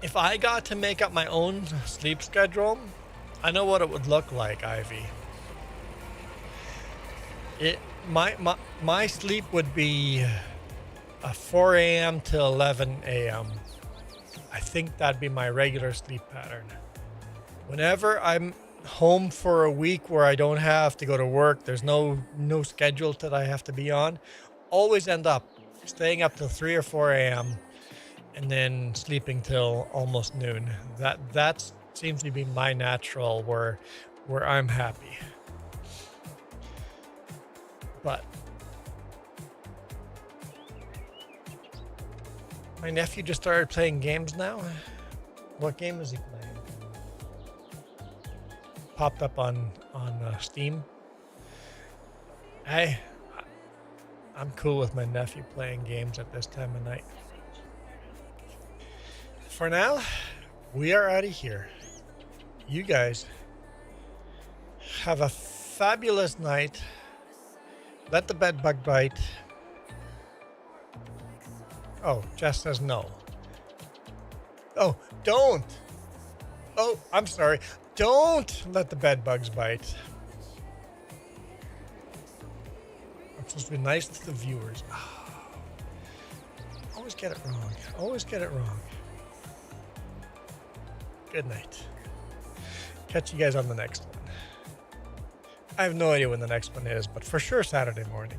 If I got to make up my own sleep schedule, I know what it would look like, Ivy. My sleep would be 4 a.m. to 11 a.m. I think that'd be my regular sleep pattern. Whenever I'm home for a week where I don't have to go to work, there's no schedule that I have to be on, always end up staying up till 3 or 4 a.m. and then sleeping till almost noon. That seems to be my natural where I'm happy. But my nephew just started playing games now. What game is he playing? Popped up on Steam. I'm cool with my nephew playing games at this time of night. For now, we are out of here. You guys have a fabulous night. Let the bed bug bite. Oh, Jess says no. Oh, don't. Oh, I'm sorry. Don't let the bed bugs bite. I'm supposed to be nice to the viewers. Oh, always get it wrong. Always get it wrong. Good night. Catch you guys on the next one. I have no idea when the next one is, but for sure Saturday morning.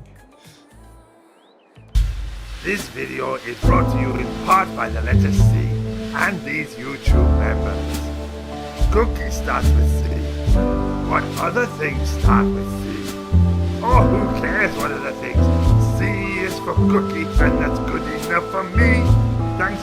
This video is brought to you in part by the letter C and these YouTube members. Cookie starts with C. What other things start with C? Oh, who cares what other things? C is for cookie, and that's good enough for me. Thanks for